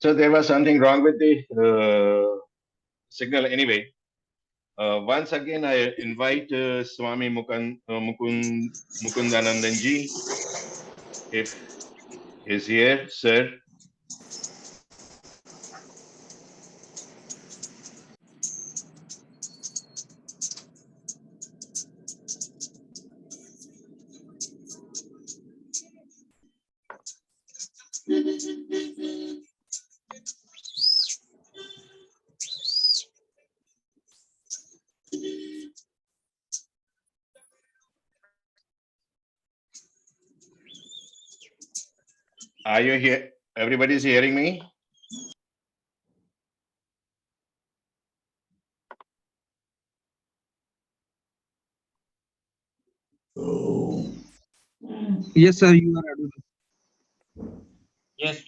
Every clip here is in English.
So there was something wrong with the signal anyway. Once again, I invite Swami Mukundanandanji, if he's here, sir. Are you here? Everybody's hearing me? Yes, sir, you are audible. Yes.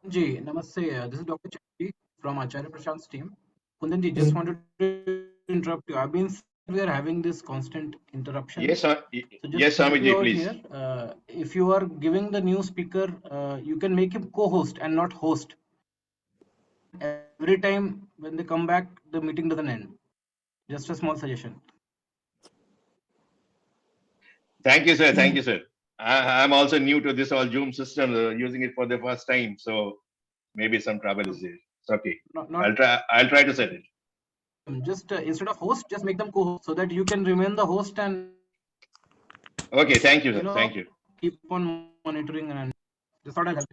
Ji, namaste. This is Dr. Chatterjee from Acharya Prashant's team. Kundanji, just wanted to interrupt you. I've been saying we are having this constant interruption. Yes, So yes, just help Swamiji, you out please. here. If you are giving the new speaker, you can make him co-host and not host. Every time when they come back, the meeting doesn't end. Just a small suggestion. Thank you, sir. Thank you, sir. I'm also new to this all Zoom system, using it for the first time, so maybe some trouble is there. It's okay. I'll try to set it. Just instead of host, just make them co-host so that you can remain the host and Okay, thank you, sir. Thank you. Keep on monitoring and just thought I'll help.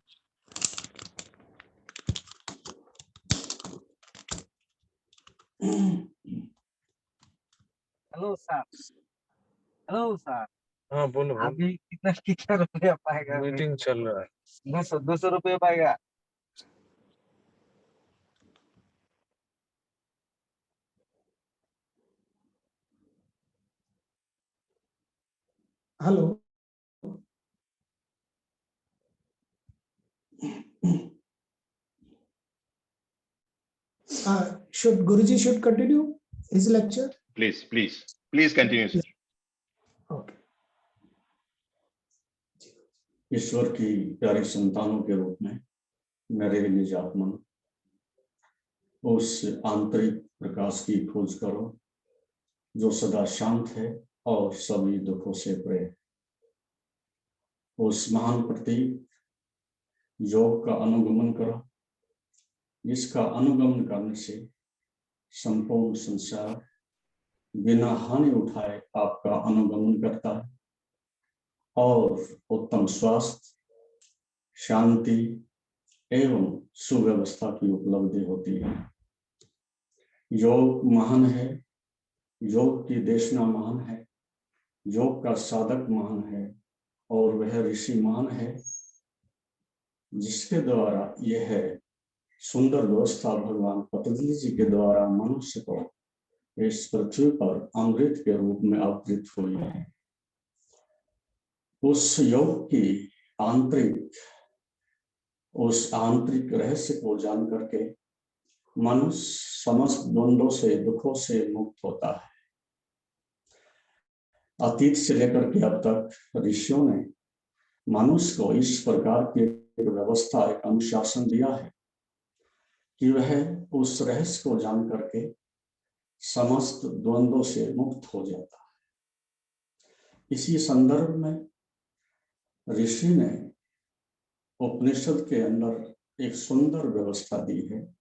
Hello sir. Hello sir. हाँ बोलो। अभी कितना रुपया पाएगा? Meeting चल रहा है। 200 रुपये पाएगा। Hello. Should Guruji should continue his lecture? Please continue, sir. Okay. ईश्वर की प्यारी संतानों के रूप में मेरे निजात मन उस आंतरिक प्रकाश की खोज करो जो सदा शांत है और सभी दुखों से परे। उस महान प्रतीक योग का अनुगमन करो जिसका अनुगमन करने से संपूर्ण संसार बिना हानि उठाए आपका अनुगमन करता है और उत्तम स्वास्थ्य, शांति एवं सुव्यवस्था की उपलब्धि होती है। योग महान है, योग की देशना महान है, योग का साधक महान है और वह ऋषि महान है जिसके द्वारा यह सुंदर व्यवस्था भगवान पतंजलि जी के द्वारा मनुष्य को इस पृथ्वी पर अमृत के रूप में अवतरित हुई है। उस योग की उस आंतरिक रहस्य को जान करके मनुष्य समस्त द्वंद्वों से, दुखों से मुक्त होता है। अतीत से लेकर के अब तक ऋषियों ने मनुष्य को इस प्रकार की एक व्यवस्था, एक अनुशासन दिया है कि वह उस रहस्य को जान करके समस्त द्वंद्वों से मुक्त हो जाता है। इसी संदर्भ में ऋषि ने उपनिषद के अंदर एक सुंदर व्यवस्था दी है।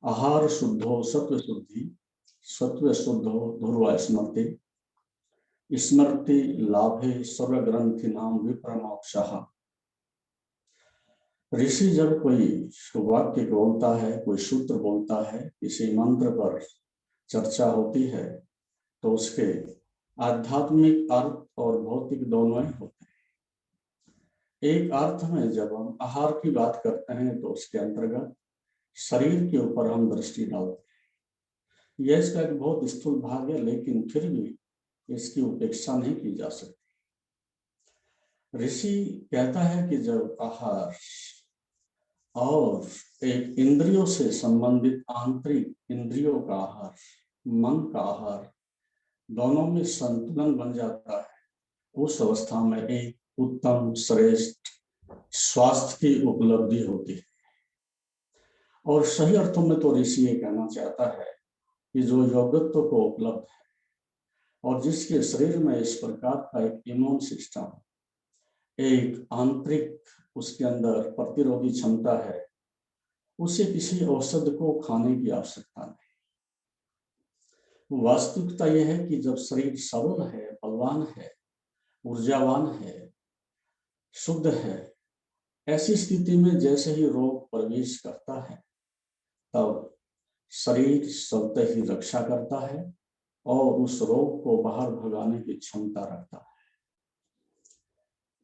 आहार शुद्धो सत्व शुद्धि, सत्व शुद्धो ध्रुवा स्मृति, स्मृति लाभे सर्व ग्रंथि नाम विप्रमोक्षः। ऋषि जब कोई वाक्य बोलता है, कोई सूत्र बोलता है, किसी मंत्र पर चर्चा होती है तो उसके आध्यात्मिक अर्थ और भौतिक दोनों ही होते हैं। एक अर्थ में जब हम आहार की बात करते हैं तो उसके अंतर्गत शरीर के ऊपर हम दृष्टि डालते हैं। यह इसका एक बहुत स्थूल भाग है, लेकिन फिर भी इसकी उपेक्षा नहीं की जा सकती। ऋषि कहता है कि जब आहार और एक इंद्रियों से संबंधित आंतरिक इंद्रियों का आहार, मन का आहार, दोनों में संतुलन बन जाता है, उस अवस्था में एक उत्तम श्रेष्ठ स्वास्थ्य की उपलब्धि होती है। और सही अर्थों में तो ऋषि ये कहना चाहता है कि जो योगत्व को उपलब्ध है और जिसके शरीर में इस प्रकार का एक इम्यून सिस्टम, एक आंतरिक उसके अंदर प्रतिरोधी क्षमता है, उसे किसी औषध को खाने की आवश्यकता नहीं। वास्तविकता यह है कि जब शरीर सबल है, बलवान है, ऊर्जावान है, शुद्ध है, ऐसी स्थिति में जैसे ही रोग प्रवेश करता है तब शरीर स्वतः ही रक्षा करता है और उस रोग को बाहर भगाने की क्षमता रखता है।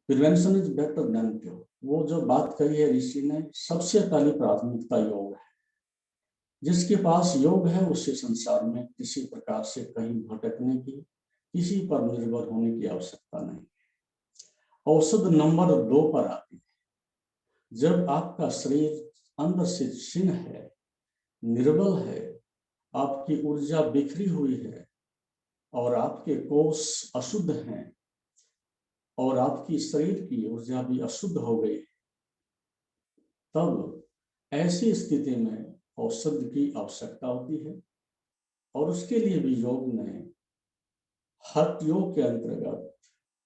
Prevention is better than cure. वो जो बात कही है ऋषि ने, सबसे पहली प्राथमिकता योग है। जिसके पास योग है उसे संसार में किसी प्रकार से कहीं भटकने की, किसी पर निर्भर होने की आवश्यकता नहीं। औषध नंबर 2 पर आती है। जब आपका शरीर अंदर से क्षीण है, निर्बल है, आपकी ऊर्जा बिखरी हुई है और आपके कोष अशुद्ध हैं और आपकी शरीर की ऊर्जा भी अशुद्ध हो गई, तब ऐसी स्थिति में औषध की आवश्यकता होती है। और उसके लिए भी योग ने हठ योग के अंतर्गत,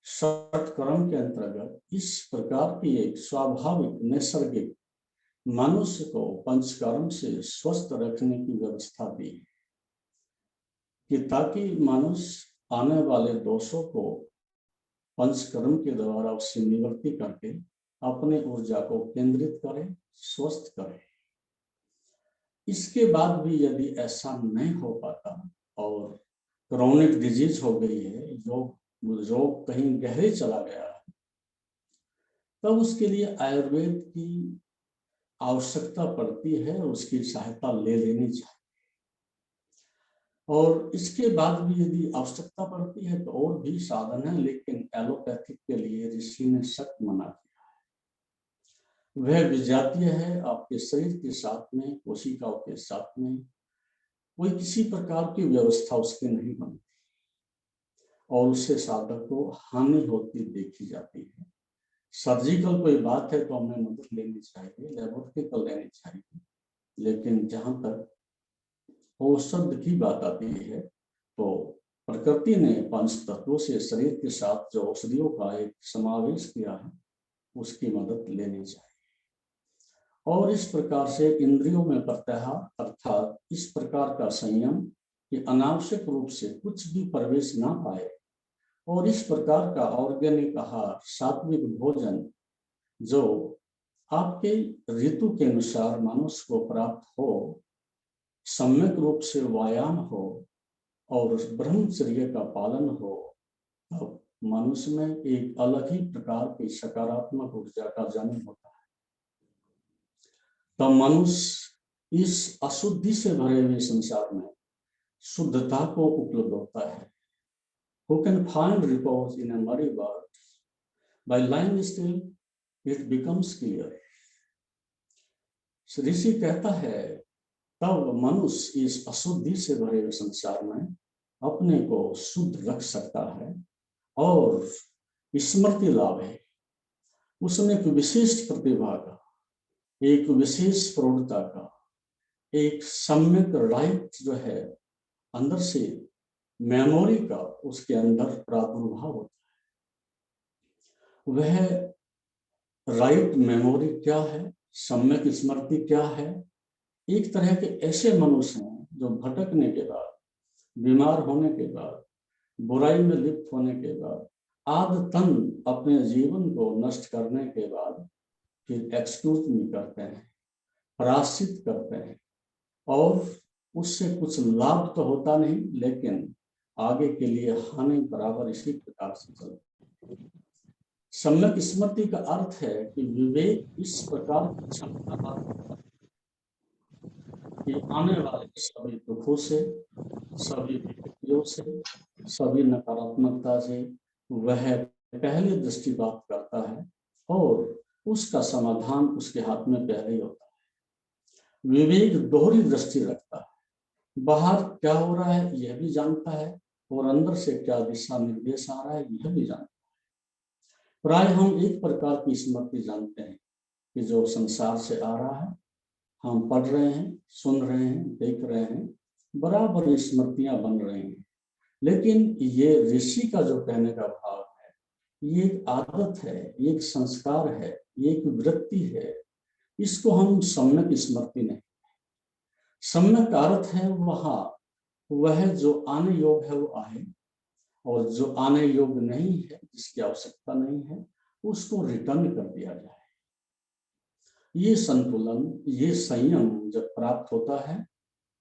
षटकर्म के अंतर्गत इस प्रकार की एक स्वाभाविक नैसर्गिक मनुष्य को पंचकर्म से स्वस्थ रखने की व्यवस्था दी है कि ताकि मनुष्य आने वाले दोषों को पंचकर्म के द्वारा उससे निवृत्ति करके अपने ऊर्जा को केंद्रित करे, स्वस्थ करे। इसके बाद भी यदि ऐसा नहीं हो पाता और क्रोनिक डिजीज हो गई है, रोग कहीं गहरे चला गया है, तब उसके लिए आयुर्वेद की आवश्यकता पड़ती है, उसकी सहायता ले लेनी चाहिए। और इसके बाद भी यदि आवश्यकता पड़ती है तो और भी साधन है, लेकिन एलोपैथिक के लिए ऋषि ने सख्त मना किया है। वह विजातीय है, आपके शरीर के साथ में, कोशिकाओं के साथ में कोई किसी प्रकार की व्यवस्था उसकी नहीं बनती और उससे साधक को हानि होती देखी जाती है। सर्जिकल कोई बात है तो हमें मदद लेनी चाहिए, लेबोरेटरी लेनी चाहिए, लेकिन जहां तक औषध की बात आती है तो प्रकृति ने पंच तत्वों से शरीर के साथ जो औषधियों का एक समावेश किया है, उसकी मदद लेनी चाहिए। और इस प्रकार से इंद्रियों में प्रत्याहार अर्थात इस प्रकार का संयम कि अनावश्यक रूप से कुछ भी प्रवेश ना पाए, और इस प्रकार का ऑर्गेनिक आहार, सात्विक भोजन जो आपके ऋतु के अनुसार मनुष्य को प्राप्त हो, सम्यक रूप से व्यायाम हो और ब्रह्मचर्य का पालन हो, तब मनुष्य में एक अलग ही प्रकार की सकारात्मक ऊर्जा का जन्म होता है। तब मनुष्य इस अशुद्धि से भरे हुए संसार में शुद्धता को उपलब्ध होता है। Who can find repose in a muddy world? By lying still, it becomes clear. ऋषि कहता है तब मनुष्य इस अशुद्धि से भरे हुए संसार में अपने को शुद्ध रख सकता है और स्मृति लाभ है। उसमें एक विशिष्ट प्रतिभा का, एक विशेष प्रौढ़ता का, एक सम्यक राइट जो है अंदर से मेमोरी का उसके अंदर प्रादुर्भाव होता है। वह राइट मेमोरी क्या है, सम्यक स्मृति क्या है? एक तरह के ऐसे मनुष्य हैं जो भटकने के बाद, बीमार होने के बाद, बुराई में लिप्त होने के बाद, आदतन अपने जीवन को नष्ट करने के बाद फिर एक्सक्यूज नहीं करते हैं, प्रायश्चित करते हैं और उससे कुछ लाभ तो होता नहीं, लेकिन आगे के लिए हानि बराबर इसी प्रकार से चलती है। सम्यक स्मृति का अर्थ है कि विवेक इस प्रकार की क्षमता कि आने वाले सभी दुखों से, सभी विपत्तियों से, सभी नकारात्मकता से वह पहले दृष्टिपात करता है और उसका समाधान उसके हाथ में पहले ही होता है। विवेक दोहरी दृष्टि रखता है, बाहर क्या हो रहा है यह भी जानता है और अंदर से क्या दिशा निर्देश आ रहा है यह भी जानता है। प्राय हम एक प्रकार की स्मृति जानते हैं कि जो संसार से आ रहा है, हम पढ़ रहे हैं, सुन रहे हैं, देख रहे हैं, बराबर स्मृतियां बन रही हैं। लेकिन ये ऋषि का जो कहने का भाव है, ये एक आदत है, ये एक संस्कार है, ये एक वृत्ति है, इसको हम सम्यक स्मृति नहीं। सम्यक अर्थ है वहां वह जो आने योग है वो आए, और जो आने योग नहीं है, जिसकी आवश्यकता नहीं है, उसको रिटर्न कर दिया जाए। ये संतुलन, ये संयम जब प्राप्त होता है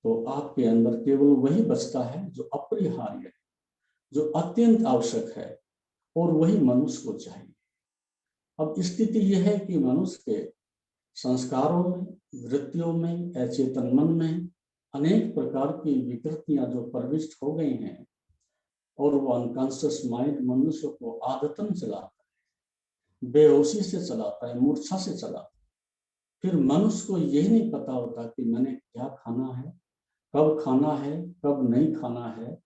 तो आपके अंदर केवल वही बचता है जो अपरिहार्य है, जो अत्यंत आवश्यक है, और वही मनुष्य को चाहिए। अब स्थिति यह है कि मनुष्य के संस्कारों में, वृत्तियों में, अचेतन मन में अनेक प्रकार की विकृतियां जो प्रविष्ट हो गई हैं, और वो अनकॉन्शियस माइंड मनुष्य को आदतन चलाता है, बेहोशी से चलाता है, मूर्छा से चलाता है। फिर मनुष्य को यही नहीं पता होता कि मैंने क्या खाना है, कब खाना है, कब नहीं खाना है।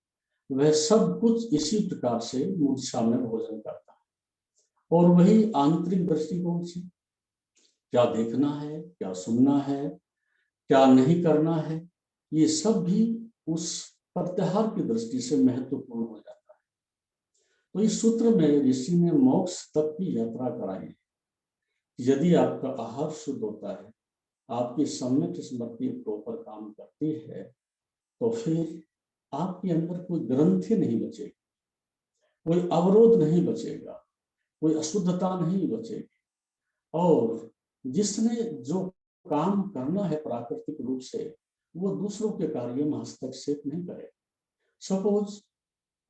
वह सब कुछ इसी प्रकार से मूर्छा में भोजन करता है। और वही आंतरिक दृष्टिकोण से क्या देखना है, क्या सुनना है, क्या नहीं करना है, ये सब भी उस प्रत्याहार की दृष्टि से महत्वपूर्ण हो जाता है। तो इस सूत्र में ऋषि ने मोक्ष तक की यात्रा कराई है। यदि आपका आहार शुद्ध होता है, आपकी सम्यक स्मृति प्रॉपर काम करती है, तो फिर आपके अंदर कोई ग्रंथि नहीं बचेगी, कोई अवरोध नहीं बचेगा, कोई अशुद्धता नहीं बचेगी। और जिसने जो काम करना है प्राकृतिक रूप से, वो दूसरों के कार्य में हस्तक्षेप नहीं करे। सपोज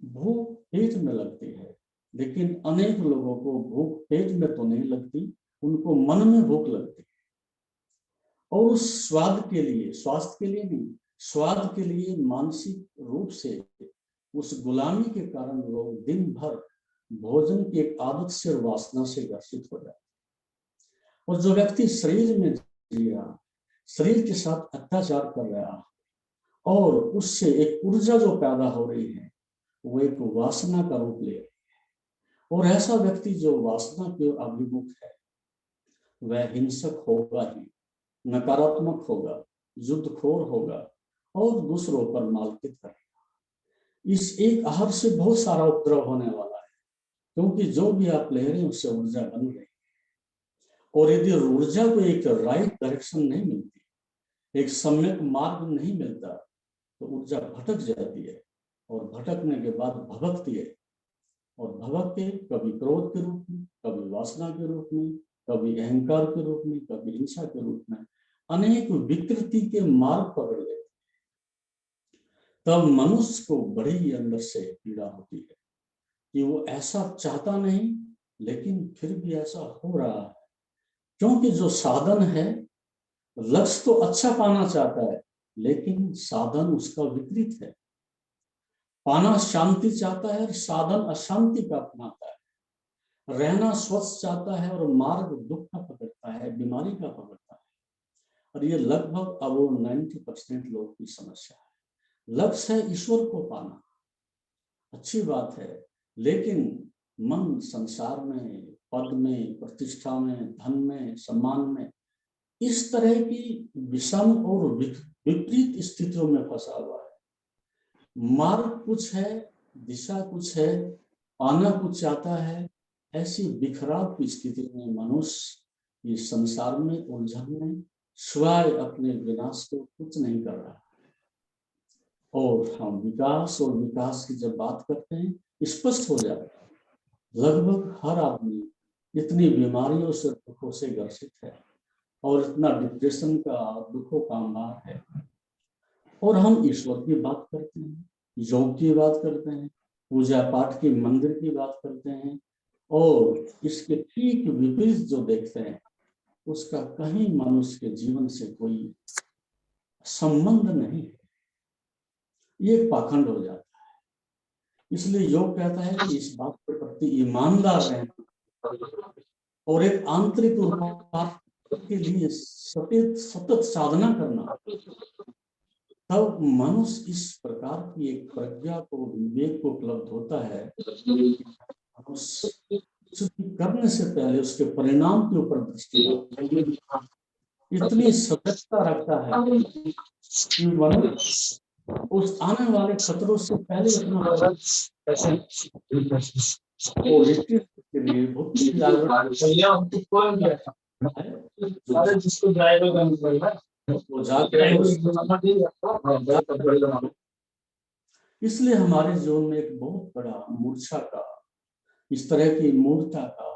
भूख पेट में लगती है, लेकिन अनेक लोगों को भूख पेट में तो नहीं लगती, उनको मन में भूख लगती है। और उस स्वाद के लिए, स्वास्थ्य के लिए नहीं, स्वाद के लिए मानसिक रूप से उस गुलामी के कारण लोग दिन भर भोजन की एक आदत से और वासना से ग्रसित हो जाते। और जो व्यक्ति शरीर में जी रहा, शरीर के साथ अत्याचार कर रहा, और उससे एक ऊर्जा जो पैदा हो रही है, वो एक वासना का रूप ले रही है। और ऐसा व्यक्ति जो वासना के अभिमुख है, वह हिंसक होगा ही, नकारात्मक होगा, युद्धखोर होगा, और दूसरों पर मालकित करेगा। इस एक आहार से बहुत सारा उपद्रव होने वाला है, क्योंकि जो भी आप ले रहे हैं उससे ऊर्जा बन रही है। और यदि ऊर्जा को एक राइट डायरेक्शन नहीं मिलती, एक सम्यक मार्ग नहीं मिलता, तो ऊर्जा भटक जाती है, और भटकने के बाद भभकती है। और भभक के कभी क्रोध के रूप में, कभी वासना के रूप में, कभी अहंकार के रूप में, कभी हिंसा के रूप में अनेक विकृति के मार्ग पकड़ लेते। तब मनुष्य को बड़ी अंदर से पीड़ा होती है कि वो ऐसा चाहता नहीं, लेकिन फिर भी ऐसा हो रहा है। क्योंकि जो साधन है, लक्ष्य तो अच्छा पाना चाहता है, लेकिन साधन उसका विपरीत है। पाना शांति चाहता है और साधन अशांति का अपनाता है। रहना स्वस्थ चाहता है और मार्ग दुख का पकड़ता है, बीमारी का पकड़ता है। और ये लगभग अब 90% लोग की समस्या है। लक्ष्य है ईश्वर को पाना, अच्छी बात है, लेकिन मन संसार में, पद में, प्रतिष्ठा में, धन में, सम्मान में, इस तरह की विषम और विपरीत स्थितियों में फंसा हुआ है। मार्ग कुछ है, दिशा कुछ है, आना कुछ चाहता है। ऐसी बिखराव की स्थिति में मनुष्य इस संसार में उलझन में स्वयं अपने विनाश को कुछ नहीं कर रहा। और हम विकास और विकास की जब बात करते हैं, स्पष्ट हो जाता है लगभग हर आदमी इतनी बीमारियों से, दुखों से ग्रसित है, और इतना डिप्रेशन का, दुखों का मार है। और हम ईश्वर की बात करते हैं, योग की बात करते हैं, पूजा पाठ की, मंदिर की बात करते हैं, और इसके ठीक विपरीत जो देखते हैं, उसका कहीं मनुष्य के जीवन से कोई संबंध नहीं है, ये एक पाखंड हो जाता है। इसलिए योग कहता है कि इस बात के प्रति ईमानदार रहना और एक आंतरिक रूपांतर के लिए सतत साधना करना, तब मनुष्य इस प्रकार की एक प्रज्ञा को, विवेक को उपलब्ध होता है। मनुष्य करने से पहले उसके परिणाम के ऊपर दृष्टि इतनी सतर्कता रखता है कि मनुष्य उस आने वाले खतरों से पहले अपना के लिए बहुत इसलिए हमारे जीवन में एक बहुत बड़ा मूर्छा का, इस तरह की मूर्खता का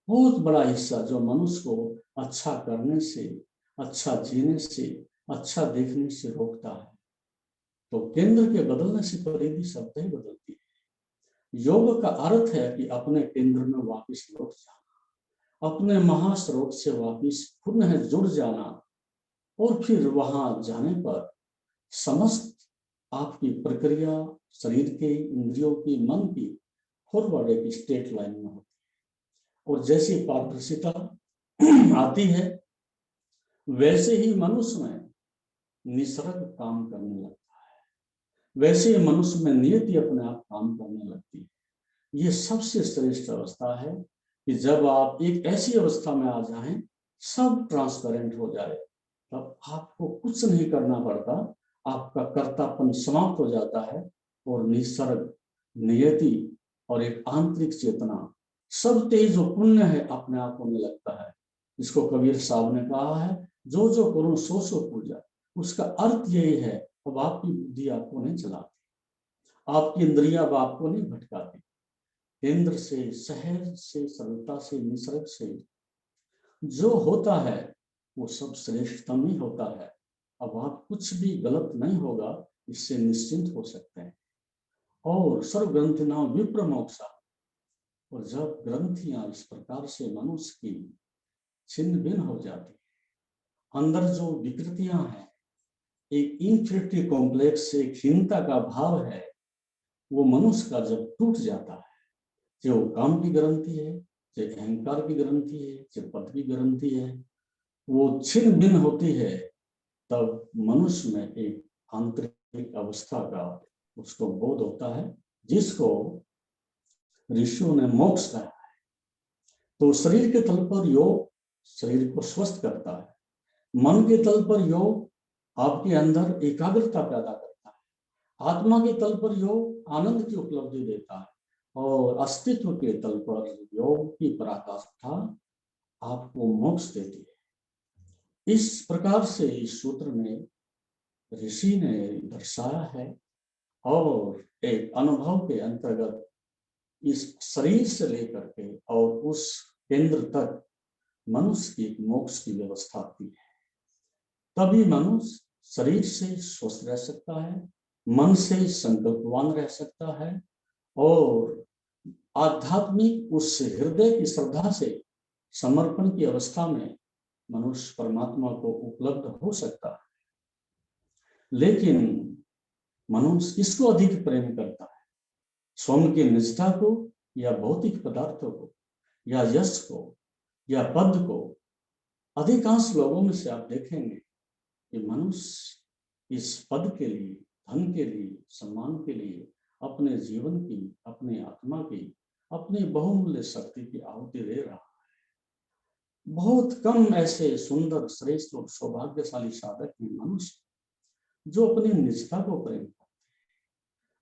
बहुत बड़ा हिस्सा जो मनुष्य को अच्छा करने से, अच्छा जीने से, अच्छा देखने से रोकता है। तो केंद्र के बदलने से परिधि शब्द ही बदलती है। योग का अर्थ है कि अपने केंद्र में वापस लौट जाना, अपने महास्रोत से वापस पुनः जुड़ जाना, और फिर वहां जाने पर समस्त आपकी प्रक्रिया शरीर के, इंद्रियों की, मन की फॉरवर्ड एक स्ट्रेट लाइन में होती है। और जैसी पारदर्शिता आती है वैसे ही मनुष्य में निसर्ग काम करने लगता है, वैसे ही मनुष्य में नियति अपने आप काम करने लगती है। ये सबसे श्रेष्ठ अवस्था है कि जब आप एक ऐसी अवस्था में आ जाएं, सब ट्रांसपेरेंट हो जाए, तब आपको कुछ नहीं करना पड़ता, आपका कर्तापन समाप्त हो जाता है और निसर्ग, नियति और एक आंतरिक चेतना, सब तेज जो पुण्य है अपने आप होने लगता है। इसको कबीर साहब ने कहा है, जो जो करूं सो सो पूजा। उसका अर्थ यही है, अब आपकी बुद्धि आपको नहीं चलाती, आपकी इंद्रियां अब आपको नहीं भटकाती। केंद्र से, सहज से, सरलता से, निसर्ग से जो होता है वो सब श्रेष्ठतम ही होता है। अब आप कुछ भी गलत नहीं होगा, इससे निश्चिंत हो सकते हैं। और सर्व ग्रंथिना विप्र मोक्षा, और जब ग्रंथियां इस प्रकार से मनुष्य की छिन्न भिन्न हो जाती, अंदर जो विकृतियां हैं, एक इंफीरियरिटी कॉम्प्लेक्स, एक हीनता का भाव है, वो मनुष्य का जब टूट जाता है, जो काम की ग्रंथि है, जो अहंकार की ग्रंथि है, जो पद की ग्रंथि है, वो छिन्न भिन्न होती है, तब मनुष्य में एक आंतरिक अवस्था का उसको बोध होता है, जिसको ऋषियों ने मोक्ष कहा है। तो शरीर के तल पर योग शरीर को स्वस्थ करता है, मन के तल पर योग आपके अंदर एकाग्रता पैदा करता है, आत्मा के तल पर योग आनंद की उपलब्धि देता है, और अस्तित्व के तल पर योग की पराकाष्ठा आपको मोक्ष देती है। इस प्रकार से इस सूत्र में ऋषि ने दर्शाया है, और एक अनुभव के अंतर्गत इस शरीर से लेकर के और उस केंद्र तक मनुष्य की मोक्ष की व्यवस्था की है। तभी मनुष्य शरीर से स्वस्थ रह सकता है, मन से संकल्पवान रह सकता है, और आध्यात्मिक उस हृदय की श्रद्धा से समर्पण की अवस्था में मनुष्य परमात्मा को उपलब्ध हो सकता है। लेकिन मनुष्य किसको अधिक प्रेम करता है, स्वयं की निजता को, या भौतिक पदार्थों को, या यश को, या पद को? अधिकांश लोगों में से आप देखेंगे कि मनुष्य इस पद के लिए, धन के लिए, सम्मान के लिए अपने जीवन की, अपने आत्मा की, अपनी बहुमूल्य शक्ति की आहुति दे रहा है। बहुत कम ऐसे सुंदर, श्रेष्ठ और सौभाग्यशाली साधक हैं मनुष्य जो अपनी निजता को प्रेम करते हैं,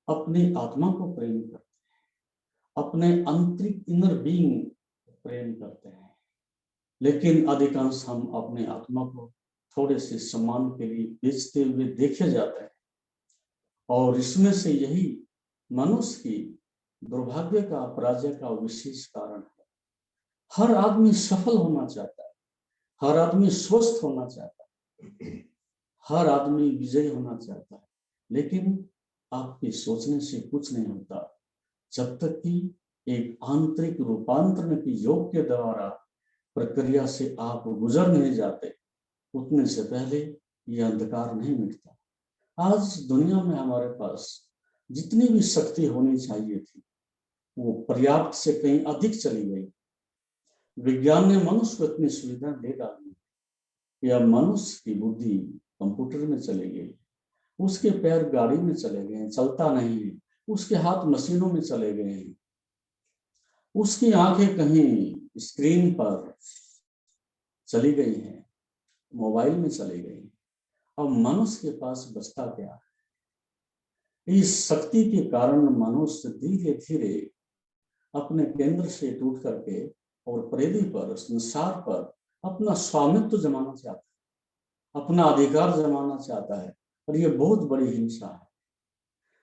अपनी आत्मा को प्रेम करते हैं, अपने आंतरिक इनर बीइंग प्रेम करते हैं। लेकिन अधिकांश हम अपने आत्मा को थोड़े से सम्मान के लिए बेचते हुए देखे जाते हैं, और इसमें से यही मनुष्य की दुर्भाग्य का, पराजय का विशेष कारण है। हर आदमी सफल होना चाहता है, हर आदमी स्वस्थ होना चाहता है, हर आदमी विजयी होना चाहता है, लेकिन आपके सोचने से कुछ नहीं होता जब तक कि एक आंतरिक रूपांतरण की योग के द्वारा प्रक्रिया से आप गुजर नहीं जाते। उतने से पहले ये अंधकार नहीं मिटता। आज दुनिया में हमारे पास जितनी भी शक्ति होनी चाहिए थी वो पर्याप्त से कहीं अधिक चली गई। विज्ञान ने मनुष्य को इतनी सुविधा दे डाली या मनुष्य की बुद्धि कंप्यूटर में चली गई, उसके पैर गाड़ी में चले गए, चलता नहीं है, उसके हाथ मशीनों में चले गए हैं, उसकी आंखें कहीं स्क्रीन पर चली गई हैं, मोबाइल में चली गई। अब मनुष्य के पास बचता क्या है? इस शक्ति के कारण मनुष्य धीरे धीरे अपने केंद्र से टूट करके और परिधि पर, संसार पर अपना स्वामित्व जमाना चाहता है, अपना अधिकार जमाना चाहता है, और ये बहुत बड़ी हिंसा है।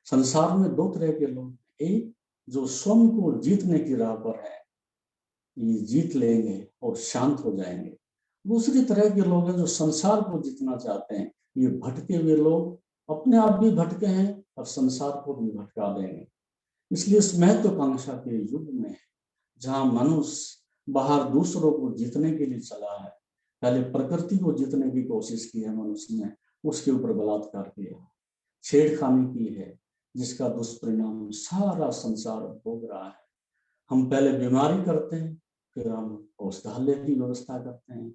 संसार में दो तरह के लोग, एक जो स्वयं को जीतने की राह पर है, ये जीत लेंगे और शांत हो जाएंगे। दूसरी तरह के लोग हैं जो संसार को जीतना चाहते हैं, ये भटके हुए लोग अपने आप भी भटके हैं और संसार को भी भटका देंगे। इसलिए इस महत्वाकांक्षा के युग में जहां मनुष्य बाहर दूसरों को जीतने के लिए चला है, पहले प्रकृति को जीतने की कोशिश की है मनुष्य ने, उसके ऊपर बलात्कार किया, छेड़खानी की है, जिसका दुष्परिणाम सारा संसार भोग रहा है। हम पहले बीमारी करते हैं, फिर हम औषधालय की व्यवस्था करते हैं,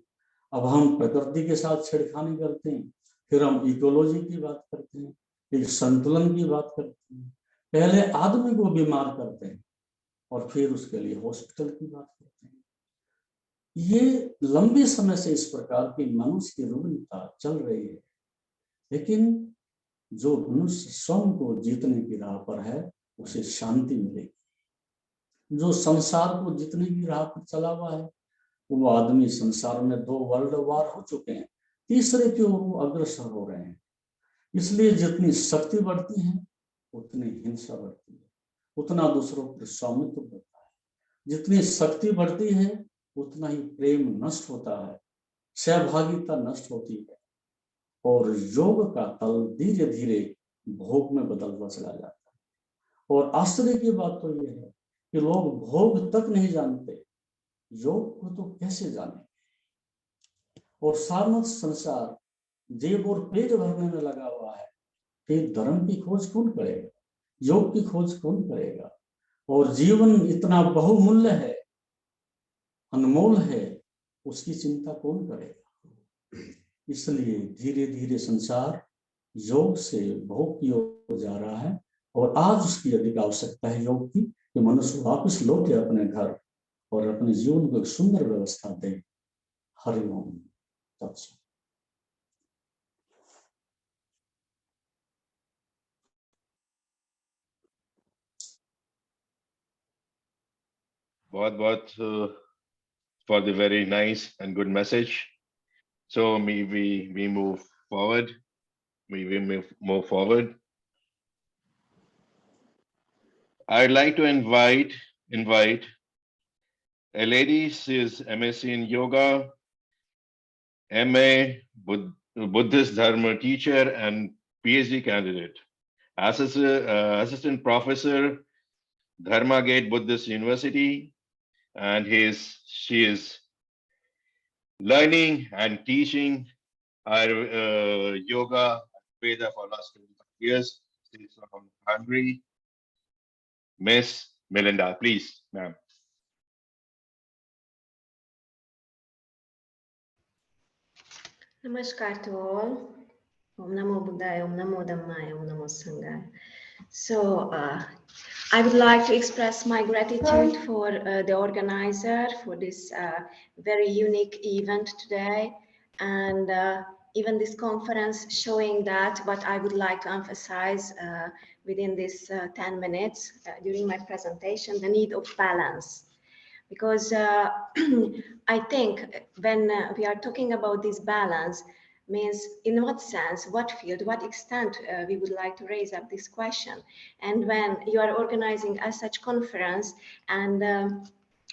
अब हम प्रकृति के साथ छेड़खानी करते हैं, फिर हम इकोलॉजी की बात करते हैं, फिर संतुलन की बात करते हैं। पहले आदमी को बीमार करते हैं और फिर उसके लिए हॉस्पिटल की बात करते हैं। ये लंबे समय से इस प्रकार की मनुष्य की रुग्णता चल रही है, लेकिन जो मनुष्य स्वयं को जीतने की राह पर है उसे शांति मिलेगी। जो संसार को जीतने की राह पर चला हुआ है वो आदमी, संसार में 2 वर्ल्ड वार हो चुके हैं, तीसरे की ओर वो अग्रसर हो रहे हैं। इसलिए जितनी शक्ति बढ़ती है उतनी हिंसा बढ़ती है, उतना दूसरों पर स्वामित्व बढ़ता है। जितनी शक्ति बढ़ती है उतना ही प्रेम नष्ट होता है, सहभागिता नष्ट होती है, और योग का तल धीरे धीरे भोग में बदलता चला जाता है। और आश्चर्य की बात तो यह है कि लोग भोग तक नहीं जानते, योग को तो कैसे जाने। और सारनाथ संसार जेब और पेट भरने में लगा हुआ है, फिर धर्म की खोज कौन करेगा, योग की खोज कौन करेगा। और जीवन इतना बहुमूल्य है, अनमोल है, उसकी चिंता कौन करेगा। इसलिए धीरे धीरे संसार योग से भोग की ओर जा रहा है, और आज उसकी अधिक आवश्यकता है योग की, कि मनुष्य वापस लौटे अपने घर और अपने जीवन को एक सुंदर व्यवस्था दे। हरिओम तत्सत। बहुत for the very nice and good message. So we move forward. We move forward. I'd like to invite a lady. She is MSc in Yoga, MA Buddhist Dharma teacher, and PhD candidate. Assistant professor, Dharma Gate Buddhist University, and she is learning and teaching yoga Veda for last 25 years. She's from Hungary. Miss Melinda, please, ma'am. Namaskar to all. Om Namo Buddhaya, Om Namo Dhammaya, Om Namo Sanghaya. So I would like to express my gratitude for the organizer for this very unique event today, and even this conference showing that what I would like to emphasize within this 10 minutes during my presentation, the need of balance. Because I think when we are talking about this balance, means in what sense, what field, what extent we would like to raise up this question. And when you are organizing as such conference and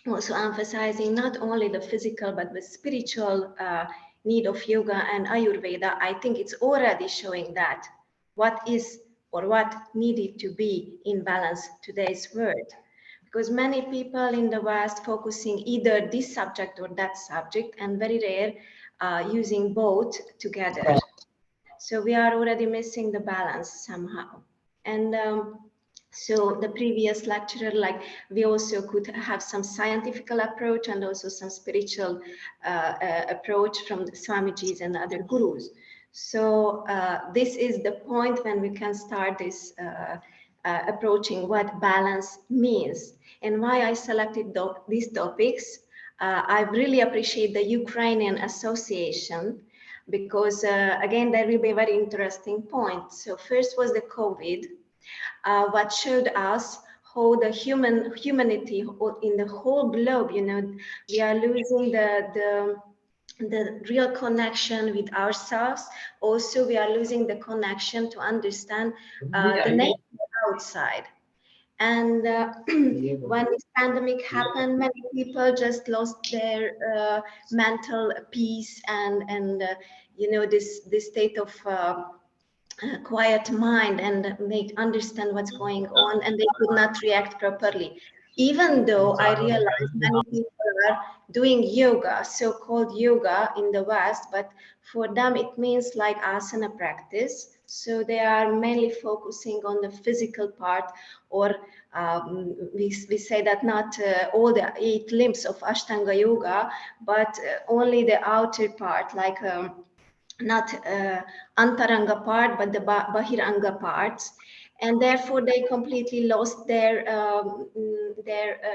also emphasizing not only the physical but the spiritual need of yoga and Ayurveda, I think it's already showing that what is or what needed to be in balance today's world. Because many people in the West focusing either this subject or that subject, and very rare using both together. So we are already missing the balance somehow. And so the previous lecturer, like we also could have some scientific approach and also some spiritual approach from the Swamijis and other gurus. So this is the point when we can start this approaching what balance means. And why I selected these topics. I really appreciate the Ukrainian Association because again, there will be a very interesting point. So first was the COVID, what showed us how the humanity in the whole globe, you know, we are losing the real connection with ourselves. Also, we are losing the connection to understand the nature outside. And when this pandemic happened, many people just lost their mental peace and you know, this state of quiet mind, and they understand what's going on, and they could not react properly. Even though I realize many people are doing yoga, so-called yoga in the West, but for them it means like asana practice. So they are mainly focusing on the physical part, or we say that not all the 8 limbs of Ashtanga yoga, but only the outer part, like not antaranga part, but the bahiranga parts. And therefore they completely lost their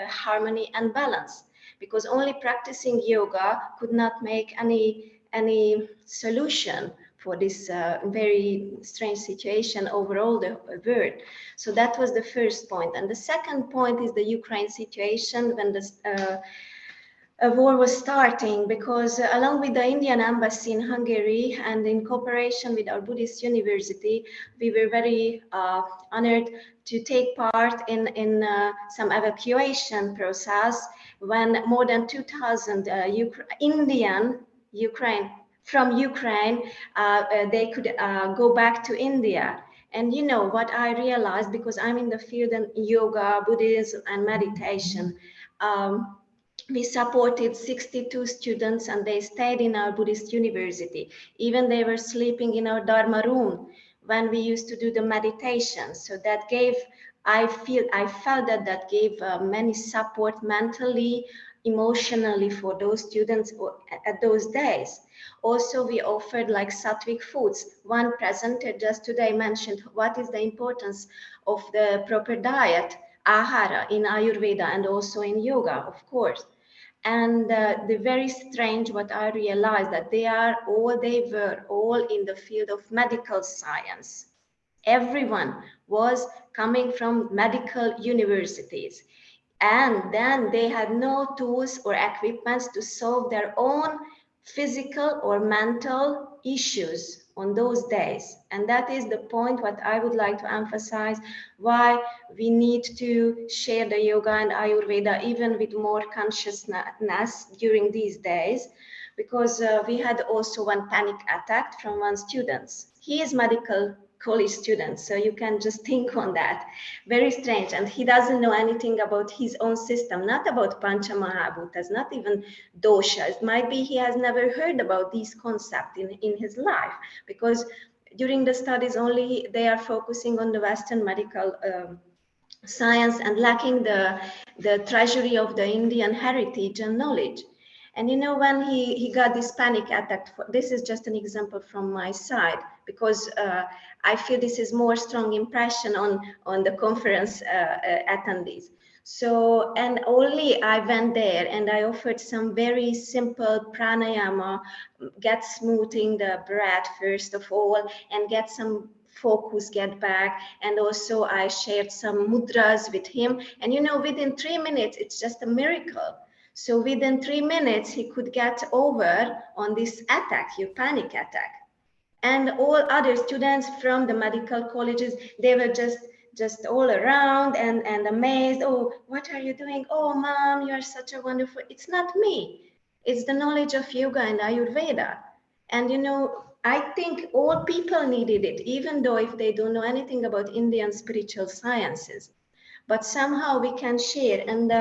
harmony and balance, because only practicing yoga could not make any solution for this very strange situation overall the world. So that was the first point. And the second point is the Ukraine situation, when a war was starting, because along with the Indian embassy in Hungary and in cooperation with our Buddhist university, we were very honored to take part in some evacuation process when more than 2,000 from Ukraine, they could go back to India. And you know what I realized, because I'm in the field in yoga, Buddhism, and meditation, we supported 62 students, and they stayed in our Buddhist university. Even they were sleeping in our Dharma room when we used to do the meditation. So that gave, I felt that gave many support mentally, emotionally for those students at those days. Also, we offered like sattvic foods. One presenter just today mentioned what is the importance of the proper diet, ahara, in Ayurveda and also in yoga, of course. And the very strange what I realized, that they were all in the field of medical science. Everyone was coming from medical universities, and then they had no tools or equipments to solve their own physical or mental issues on those days. And that is the point what I would like to emphasize, why we need to share the yoga and Ayurveda even with more consciousness during these days, because we had also one panic attack from one student. He is medical college student, so you can just think on that. Very strange. And he doesn't know anything about his own system, not about Pancha Mahabhutas, not even doshas. Might be he has never heard about these concepts in his life, because during the studies only they are focusing on the Western medical science and lacking the treasury of the Indian heritage and knowledge. And you know, when he got this panic attack, this is just an example from my side, because I feel this is more strong impression on the conference attendees. So, and only I went there and I offered some very simple pranayama, get smoothing the breath first of all, and get some focus, get back. And also I shared some mudras with him. And you know, within 3 minutes, it's just a miracle. So within 3 minutes, he could get over on this attack, your panic attack. And all other students from the medical colleges, they were just all around and amazed. Oh, what are you doing? Oh, mom, you are such a wonderful. It's not me. It's the knowledge of yoga and Ayurveda. And you know, I think all people needed it, even though if they don't know anything about Indian spiritual sciences. But somehow we can share. And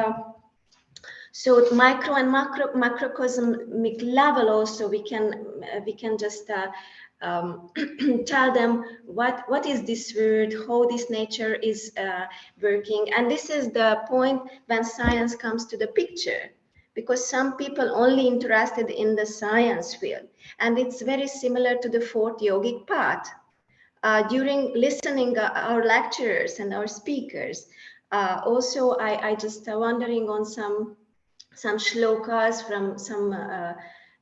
so micro and macrocosmic level also we can just tell them what is this word, how this nature is working. And this is the point when science comes to the picture, because some people only interested in the science field, and it's very similar to the fourth yogic path. During listening our lecturers and our speakers, also I just wondering on some shlokas from some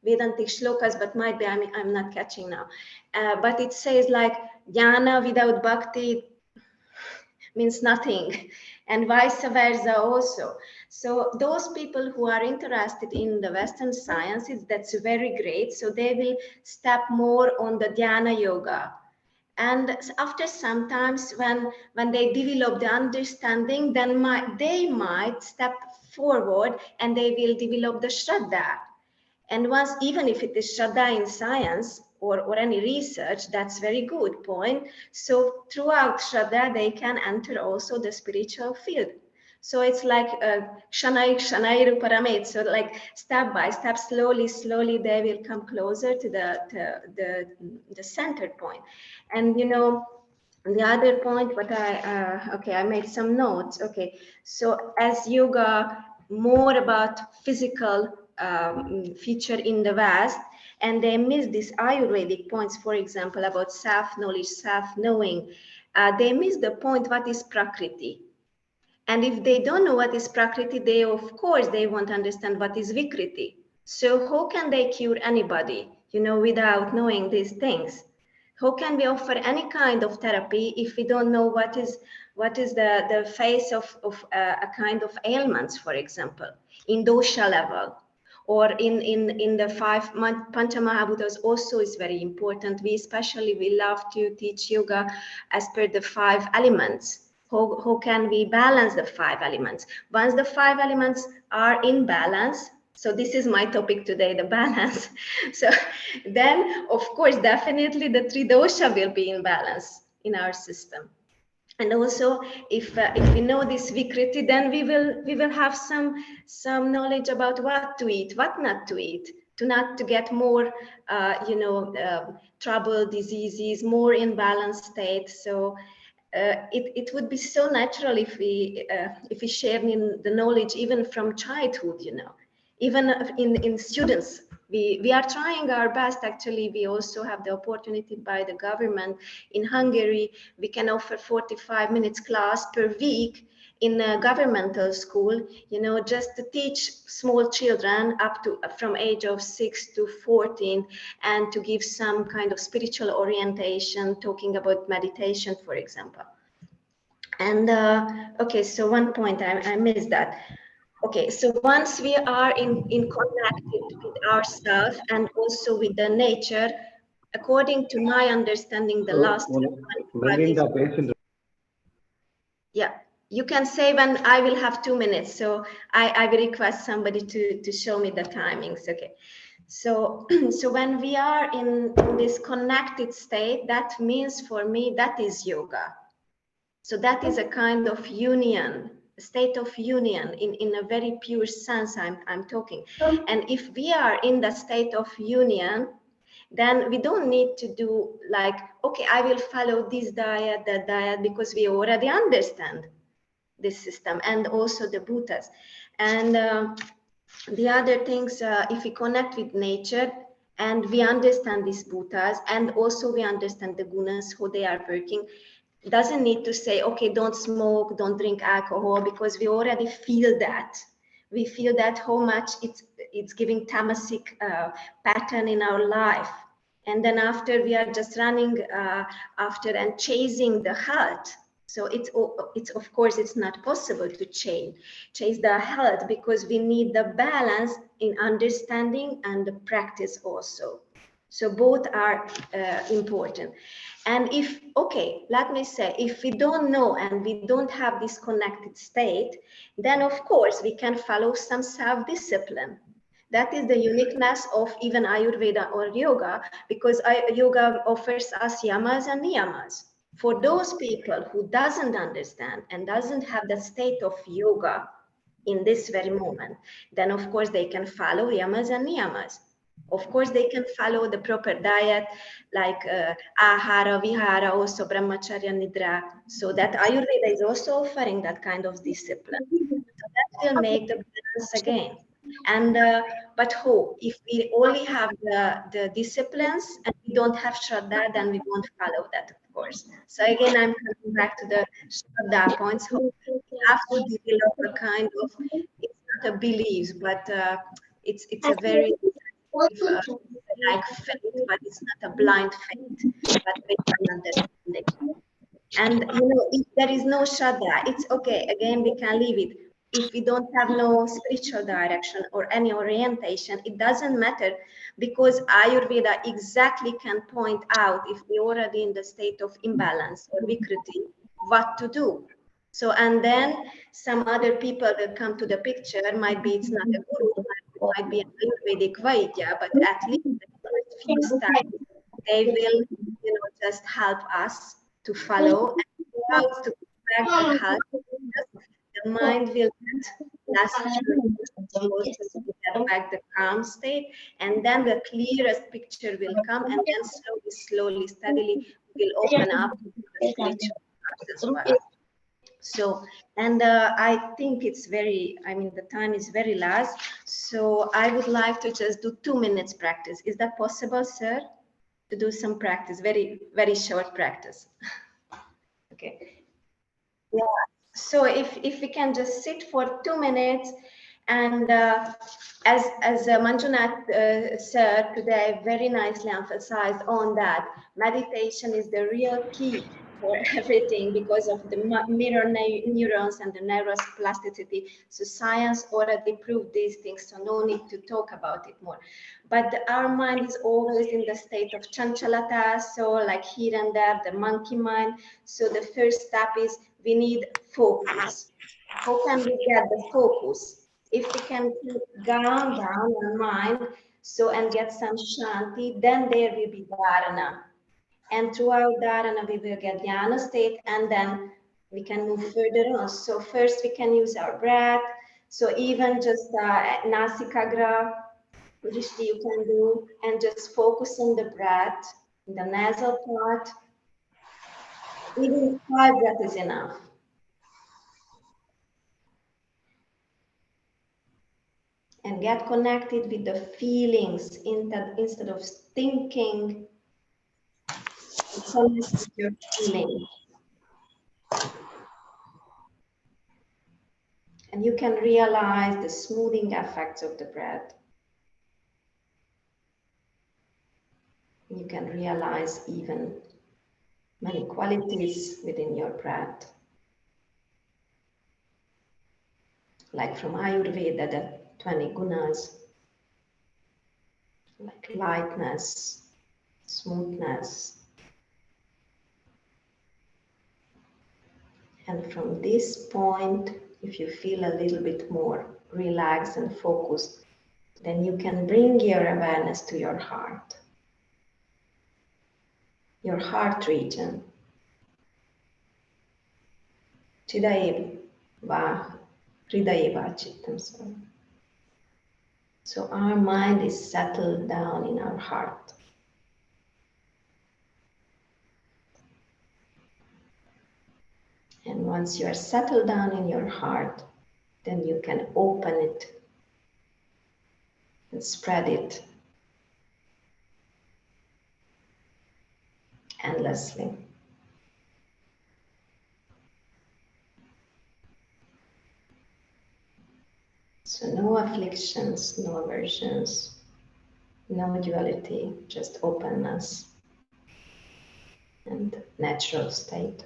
Vedantic shlokas, but might be I'm not catching now. But it says like jnana without bhakti means nothing, and vice versa also. So those people who are interested in the Western sciences, that's very great. So they will step more on the dhyana yoga. And after sometimes when they develop the understanding, then they might step forward and they will develop the Shraddha. And once, even if it is Shraddha in science or any research, that's very good point. So throughout Shraddha, they can enter also the spiritual field. So it's like Shanai Ruparamit. So like step by step, slowly, they will come closer to the center point. And you know, the other point, what I made some notes. Okay, so as yoga more about physical feature in the West, and they miss these Ayurvedic points, for example, about self-knowledge, self-knowing. They miss the point, what is Prakriti? And if they don't know what is Prakriti, they, of course, they won't understand what is Vikriti. So how can they cure anybody, you know, without knowing these things? How can we offer any kind of therapy if we don't know what is the phase of a kind of ailments, for example, in dosha level? Or in the five Panchamahabhutas also is very important. We love to teach yoga as per the 5 elements. How can we balance the 5 elements? Once the 5 elements are in balance, so this is my topic today, the balance. So then, of course, definitely the 3 dosha will be in balance in our system. And also, if we know this Vikriti, then we will have some knowledge about what to eat, what not to eat, not to get more, trouble, diseases, more imbalanced state. So it would be so natural if we share in the knowledge even from childhood, you know, even in students. We are trying our best. Actually, we also have the opportunity by the government in Hungary. We can offer 45 minutes class per week in a governmental school, you know, just to teach small children up to from age of 6 to 14, and to give some kind of spiritual orientation, talking about meditation, for example. And okay, so one point I missed that. Okay, so once we are in connected with ourselves and also with the nature, according to my understanding, the last yeah, you can say when I will have 2 minutes. So I will request somebody to show me the timings. Okay, so so when we are in this connected state, that means for me that is yoga. So that is a kind of union, a state of union in a very pure sense I'm talking. And if we are in the state of union, then we don't need to do like, okay, I will follow this diet, that diet, because we already understand this system, and also the Buddhas. And the other things, if we connect with nature, and we understand these Buddhas, and also we understand the gunas, how they are working, doesn't need to say, okay, don't smoke, don't drink alcohol, because we already feel that. We feel that how much it's giving tamasic pattern in our life. And then after, we are just running after and chasing the health. So it's of course, it's not possible to chase the health, because we need the balance in understanding and the practice also. So both are important. And if, okay, let me say, if we don't know and we don't have this connected state, then of course we can follow some self-discipline. That is the uniqueness of even Ayurveda or yoga, because yoga offers us yamas and niyamas. For those people who doesn't understand and doesn't have the state of yoga in this very moment, then of course they can follow yamas and niyamas. Of course, they can follow the proper diet like ahara, vihara, also brahmacharya, nidra. So that Ayurveda is also offering that kind of discipline. So that will make the balance again. And but if we only have the disciplines and we don't have Shraddha, then we won't follow that, of course. So again, I'm coming back to the Shraddha points. We have to develop a kind of, it's not a belief, but it's a very like faith, but it's not a blind faith, but with an understanding. And if there is no Shraddha, it's okay. Again, we can leave it. If we don't have no spiritual direction or any orientation, it doesn't matter, because Ayurveda exactly can point out if we're already in the state of imbalance or vikriti, what to do. So, and then some other people will come to the picture. Might be it's not a guru, might be an Ayurvedic Vaidya, but at least the first few steps, they will, just help us to follow and how to back the health. The mind will get less curious, to get back the calm state, and then the clearest picture will come, and then slowly, steadily will open up to the spiritual path as well. So, and I think it's the time is very last. So I would like to just do 2 minutes practice. Is that possible, sir? To do some practice, very, very short practice. Okay. Yeah. So if we can just sit for 2 minutes, and as Manjunath sir today very nicely emphasized on that, meditation is the real key for everything because of the mirror neurons and the neuroplasticity. So science already proved these things, so no need to talk about it more. But our mind is always in the state of chanchalata, so like here and there, the monkey mind. So the first step is we need focus. How can we get the focus? If we can calm down our mind, so and get some shanti, then there will be dharana. And throughout dharana, we will get jnana state, and then we can move further on. So first we can use our breath. So even just nasikagra, Drishti you can do, and just focus on the breath, in the nasal part. Even 5 breaths is enough. And get connected with the feelings instead of thinking. Connect with your feelings. And you can realize the smoothing effects of the breath. You can realize even many qualities within your breath. Like from Ayurveda, the 20 gunas, like lightness, smoothness. And from this point, if you feel a little bit more relaxed and focused, then you can bring your awareness to your heart region. So our mind is settled down in our heart. And once you are settled down in your heart, then you can open it and spread it endlessly. So no afflictions, no aversions, no duality, just openness and natural state.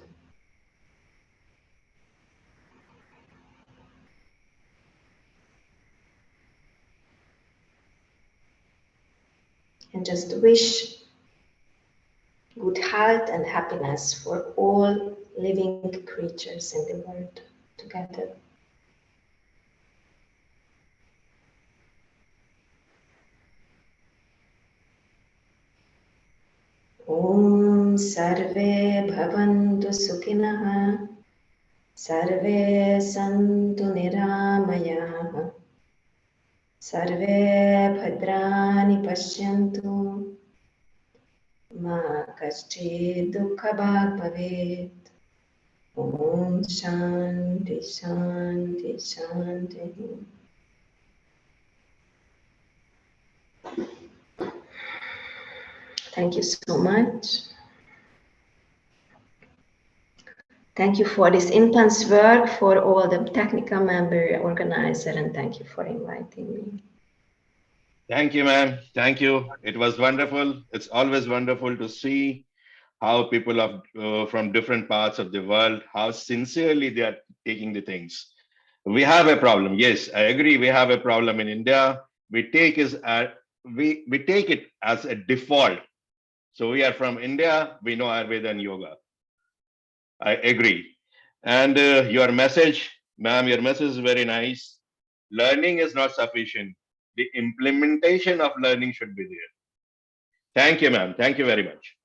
And just wish good health and happiness for all living creatures in the world together. Om Sarve Bhavantu Sukhinah, Sarve Santu Niramayah, सर्वे भद्राणि पश्यन्तु मा कश्चित् दुःखभाग् भवेत् ॐ शान्ति शान्ति शान्तिः Thank you so much. Thank you for this intense work, for all the technical member, organizer, and thank you for inviting me. Thank you, ma'am. Thank you. It was wonderful. It's always wonderful to see how people from different parts of the world, how sincerely they are taking the things. We have a problem. Yes, I agree. We have a problem in India. We take it as a default. So we are from India. We know Ayurveda and yoga. I agree. And your message, ma'am, your message is very nice. Learning is not sufficient. The implementation of learning should be there. Thank you, ma'am. Thank you very much.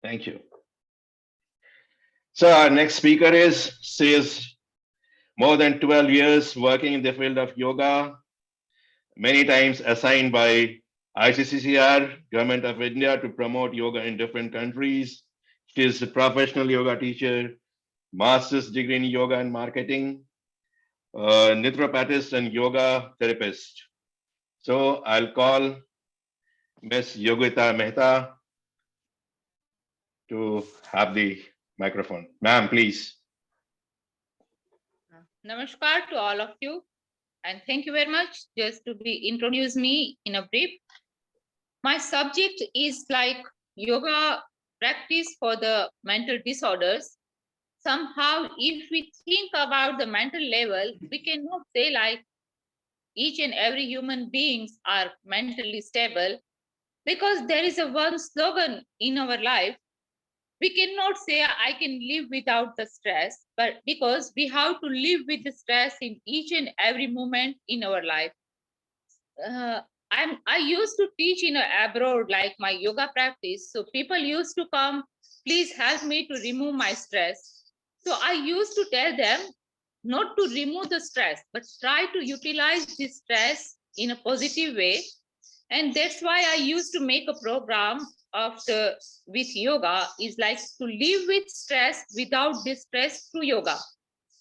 Thank you. So our next speaker says more than 12 years working in the field of yoga, many times assigned by ICCCR, Government of India, to promote yoga in different countries. She is a professional yoga teacher, master's degree in yoga and marketing, naturopathist and yoga therapist. So I'll call Ms. Yogita Mehta to have the microphone. Ma'am, please. Namaskar to all of you, and thank you very much. Just to introduce me in a brief, my subject is like yoga practice for the mental disorders. Somehow, if we think about the mental level, we cannot say like each and every human beings are mentally stable, because there is a one slogan in our life. We cannot say I can live without the stress, but because we have to live with the stress in each and every moment in our life. I used to teach in abroad, like my yoga practice. So people used to come, please help me to remove my stress. So I used to tell them not to remove the stress, but try to utilize this stress in a positive way. And that's why I used to make a program with yoga, is like to live with stress without distress through yoga.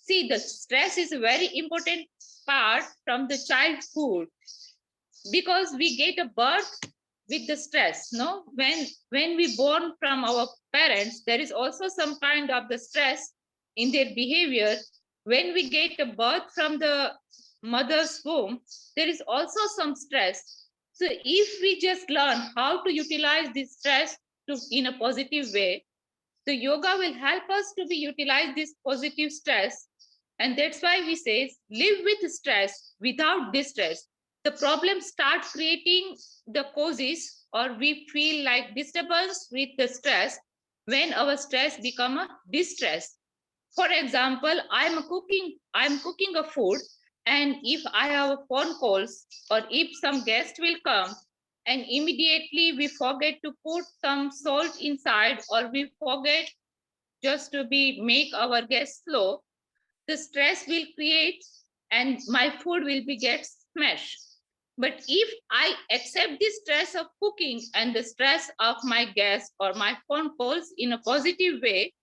See, the stress is a very important part from the childhood, because we get a birth with the stress. No, when we born from our parents, there is also some kind of the stress in their behavior. When we get a birth from the mother's womb, there is also some stress. So if we just learn how to utilize this stress in a positive way, the yoga will help us to utilize this positive stress. And that's why we say live with stress without distress. The problem starts creating the causes, or we feel like disturbance with the stress when our stress become a distress. For example, I'm cooking a food, and if I have phone calls, or if some guest will come, and immediately we forget to put some salt inside, or we forget just to make our guests slow, the stress will create and my food will get smashed. But if I accept the stress of cooking and the stress of my guests or my phone calls in a positive way,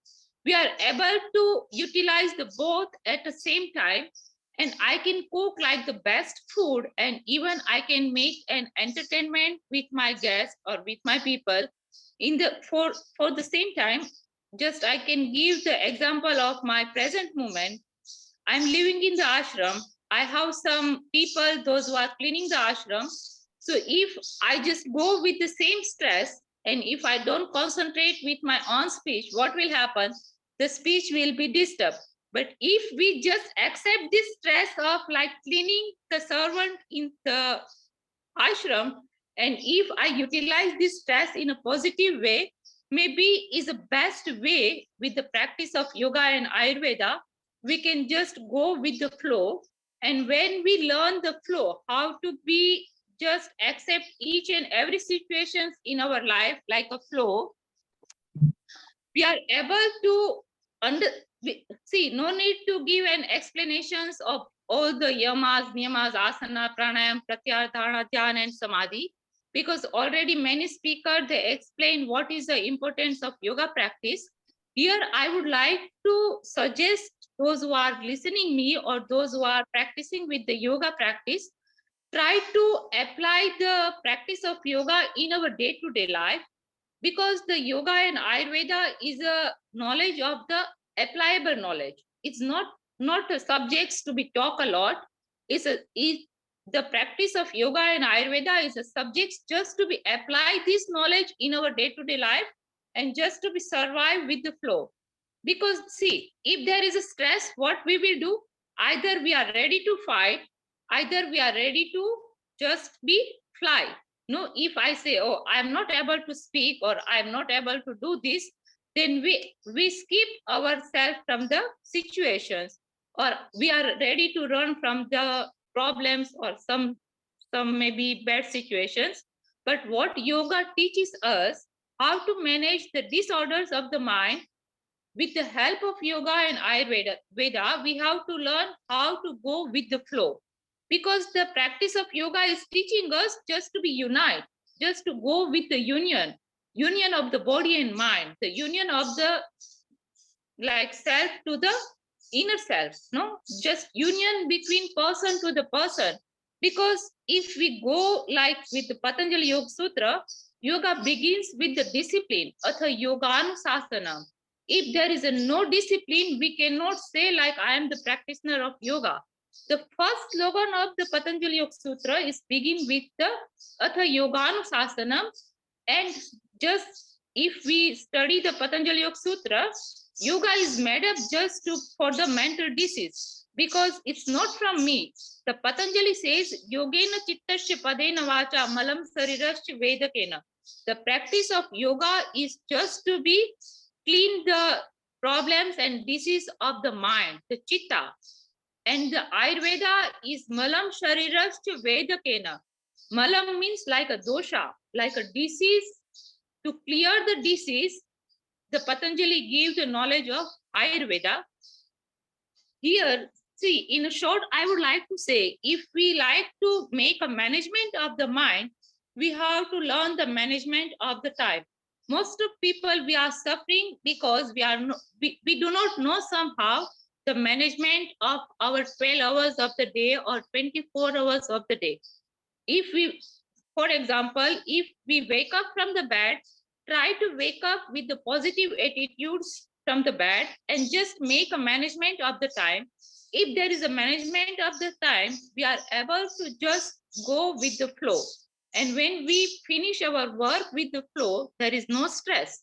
we are able to utilize the both at the same time, and I can cook like the best food, and even I can make an entertainment with my guests or with my people in the for the same time. Just I can give the example of my present moment. I'm living in the ashram. I have some people, those who are cleaning the ashram. So if I just go with the same stress, and if I don't concentrate with my own speech, what will happen? The speech will be disturbed. But if we just accept this stress of like cleaning the servant in the ashram, and if I utilize this stress in a positive way, maybe is the best way with the practice of yoga and Ayurveda. We can just go with the flow. And when we learn the flow, how to be just accept each and every situations in our life like a flow, we are able to see, no need to give an explanations of all the yamas, niyamas, asana, pranayam, pratyahara, dharana, dhyan, and samadhi, because already many speakers, they explain what is the importance of yoga practice. Here, I would like to suggest those who are listening me or those who are practicing with the yoga practice, try to apply the practice of yoga in our day-to-day life, because the yoga and Ayurveda is a knowledge of the applicable knowledge. It's not a subjects to be talk a lot. The practice of yoga and Ayurveda is a subjects just to be apply this knowledge in our day-to-day life and just to be survive with the flow. Because see, if there is a stress, what we will do? Either we are ready to fight, either we are ready to just be fly. No, if I say, oh, I'm not able to speak or I'm not able to do this, then we skip ourselves from the situations, or we are ready to run from the problems or some maybe bad situations. But what yoga teaches us, how to manage the disorders of the mind. With the help of yoga and Ayurveda, we have to learn how to go with the flow. Because the practice of yoga is teaching us just to be united, just to go with the union of the body and mind, the union of the like self to the inner self, no? Just union between person to the person. Because if we go like with the Patanjali Yoga Sutra, yoga begins with the discipline, atha yoganusasana. If there is no discipline, we cannot say like I am the practitioner of yoga. The first slogan of the Patanjali Yoga Sutra is begin with the atha yoganusasana. And just if we study the Patanjali Yoga Sutra, yoga is made up just for the mental disease, because it's not from me. The Patanjali says, Yogena chittasya padena vacha malam sarirasya vedakena. The practice of yoga is just to be clean the problems and disease of the mind, the chitta. And the Ayurveda is malam sharirasya vedakena. Malam means like a dosha, like a disease. To clear the disease, the Patanjali gave the knowledge of Ayurveda. Here, see, in a short, I would like to say, if we like to make a management of the mind, we have to learn the management of the time. Most of people, we are suffering because we do not know somehow the management of our 12 hours of the day or 24 hours of the day. If we, for example, if we wake up from the bed, try to wake up with the positive attitudes from the bed and just make a management of the time. If there is a management of the time, we are able to just go with the flow. And when we finish our work with the flow, there is no stress.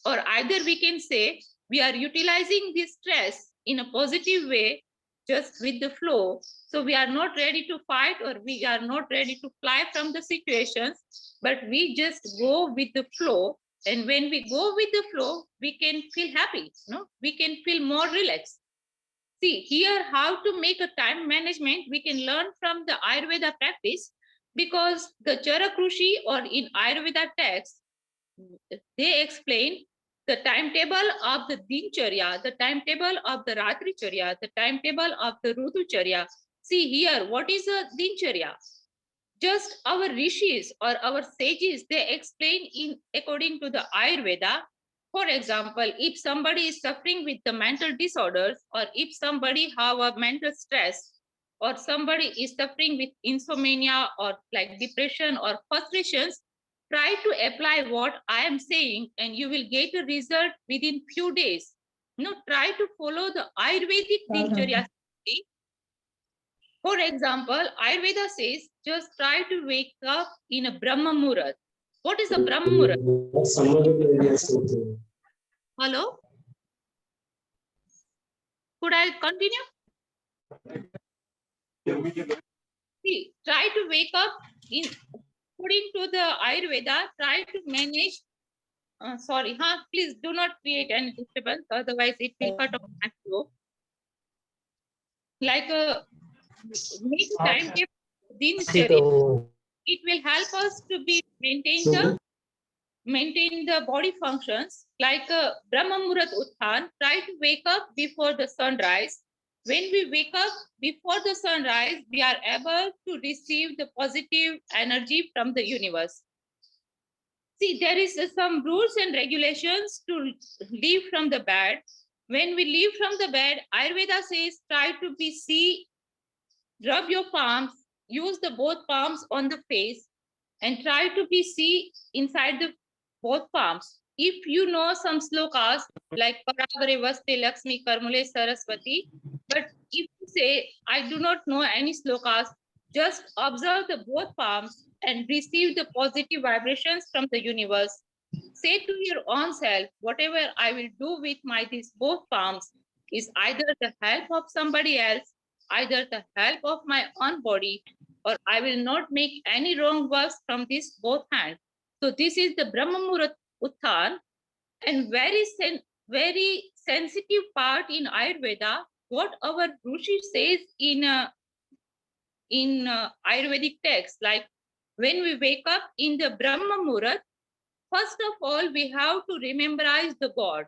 Or either we can say we are utilizing this stress in a positive way, just with the flow. So we are not ready to fight or we are not ready to fly from the situations, but we just go with the flow. And when we go with the flow, we can feel happy, no? We can feel more relaxed. See, here how to make a time management, we can learn from the Ayurveda practice, because the Charakrushi or in Ayurveda text, they explain the timetable of the Dincharya, the timetable of the Ratricharya, the timetable of the Rutucharya. See here, what is a Dincharya? Just our rishis or our sages, they explain in according to the Ayurveda. For example, if somebody is suffering with the mental disorders, or if somebody have a mental stress, or somebody is suffering with insomnia or like depression or frustrations, try to apply what I am saying and you will get a result within few days. Try to follow the Ayurvedic Dincharya. For example, Ayurveda says, just try to wake up in a Brahma Muhurat. What is a Brahma Muhurat? Hello? Could I continue? See, try to wake up in, according to the Ayurveda, try to manage, please do not create any disturbance, otherwise it will cut off my flow. Like make a timetable, it will help us to be maintain the body functions. Like Brahma Muhurat Uthan, try to wake up before the sunrise When we wake up before the sunrise, we are able to receive the positive energy from the universe. See, there is some rules and regulations to leave from the bed. When we leave from the bed, Ayurveda says try to be rub your palms, use the both palms on the face, and try to be see inside the both palms. If you know some slokas like Paragare Vaste Lakshmi Karmule Saraswati, but if you say I do not know any slokas, just observe the both palms and receive the positive vibrations from the universe. Say to your own self, whatever I will do with my these both palms is either the help of somebody else, either the help of my own body, or I will not make any wrong works from this both hands. So this is the Brahma Muhurat Utthan, and very sensitive part in Ayurveda. What our Rishi says in Ayurvedic text, like when we wake up in the Brahma Muhurat, first of all we have to rememberize the God,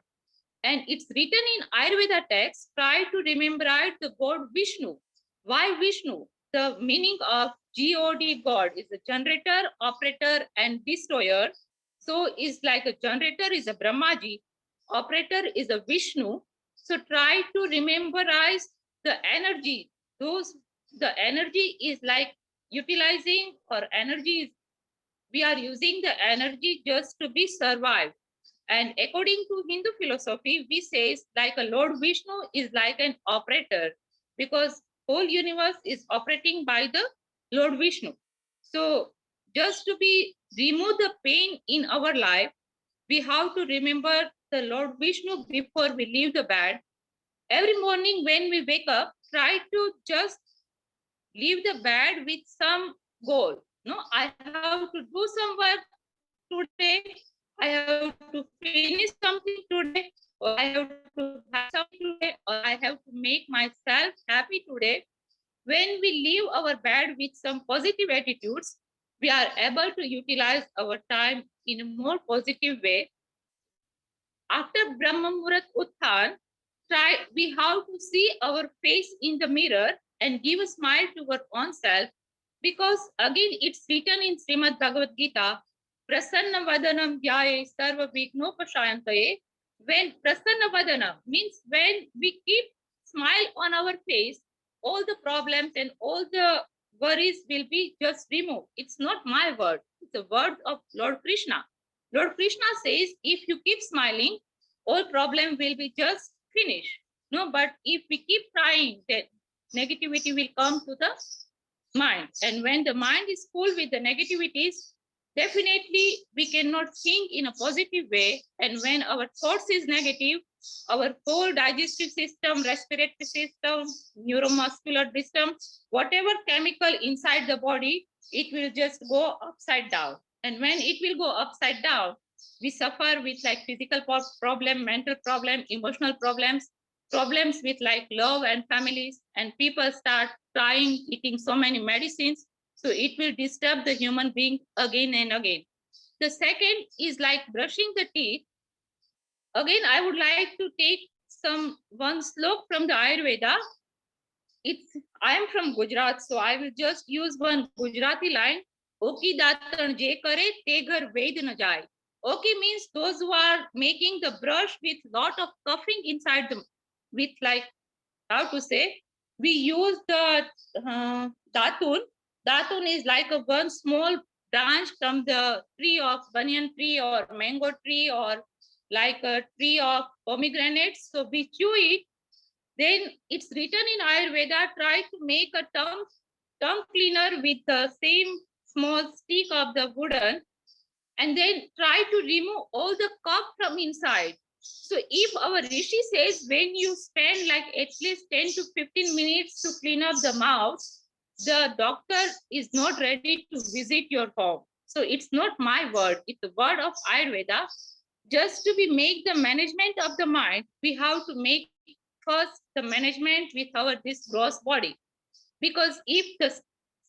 and it's written in Ayurveda text. Try to rememberize the God Vishnu. Why Vishnu? The meaning of God, God is a generator, operator, and destroyer. So is like a generator is a Brahmaji, operator is a Vishnu. So try to rememberize the energy. The energy is like utilizing, or energy is, we are using the energy just to be survived. And according to Hindu philosophy, we say like a Lord Vishnu is like an operator, because whole universe is operating by the Lord Vishnu. So just to be remove the pain in our life, we have to remember the Lord Vishnu before we leave the bed. Every morning when we wake up, try to just leave the bed with some goal. No, I have to do some work today, I have to finish something today, or I have to have something today, or I have to make myself happy today. When we leave our bed with some positive attitudes, we are able to utilize our time in a more positive way. After Brahma Muhurat Utthan, we have to see our face in the mirror and give a smile to our own self, because again it's written in Srimad Bhagavad Gita, Prasanna Vadanam Dhyaye Sarva Vignopashayantaye. When Prasanna Vadanam means when we keep smile on our face, all the problems and all the worries will be just removed. It's not my word, it's the word of Lord Krishna. Lord Krishna says, if you keep smiling, all problem will be just finished. No, but if we keep trying, then negativity will come to the mind. And when the mind is full with the negativities, definitely we cannot think in a positive way. And when our thoughts is negative, our whole digestive system, respiratory system, neuromuscular system, whatever chemical inside the body, it will just go upside down. And when it will go upside down, we suffer with like physical problem, mental problem, emotional problems, problems with like love and families, and people start trying eating so many medicines, so it will disturb the human being again and again. The second is like brushing the teeth. Again, I would like to take one slok from the Ayurveda. I am from Gujarat, so I will just use one Gujarati line. Oki datan je kare te ghar ved na jai. Oki means those who are making the brush with lot of coughing inside them, with like, how to say, we use the datun. Datun is like a one small branch from the tree of banyan tree or mango tree, or like a tree of pomegranates. So we chew it. Then it's written in Ayurveda, try to make a tongue cleaner with the same small stick of the wooden, and then try to remove all the cough from inside. So if our Rishi says when you spend like at least 10 to 15 minutes to clean up the mouth, the doctor is not ready to visit your home. So it's not my word, it's the word of Ayurveda. Just to be make the management of the mind, we have to make first the management with our this gross body. Because if the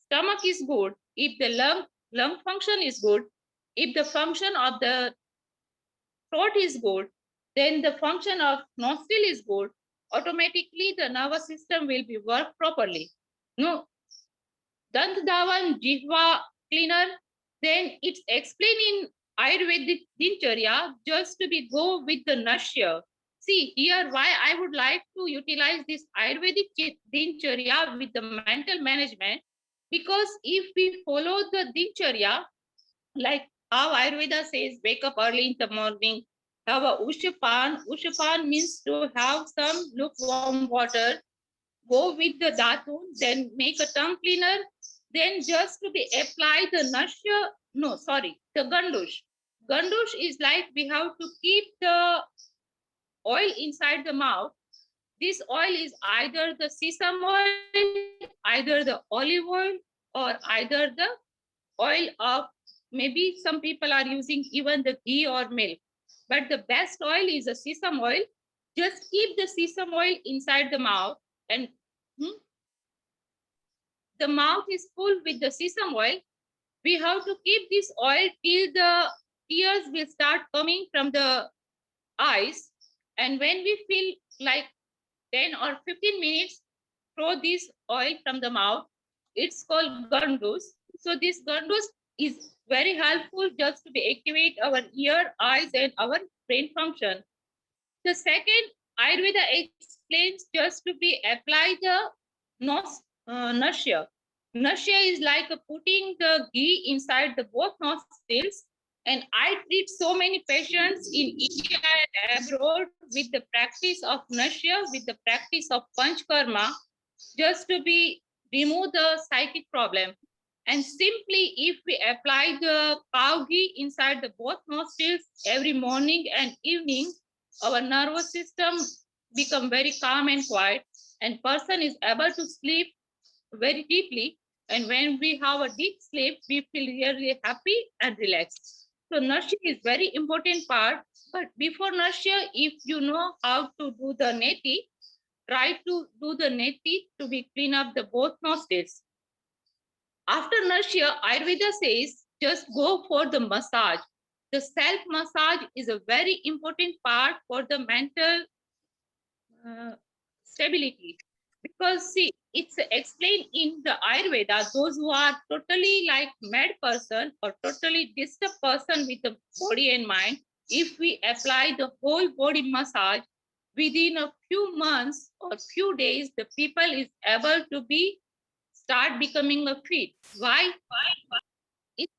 stomach is good, if the lung function is good, if the function of the throat is good, then the function of nostril is good, automatically the nervous system will be work properly. No, Dant Dhawan Jihva cleaner, then it's explained in Ayurvedic Dincharya just to be go with the nurture. See here why I would like to utilize this Ayurvedic Dincharya with the mental management, because if we follow the Dincharya, like how Ayurveda says, wake up early in the morning, have a Ushapan. Ushapan means to have some lukewarm water, go with the datun, then make a tongue cleaner, then just to be apply the nashya, no, sorry, the gandush. Gandush is like we have to keep the oil inside the mouth. This oil is either the sesame oil, either the olive oil, or either the oil of, maybe some people are using even the ghee or milk. But the best oil is a sesame oil. Just keep the sesame oil inside the mouth, and the mouth is full with the sesame oil. We have to keep this oil till the tears will start coming from the eyes. And when we feel like 10 or 15 minutes, throw this oil from the mouth. It's called gandus. So this gandus is very helpful just to be activate our ear, eyes, and our brain function. The second, Ayurveda explains just to be apply the nasya. Nasya is like putting the ghee inside the both nostrils. And I treat so many patients in India and abroad with the practice of nasya, with the practice of panchkarma, just to be remove the psychic problem. And simply, if we apply the cow ghee inside the both nostrils every morning and evening, our nervous system become very calm and quiet, and person is able to sleep very deeply. And when we have a deep sleep, we feel really happy and relaxed. So nurture is very important part. But before nurture, if you know how to do the neti, try to do the neti to be clean up the both nostrils. After nurture, Ayurveda says just go for the massage. The self massage is a very important part for the mental stability, because see, it's explained in the Ayurveda, those who are totally like mad person or totally disturbed person with the body and mind, if we apply the whole body massage, within a few months or few days, the people is able to be start becoming a fit. Why? It's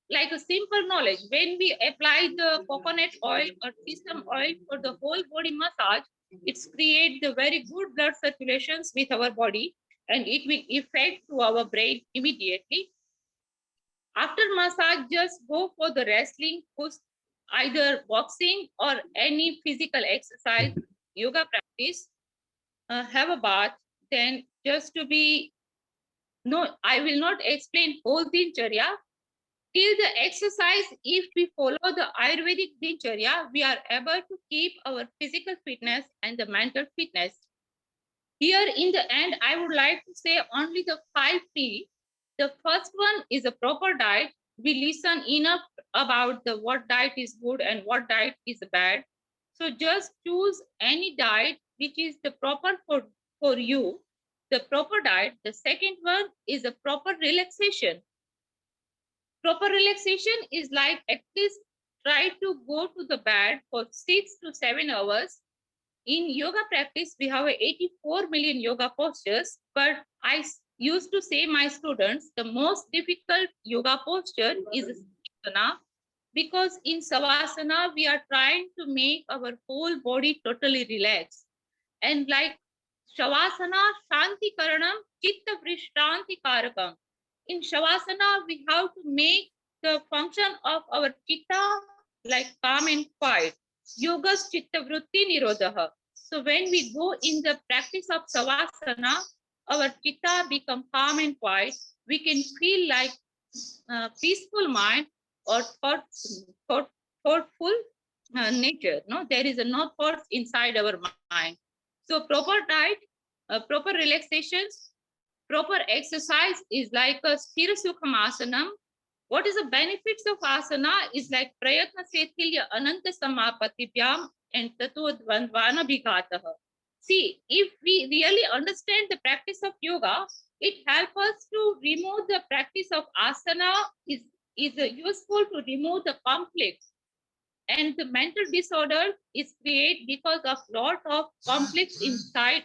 like a simple knowledge. When we apply the coconut oil or sesame oil for the whole body massage, it's create the very good blood circulations with our body, and it will affect to our brain immediately. After massage, just go for the wrestling, either boxing or any physical exercise, yoga practice, have a bath, then just to be, no, I will not explain whole dincharya. Till the exercise, if we follow the Ayurvedic dincharya, we are able to keep our physical fitness and the mental fitness. Here in the end, I would like to say only the 5 T. The first one is a proper diet. We listen enough about the what diet is good and what diet is bad. So just choose any diet which is the proper for you. The proper diet. The second one is a proper relaxation. Proper relaxation is like at least try to go to the bed for 6 to 7 hours. In yoga practice, we have 84 million yoga postures, but I used to say my students, the most difficult yoga posture is Savasana, because in Savasana, we are trying to make our whole body totally relaxed. And like Shavasana, Shanti Karanam, Chitta Vrishtanti Karakam. In Shavasana, we have to make the function of our chitta like calm and quiet. Yoga's chitta vritti nirodha. So when we go in the practice of Savasana, our chitta become calm and quiet. We can feel like peaceful mind or thoughtful nature. No, there is no thoughts inside our mind. So proper diet, proper relaxations, proper exercise is like a sthira sukham asanam. What is the benefits of asana is like prayatna setilya ananta samapatibhyam and tato dvandvana bhigataha. see, if we really understand the practice of yoga, it helps us to remove the practice of asana is useful to remove the conflicts. And the mental disorder is created because of lot of conflicts inside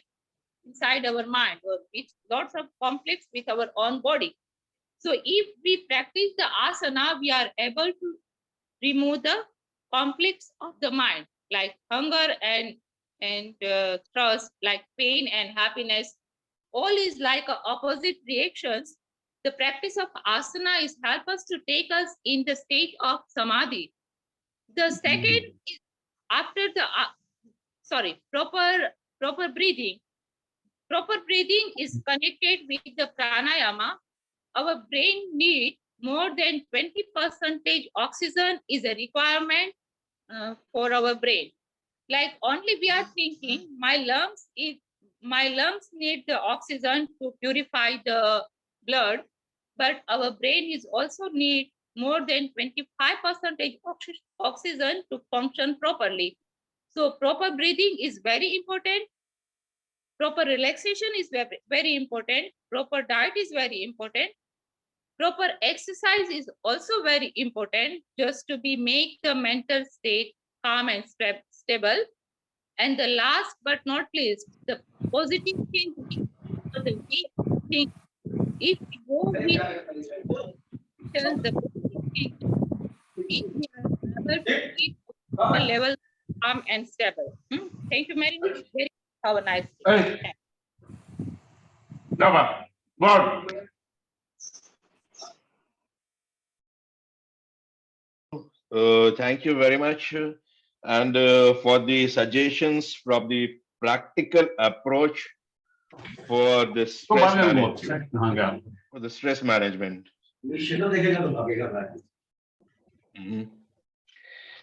our mind, or with lots of conflicts with our own body. So if we practice the asana, we are able to remove the conflicts of the mind, like hunger and trust, like pain and happiness. All is like opposite reactions. The practice of asana is help us to take us in the state of samadhi. The second is after the proper breathing. Proper breathing is connected with the pranayama. Our brain needs more than 20% oxygen is a requirement for our brain. Like only we are thinking, my lungs need the oxygen to purify the blood, but our brain is also need more than 25% oxygen to function properly. So proper breathing is very important. Proper relaxation is very, very important. Proper diet is very important. Proper exercise is also very important, just to be make the mental state calm and stable. And the last but not least, the positive thinking. So the way we think, if we go with the positive thinking, we are able to keep the level calm and stable. Thank you very much. Have a nice day. Thank you very much. And for the suggestions from the practical approach for the stress management. For the stress management.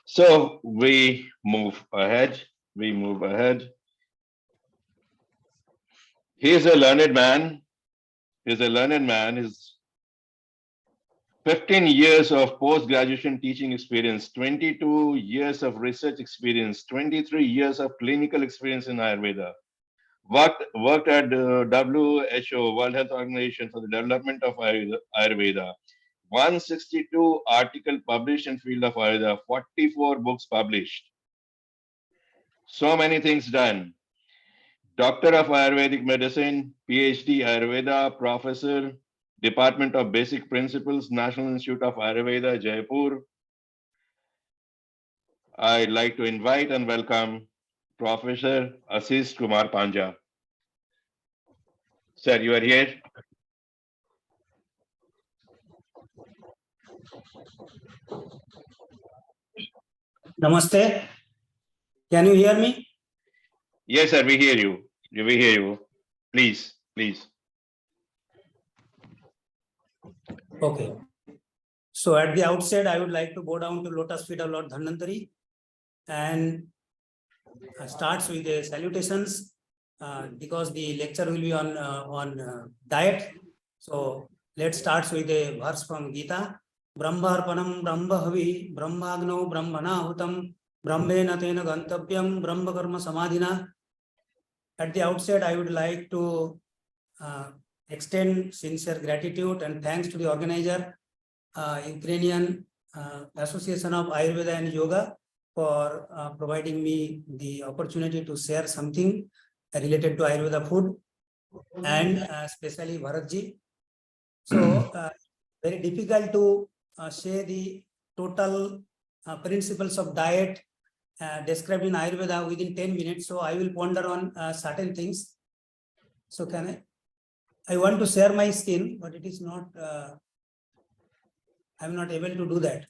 So we move ahead. He is a learned man. He's 15 years of post-graduation teaching experience, 22 years of research experience, 23 years of clinical experience in Ayurveda. Worked at WHO, World Health Organization, for the development of Ayurveda. 162 articles published in field of Ayurveda, 44 books published. So many things done. Doctor of Ayurvedic Medicine, PhD Ayurveda, Professor, Department of Basic Principles, National Institute of Ayurveda, Jaipur. I'd like to invite and welcome Professor Ashish Kumar Panja. Sir, you are here. Namaste. Can you hear me? Yes, sir, we hear you. We hear you. Please. Okay. So at the outset, I would like to go down to lotus feet of Lord Dhanvantari and starts with the salutations because the lecture will be on diet. So let's start with a verse from Gita. Brahmarpanam Brahmahavi Brahmagno Brahmanahutam Brahmena Tena Gantavyam Brahma Karma Samadhina. At the outset, I would like to extend sincere gratitude and thanks to the organizer, Ukrainian Association of Ayurveda and Yoga, for providing me the opportunity to share something related to Ayurveda food, and especially Bharatji. So very difficult to share the total principles of diet described in Ayurveda within 10 minutes. So I will ponder on certain things. So I want to share my screen, but it is not, I'm not able to do that.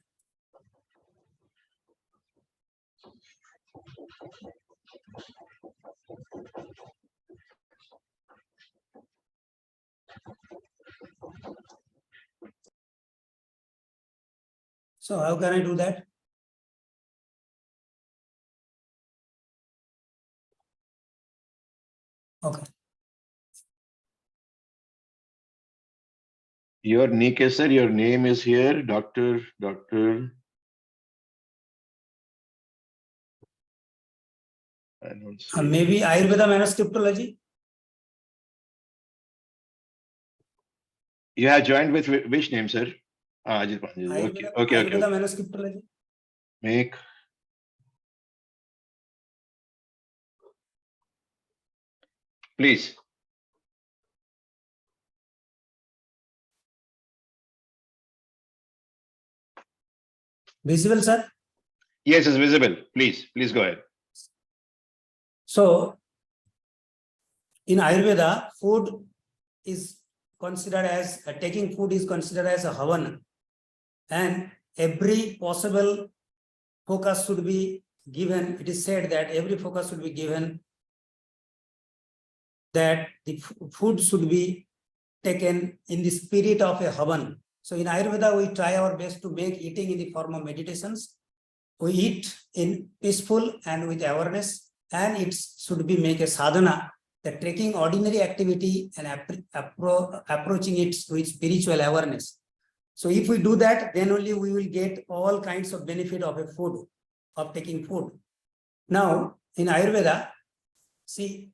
So how can I do that? Okay. Your Nike, sir, your name is here, Dr. I don't see. Maybe Ayurveda manuscriptology. You have joined with which name, sir? Ajit Pandey. Okay, okay, okay. Ayurveda manuscriptology. Make. Please. Visible, sir? Yes, it's visible. Please go ahead. So, in Ayurveda, food is considered as taking food is considered as a havan, and every possible focus should be given. It is said that every focus should be given that the food should be taken in the spirit of a havan. So in Ayurveda, we try our best to make eating in the form of meditations. We eat in peaceful and with awareness, and it should be make a sadhana, that taking ordinary activity and approaching it with spiritual awareness. So if we do that, then only we will get all kinds of benefit of a food, of taking food. Now, in Ayurveda, see,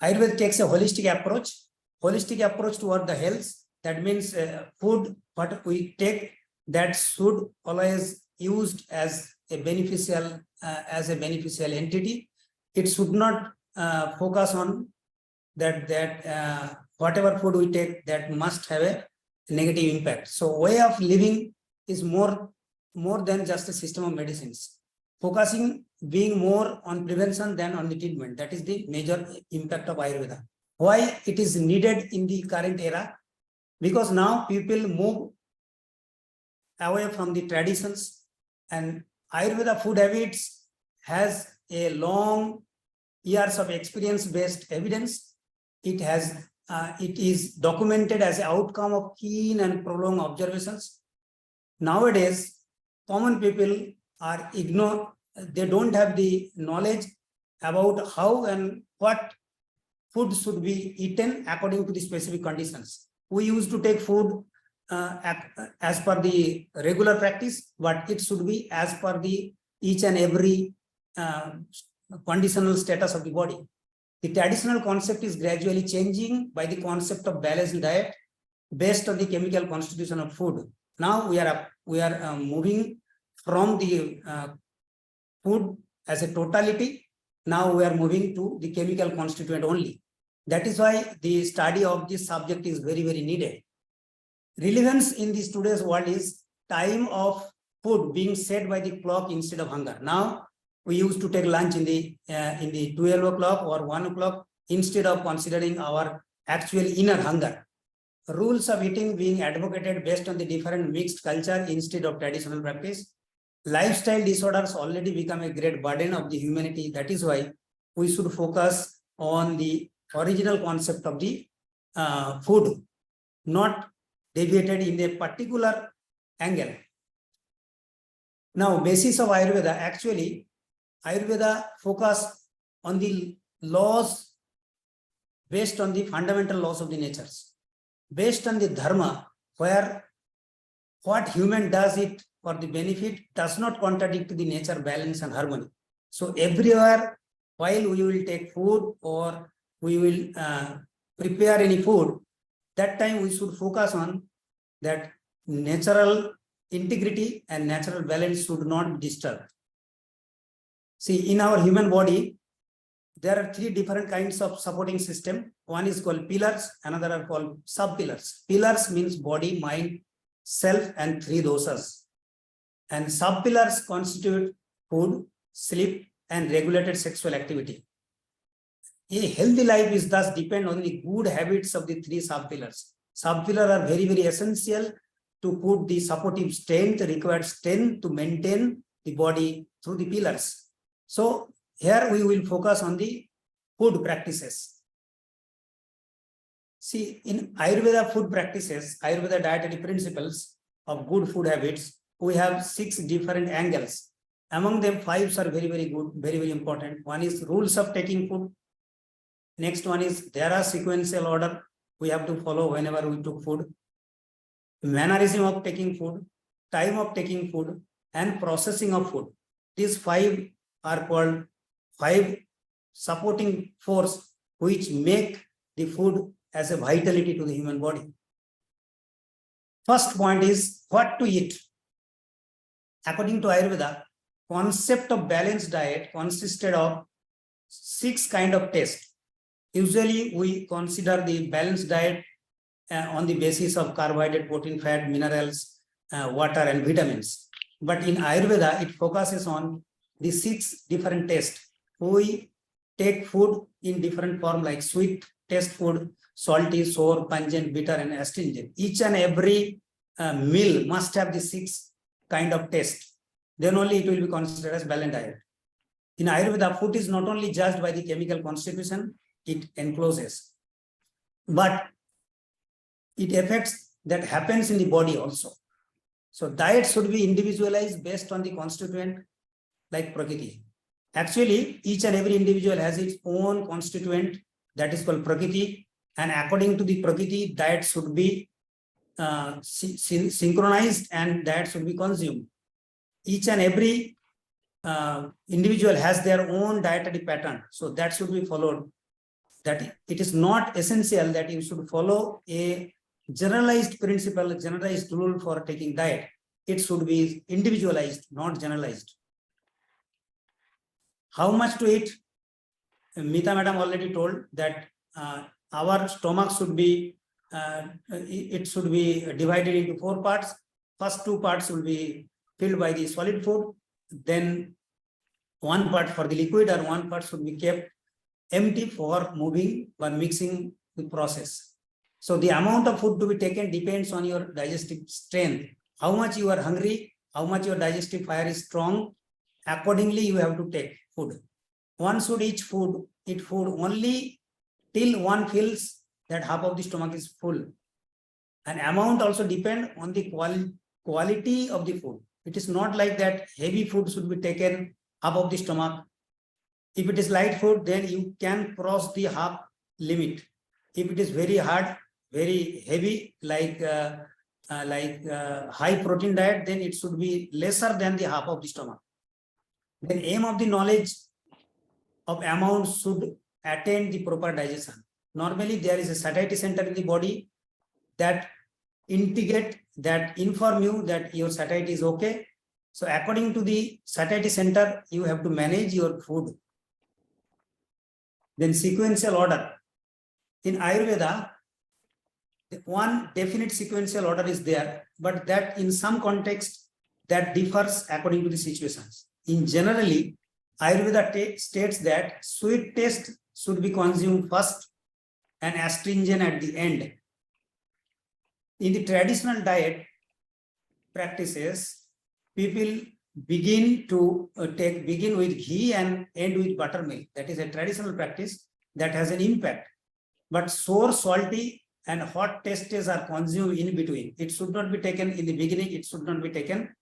Ayurveda takes a holistic approach toward the health. That means food, what we take, that should always used as a beneficial entity. It should not focus on that whatever food we take, that must have a negative impact. So way of living is more than just a system of medicines. Focusing being more on prevention than on the treatment. That is the major impact of Ayurveda. Why it is needed in the current era? Because now people move away from the traditions, and Ayurveda food habits has a long years of experience-based evidence. It is documented as an outcome of keen and prolonged observations. Nowadays, common people are ignored. They don't have the knowledge about how and what food should be eaten according to the specific conditions. We used to take food as per the regular practice, but it should be as per the each and every conditional status of the body. The traditional concept is gradually changing by the concept of balanced diet based on the chemical constitution of food. Now we are moving from the food as a totality. Now we are moving to the chemical constituent only. That is why the study of this subject is very, very needed. Relevance in this today's world is time of food being set by the clock instead of hunger. Now we used to take lunch in the 12 o'clock or 1 o'clock instead of considering our actual inner hunger. Rules of eating being advocated based on the different mixed culture instead of traditional practice. Lifestyle disorders already become a great burden of the humanity. That is why we should focus on the original concept of the food, not deviated in a particular angle. Now, basis of Ayurveda, actually, Ayurveda focus on the laws based on the fundamental laws of the natures, based on the dharma, where what human does it for the benefit does not contradict the nature, balance and harmony. So everywhere, while we will take food or we will prepare any food, that time we should focus on that natural integrity and natural balance should not be disturbed. See, in our human body, there are three different kinds of supporting system. One is called pillars, another are called sub-pillars. Pillars means body, mind, self, and three dosas. And sub-pillars constitute food, sleep, and regulated sexual activity. A healthy life is thus depend on the good habits of the three sub-pillars. Sub-pillars are very, very essential to put the supportive strength, required strength to maintain the body through the pillars. So here we will focus on the food practices. See, in Ayurveda food practices, Ayurveda dietary principles of good food habits, we have 6 different angles. Among them, 5 are very, very good, very, very important. One is rules of taking food. Next one is there are sequential order we have to follow whenever we took food. Mannerism of taking food, time of taking food, and processing of food. These 5 are called 5 supporting force which make the food as a vitality to the human body. First point is what to eat. According to Ayurveda, concept of balanced diet consisted of 6 kind of tests. Usually we consider the balanced diet on the basis of carbohydrate, protein, fat, minerals, water and vitamins. But in Ayurveda, it focuses on the 6 different tests. We take food in different form like sweet taste food, salty, sour, pungent, bitter and astringent. Each and every meal must have the 6 kind of taste. Then only it will be considered as balanced diet. In Ayurveda, food is not only judged by the chemical constitution it encloses, but it affects that happens in the body also. So diet should be individualized based on the constituent like Prakriti. Actually, each and every individual has its own constituent that is called Prakriti, and according to the Prakriti, diet should be synchronized and diet should be consumed. Each and every individual has their own dietary pattern, so that should be followed. That it is not essential that you should follow a generalized principle, generalized rule for taking diet. It should be individualized, not generalized. How much to eat? Meeta madam already told that our stomach should be, it should be divided into 4 parts. First 2 parts will be filled by the solid food. Then 1 part for the liquid, or 1 part should be kept empty for moving or mixing the process. So the amount of food to be taken depends on your digestive strength. How much you are hungry, how much your digestive fire is strong. Accordingly, you have to take food. One should eat food only till one feels that half of the stomach is full. And amount also depend on the quality of the food. It is not like that heavy food should be taken half of the stomach. If it is light food, then you can cross the half limit. If it is very hard, very heavy, like high protein diet, then it should be lesser than the half of the stomach. The aim of the knowledge of amount should attain the proper digestion. Normally, there is a satiety center in the body that integrate, that inform you that your satiety is okay. So according to the satiety center, you have to manage your food. Then sequential order. In Ayurveda, one definite sequential order is there, but that in some context that differs according to the situations. In generally, Ayurveda states that sweet taste should be consumed first and astringent at the end. In the traditional diet practices, people begin with ghee and end with buttermilk. That is a traditional practice that has an impact. But sour, salty, and hot tastes are consumed in between. It should not be taken in the beginning. It should not be taken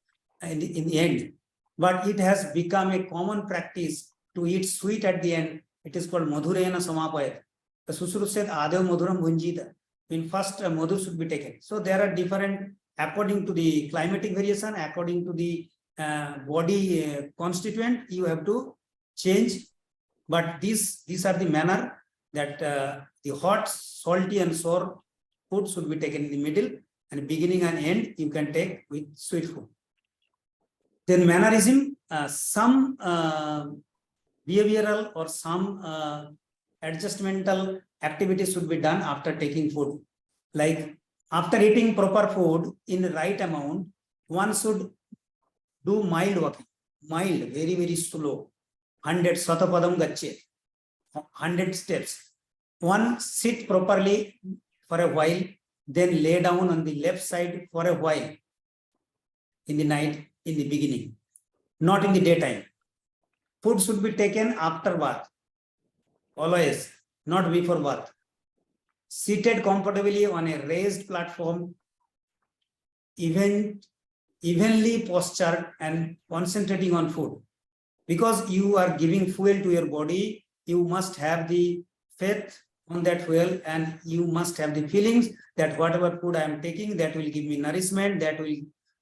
in the end. But it has become a common practice to eat sweet at the end. It is called madhurena samapayat. The Susru said adev madhuram bhunjita. In first, madhur should be taken. So there are different, according to the climatic variation, according to the body constituent, you have to change. But these are the manner that the hot, salty and sour food should be taken in the middle, and beginning and end you can take with sweet food. Then mannerism, some behavioral or some adjustmental activities should be done after taking food. Like after eating proper food in the right amount, one should do mild walking, mild, very, very slow, 100 satapadam gache, 100 steps. One sit properly for a while, then lay down on the left side for a while in the night, in the beginning, not in the daytime. Food should be taken after bath, always, not before bath. Seated comfortably on a raised platform, evenly postured and concentrating on food. Because you are giving fuel to your body, you must have the faith on that fuel, and you must have the feelings that whatever food I am taking, that will give me nourishment, that will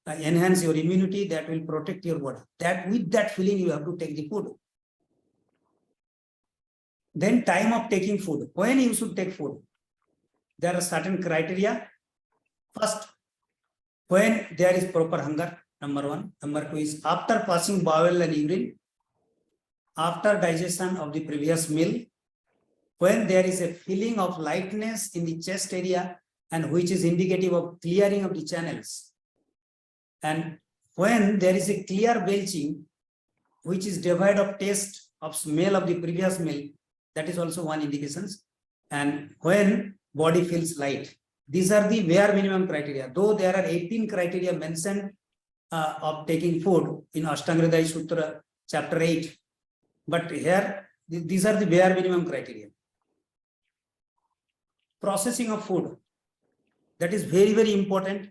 enhance your immunity, that will protect your body. That with that feeling, you have to take the food. Then time of taking food. When you should take food? There are certain criteria. First, when there is proper hunger, number one. Number two is after passing bowel and urine, after digestion of the previous meal, when there is a feeling of lightness in the chest area and which is indicative of clearing of the channels, and when there is a clear belching which is devoid of taste of smell of the previous meal, that is also one indications, and when body feels light. These are the bare minimum criteria, though there are 18 criteria mentioned of taking food in Ashtanga Hridaya Sutra chapter 8, but here these are the bare minimum criteria. Processing of food, that is very, very important.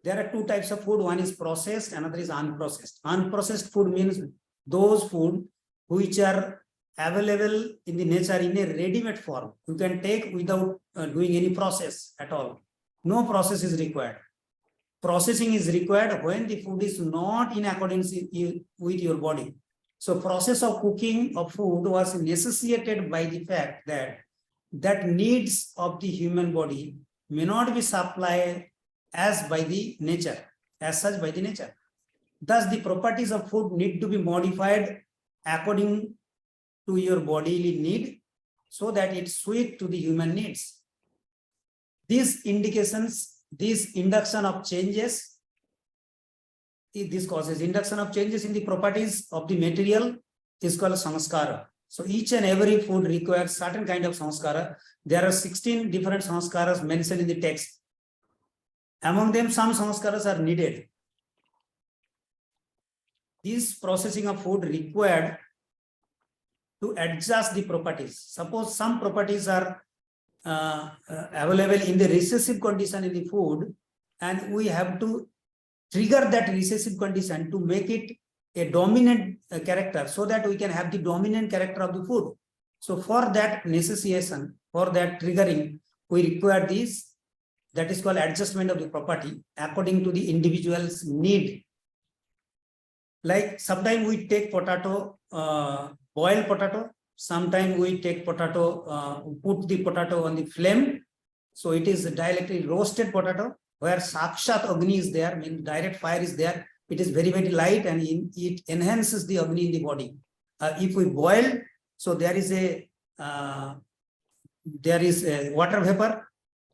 There are two types of food. One is processed, another is unprocessed. Unprocessed food means those food which are available in the nature in a ready-made form. You can take without doing any process at all. No process is required. Processing is required when the food is not in accordance with your body. So process of cooking of food was necessitated by the fact that needs of the human body may not be supplied as by the nature, as such by the nature. Thus, the properties of food need to be modified according to your bodily need so that it suits to the human needs. These indications, this induction of changes, this causes induction of changes in the properties of the material is called samskara. So each and every food requires certain kind of samskara. There are 16 different samskaras mentioned in the text. Among them, some samskaras are needed. This processing of food required to adjust the properties. Suppose some properties are available in the recessive condition in the food, and we have to trigger that recessive condition to make it a dominant character so that we can have the dominant character of the food. So for that necessitation, for that triggering, we require this, that is called adjustment of the property according to the individual's need. Like sometimes we take potato, boiled potato, sometimes we take potato, put the potato on the flame. So it is directly roasted potato where sakshat agni is there, means direct fire is there. It is very, very light and it enhances the agni in the body. If we boil, so there is a water vapor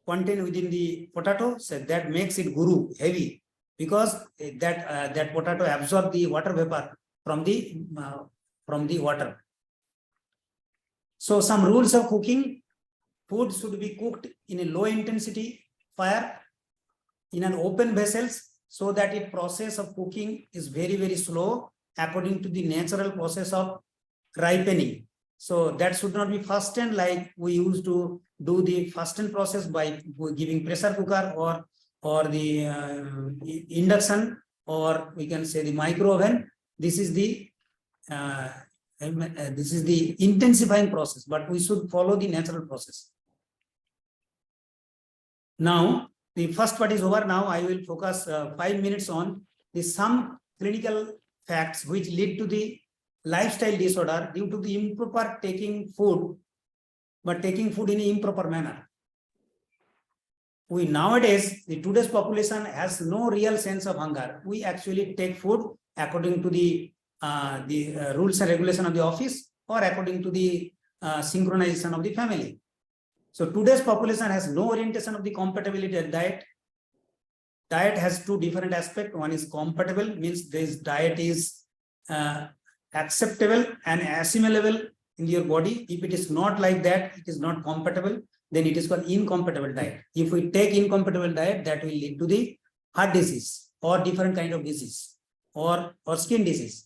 contained within the potato, so that makes it guru, heavy, because that potato absorbs the water vapor from the water. So some rules of cooking: food should be cooked in a low intensity fire in an open vessels, so that its process of cooking is very, very slow according to the natural process of ripening. So that should not be fastened like we used to do the fasten process by giving pressure cooker or the induction, or we can say the micro oven. This is the intensifying process, but we should follow the natural process. Now, the first part is over. Now I will focus 5 minutes on some clinical facts which lead to the lifestyle disorder due to the improper taking food, but taking food in an improper manner. We nowadays, today's population has no real sense of hunger. We actually take food according to the rules and regulation of the office or according to the synchronization of the family. So today's population has no orientation of the compatibility of diet. Diet has two different aspects. One is compatible, means this diet is acceptable and assimilable in your body. If it is not like that, it is not compatible, then it is called incompatible diet. If we take incompatible diet, that will lead to the heart disease or different kind of disease or skin disease.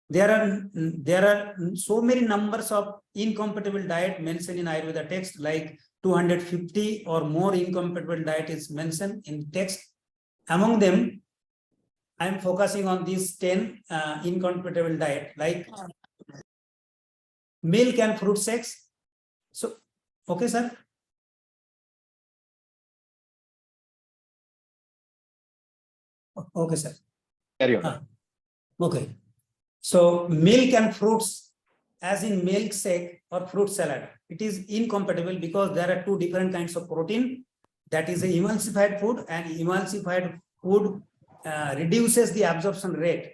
There are so many numbers of incompatible diet mentioned in Ayurveda text, like 250 or more incompatible diet is mentioned in text. Among them, I am focusing on these 10 incompatible diet, like milk and fruit shakes. So, okay, sir. Okay, sir. Carry on. Okay. So milk and fruits as in milk shake or fruit salad. It is incompatible because there are two different kinds of protein. That is a emulsified food, and emulsified food reduces the absorption rate.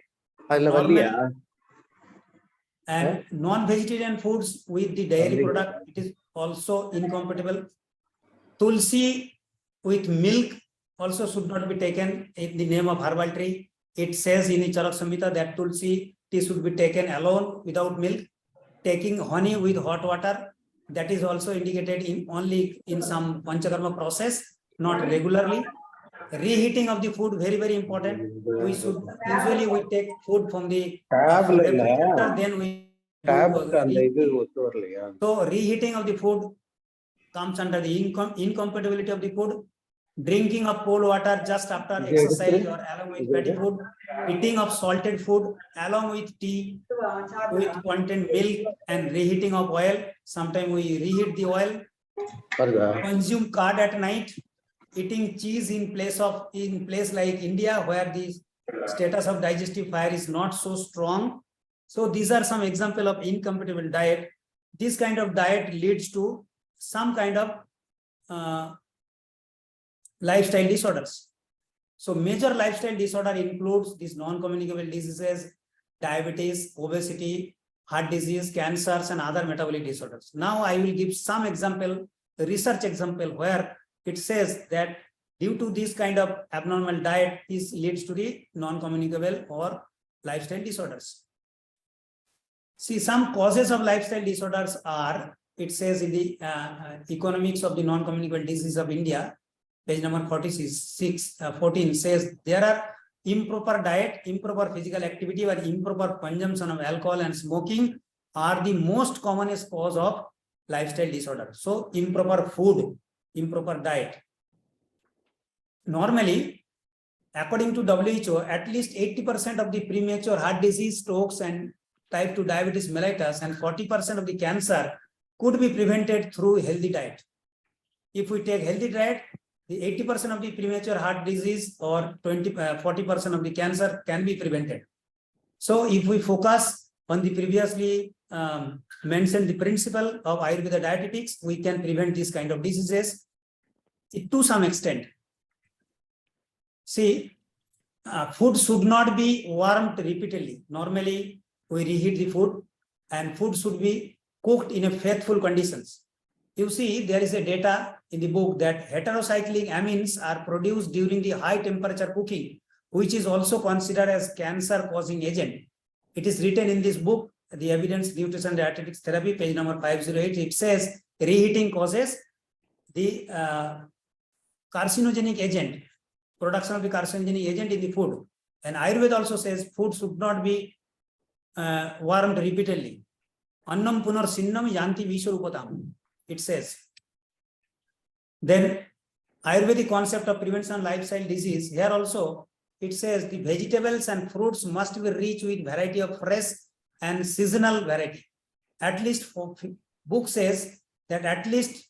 Normal and non-vegetarian foods with the dairy product, it is also incompatible. Tulsi with milk also should not be taken in the name of herbal tree. It says in the Charak Samhita that Tulsi tea should be taken alone without milk. Taking honey with hot water, that is also indicated in only in some Panchakarma process, not regularly. Reheating of the food, very, very important. We should usually take food from the refrigerator, then we so reheating of the food comes under the incompatibility of the food. Drinking of cold water just after exercise or along with fatty food. Eating of salted food along with tea with content milk, and reheating of oil. Sometimes we reheat the oil. Consume curd at night. Eating cheese in place like India, where the status of digestive fire is not so strong. So these are some example of incompatible diet. This kind of diet leads to some kind of lifestyle disorders. So major lifestyle disorder includes these non-communicable diseases, diabetes, obesity, heart disease, cancers, and other metabolic disorders. Now I will give some example, research example, where it says that due to this kind of abnormal diet, this leads to the non-communicable or lifestyle disorders. See, some causes of lifestyle disorders are, it says in the economics of the non-communicable disease of India, page number 14 says there are improper diet, improper physical activity, or improper consumption of alcohol and smoking are the most commonest cause of lifestyle disorder. So improper food, improper diet. Normally, according to WHO, at least 80% of the premature heart disease, strokes, and type 2 diabetes mellitus, and 40% of the cancer could be prevented through healthy diet. If we take healthy diet, the 80% of the premature heart disease or 40% of the cancer can be prevented. So if we focus on the previously mentioned the principle of Ayurveda dietetics, we can prevent this kind of diseases to some extent. See, food should not be warmed repeatedly. Normally, we reheat the food, and food should be cooked in a faithful conditions. You see, there is a data in the book that heterocyclic amines are produced during the high temperature cooking, which is also considered as cancer causing agent. It is written in this book, The Evidence Nutrition Dietetics Therapy, page number 508. It says reheating causes the carcinogenic agent, production of the carcinogenic agent in the food. And Ayurveda also says food should not be warmed repeatedly. Annam punar sinnam yanti viswarupatam. It says. Then Ayurvedic concept of prevention of lifestyle disease, here also it says the vegetables and fruits must be rich with variety of fresh and seasonal variety. At least, book says that at least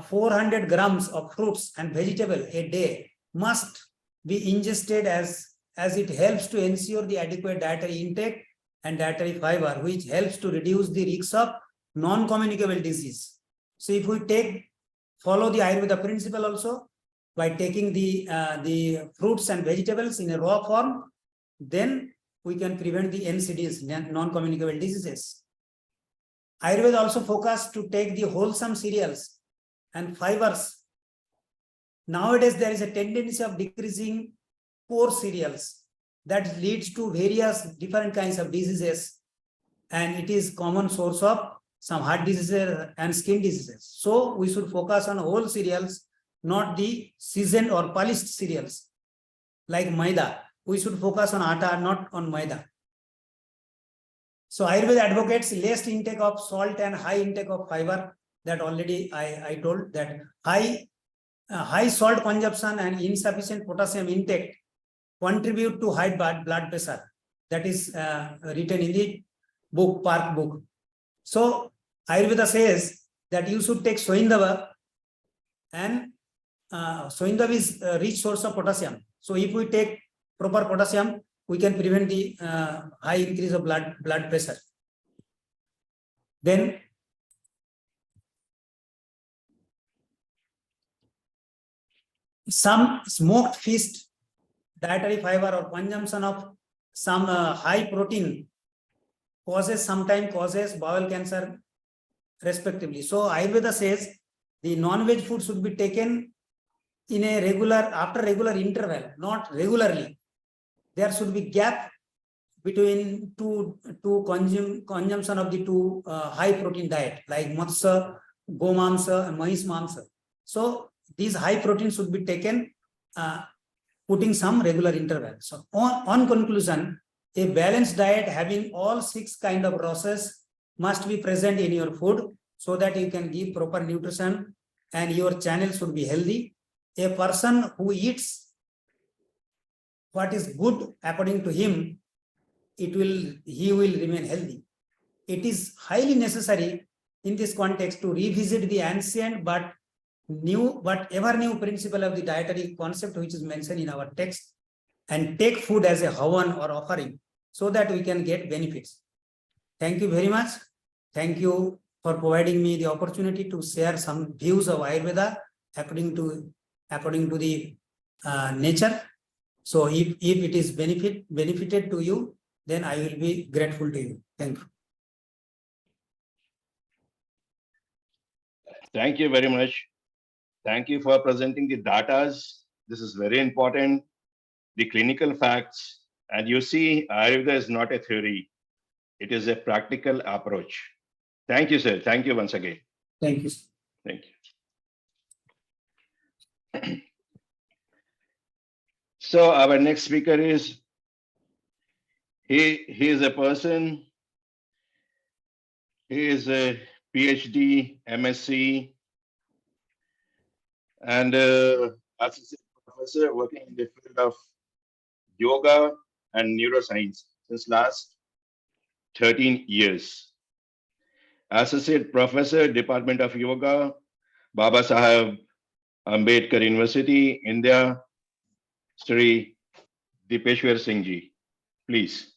400 grams of fruits and vegetable a day must be ingested as it helps to ensure the adequate dietary intake and dietary fiber, which helps to reduce the risk of non-communicable disease. So if we follow the Ayurveda principle also, by taking the fruits and vegetables in a raw form, then we can prevent the NCDs, non-communicable diseases. Ayurveda also focus to take the wholesome cereals and fibers. Nowadays, there is a tendency of decreasing poor cereals that leads to various different kinds of diseases, and it is common source of some heart diseases and skin diseases. So we should focus on whole cereals, not the seasoned or polished cereals like maida. We should focus on atta, not on maida. So Ayurveda advocates less intake of salt and high intake of fiber. That already I told that high salt consumption and insufficient potassium intake contribute to high blood pressure. That is written in the book, Park book. So Ayurveda says that you should take soindava, and soindava is a rich source of potassium. So if we take proper potassium, we can prevent the high increase of blood pressure. Then some smoked fish, dietary fiber or consumption of some high protein sometimes causes bowel cancer respectively. So Ayurveda says the non-veg food should be taken in a after regular interval, not regularly. There should be gap between two consumption of the two high protein diet like matsya, gomamsa and mahis mamsa. So these high protein should be taken putting some regular interval. So on conclusion, a balanced diet having all 6 kind of roses must be present in your food so that you can give proper nutrition and your channel should be healthy. A person who eats what is good according to him, he will remain healthy. It is highly necessary in this context to revisit the ancient but ever new principle of the dietary concept which is mentioned in our text and take food as a havan or offering so that we can get benefits. Thank you very much. Thank you for providing me the opportunity to share some views of Ayurveda according to the nature. So if it is benefited to you, then I will be grateful to you. Thank you. Thank you very much. Thank you for presenting the data. This is very important. The clinical facts. And you see, Ayurveda is not a theory. It is a practical approach. Thank you, sir. Thank you once again. Thank you. Thank you. So our next speaker is, he is a person, he is a PhD, MSc, and assistant professor working in the field of yoga and neuroscience since last 13 years. Associate Professor, Department of Yoga, Baba Saheb Ambedkar University, India, Sri Deepeshwar Singh Ji. Please.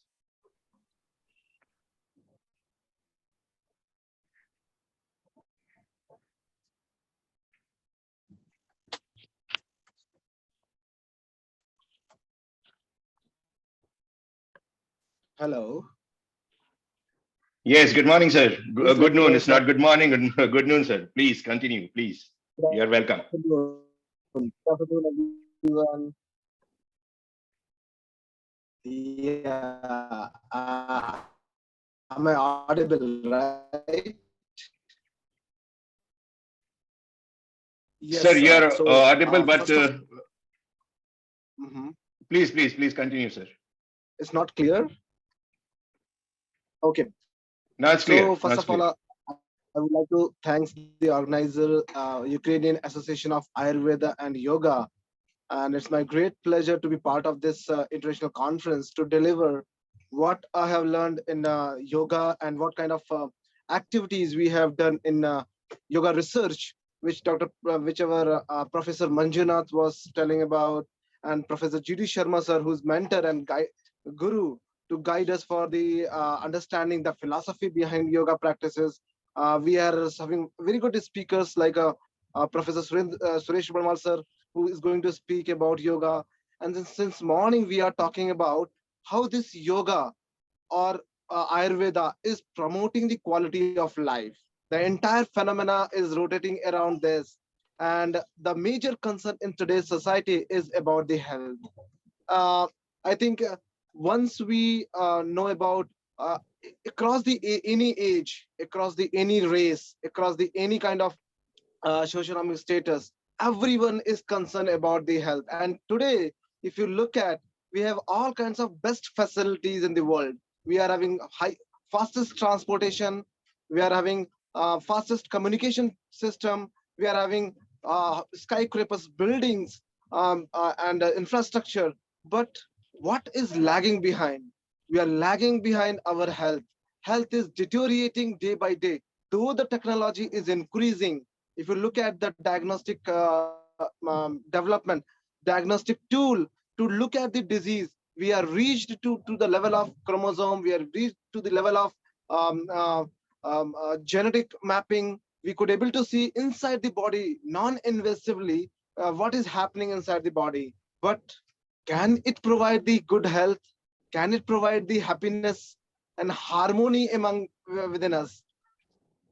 Hello. Yes, good morning, sir. Yes, Good noon. yes, It's sir. not good morning. Good noon, sir. Please continue, please. You're welcome. Good afternoon, everyone. Yeah, am I audible, right? Yes, Sir, you're so, audible, but first of, Mhm. please continue, sir. It's not clear. Okay. Now it's clear. So Now first it's of all, clear. I would like to thank the organizer, Ukrainian Association of Ayurveda and Yoga, and it's my great pleasure to be part of this international conference to deliver what I have learned in yoga and what kind of activities we have done in yoga research, which whichever Professor Manjunath was telling about, and Professor G.D. Sharma sir, who's mentor and guru to guide us for the understanding the philosophy behind yoga practices. We are having very good speakers like Professor Suresh Barmal sir, who is going to speak about yoga. And then since morning, we are talking about how this yoga or Ayurveda is promoting the quality of life. The entire phenomena is rotating around this. And the major concern in today's society is about the health. I think once we know about across the any age, across the any race, across the any kind of socioeconomic status, everyone is concerned about the health. And today, if you look at, we have all kinds of best facilities in the world. We are having fastest transportation. We are having fastest communication system. We are having skyscrapers, buildings, and infrastructure. But what is lagging behind? We are lagging behind our health. Health is deteriorating day by day. Though the technology is increasing, if you look at the diagnostic development, diagnostic tool to look at the disease, we are reached to the level of chromosome, we are reached to the level of genetic mapping. We could able to see inside the body non-invasively what is happening inside the body. But can it provide the good health? Can it provide the happiness and harmony among within us?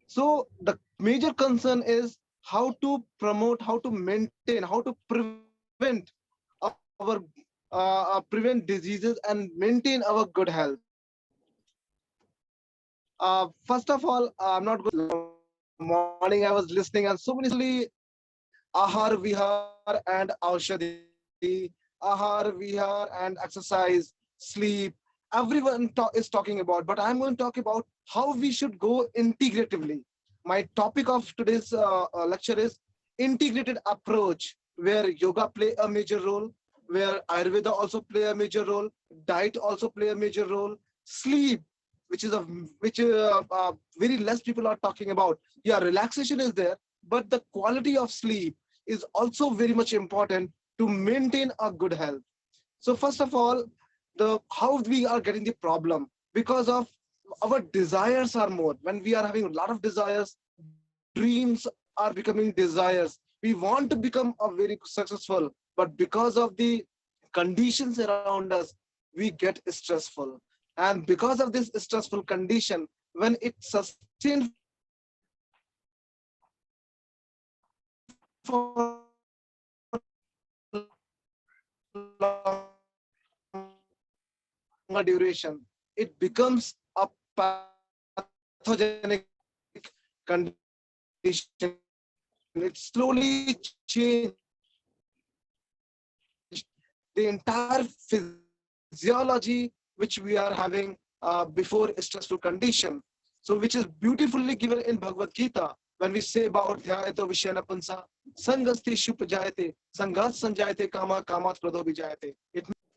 So the major concern is how to promote, how to maintain, how to prevent our prevent diseases and maintain our good health. First of all, I'm not going. Morning I was listening and so many ahar vihar and aushadhi, ahar vihar and exercise, sleep. Everyone is talking about, but I'm going to talk about how we should go integratively. My topic of today's lecture is integrated approach, where yoga play a major role, where Ayurveda also play a major role, diet also play a major role, sleep, which is a which very less people are talking about. Yeah, relaxation is there, but the quality of sleep is also very much important to maintain a good health. So first of all, the how we are getting the problem because of our desires are more. When we are having a lot of desires, dreams are becoming desires. We want to become a very successful, but because of the conditions around us, we get stressful. And because of this stressful condition, when it sustains for a longer duration, it becomes a pathogenic condition. It slowly changes the entire physiology which we are having before a stressful condition. So which is beautifully given in Bhagavad Gita when we say about dhyayato vishena punsa, sangasti shupajayate, sangat sanjayate kama, kamat krado vijayate.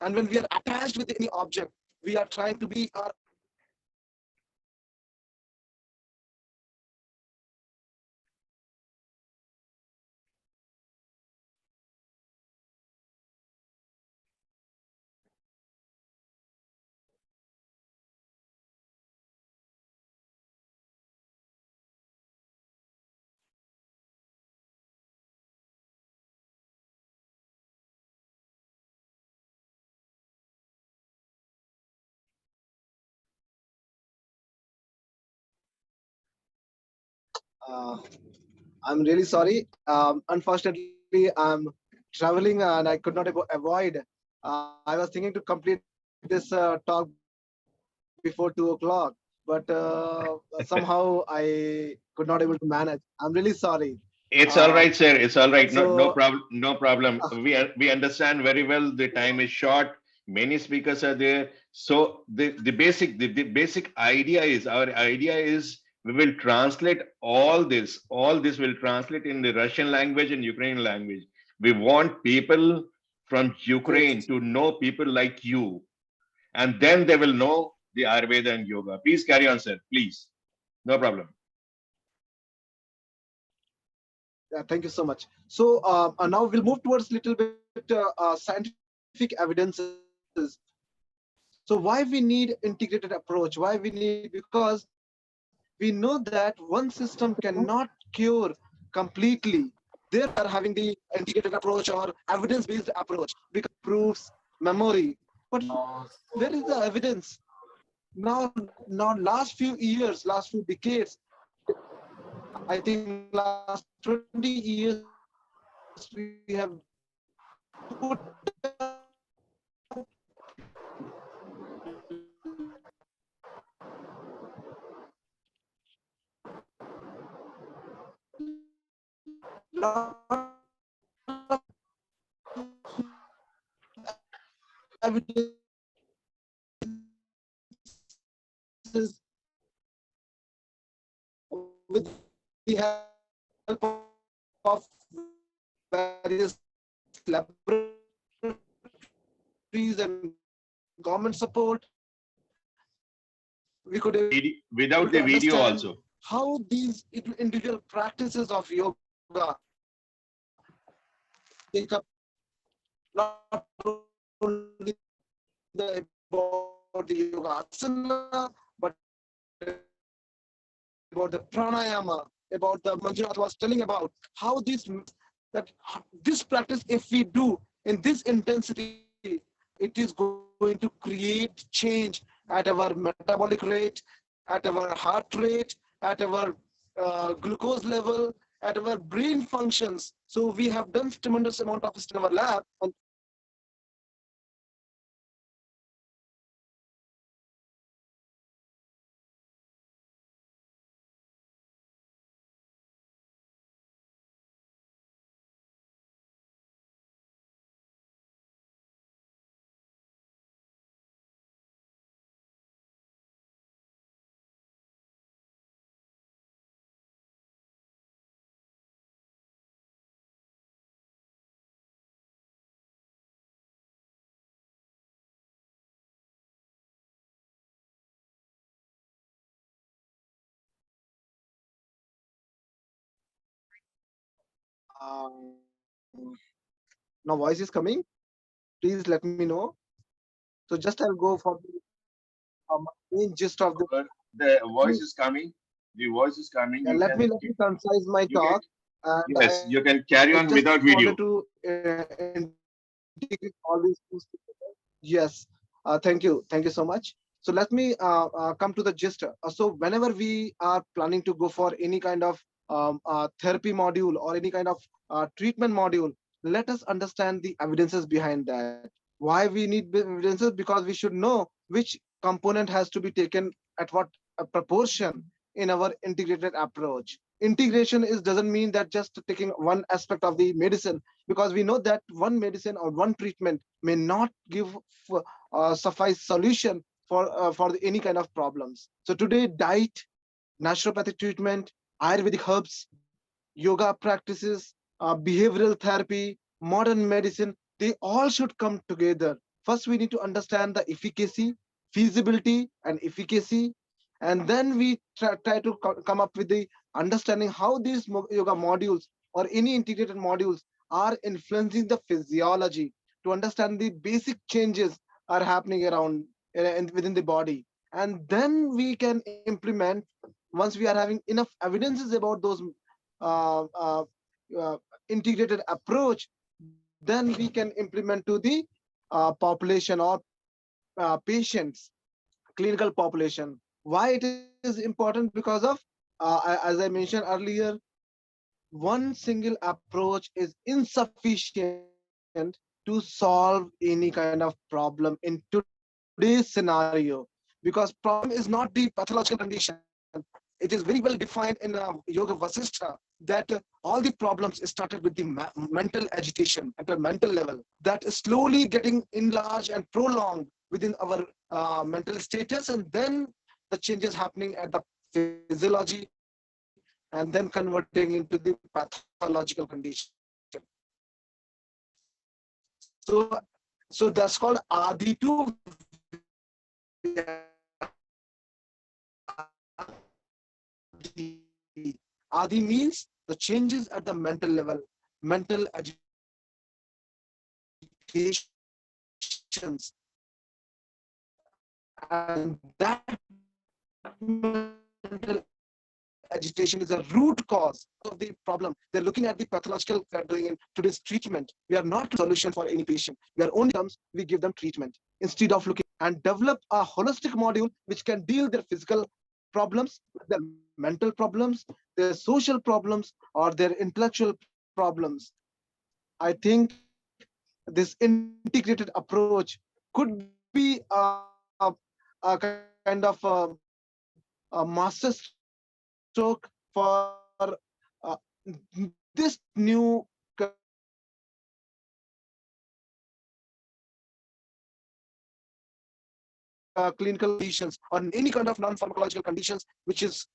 And when we are attached with any object, we are trying to be our uh, I'm really sorry. Unfortunately, I'm traveling and I could not avoid. I was thinking to complete this talk before 2 o'clock, but somehow I could not able to manage. I'm really sorry. Uh, It's all right, sir. It's all right. so, No problem. No problem. uh, We understand very well. The time is short. Many speakers are there. So the basic idea is, our idea is, we will translate all this. All this will translate in the Russian language and Ukrainian language. We want people from great. Ukraine to know people like you, and then they will know the Ayurveda and yoga. Please carry on, sir. Please. No problem. Yeah, thank you so much. So now we'll move towards little bit scientific evidences. So why we need integrated approach? Why we need, because we know that one system cannot cure completely. Therefore, we are having the integrated approach or evidence-based approach because it improves memory. But where is the evidence? Now, last few years, last few decades, I think last 20 years, we have put with the help of various laboratories and government support, we could able to Without the understand video also. how these individual practices of yoga take up not only the about the yoga asana, but about the pranayama, about the Manjunath was telling about how this practice, if we do in this intensity, it is going to create change at our metabolic rate, at our heart rate, at our glucose level, at our brain functions. So we have done tremendous amount of study in our lab. And now voice is coming. Please let me know. So just I'll go for the main gist of the. The voice is coming. The voice is coming. Yeah, let me concise my you can talk. And yes, you can carry on just without wanted video. to integrate all these things together. Yes. Thank you so much. So let me come to the gist. So whenever we are planning to go for any kind of therapy module or any kind of treatment module, let us understand the evidences behind that. Why we need evidences? Because we should know which component has to be taken at what proportion in our integrated approach. Integration is doesn't mean that just taking one aspect of the medicine, because we know that one medicine or one treatment may not give suffice solution for any kind of problems. So today, diet, naturopathic treatment, Ayurvedic herbs, yoga practices, behavioral therapy, modern medicine, they all should come together. First, we need to understand the efficacy, feasibility, and efficacy. And then we try to come up with the understanding how these yoga modules or any integrated modules are influencing the physiology, to understand the basic changes are happening around within the body. And then we can implement, once we are having enough evidences about those uh, uh, integrated approach, then we can implement to the population or patients, clinical population. Why it is important? Because of, as I mentioned earlier, one single approach is insufficient to solve any kind of problem in today's scenario, because problem is not the pathological condition. It is very well defined in Yoga Vasishtha that all the problems started with the mental agitation at a mental level, that is slowly getting enlarged and prolonged within our mental status, and then the changes happening at the physiology, and then converting into the pathological condition. So that's called Adi to Adi means the changes at the mental level, mental agitations, and that mental agitation is a root cause of the problem. They're looking at the pathological doing in today's treatment. We are not solution for any patient. We are only comes, we give them treatment instead of looking and develop a holistic module which can deal their physical problems, their mental problems, their social problems, or their intellectual problems. I think this integrated approach could be a kind of a master stroke for this new clinical conditions or any kind of non-pharmacological conditions, which is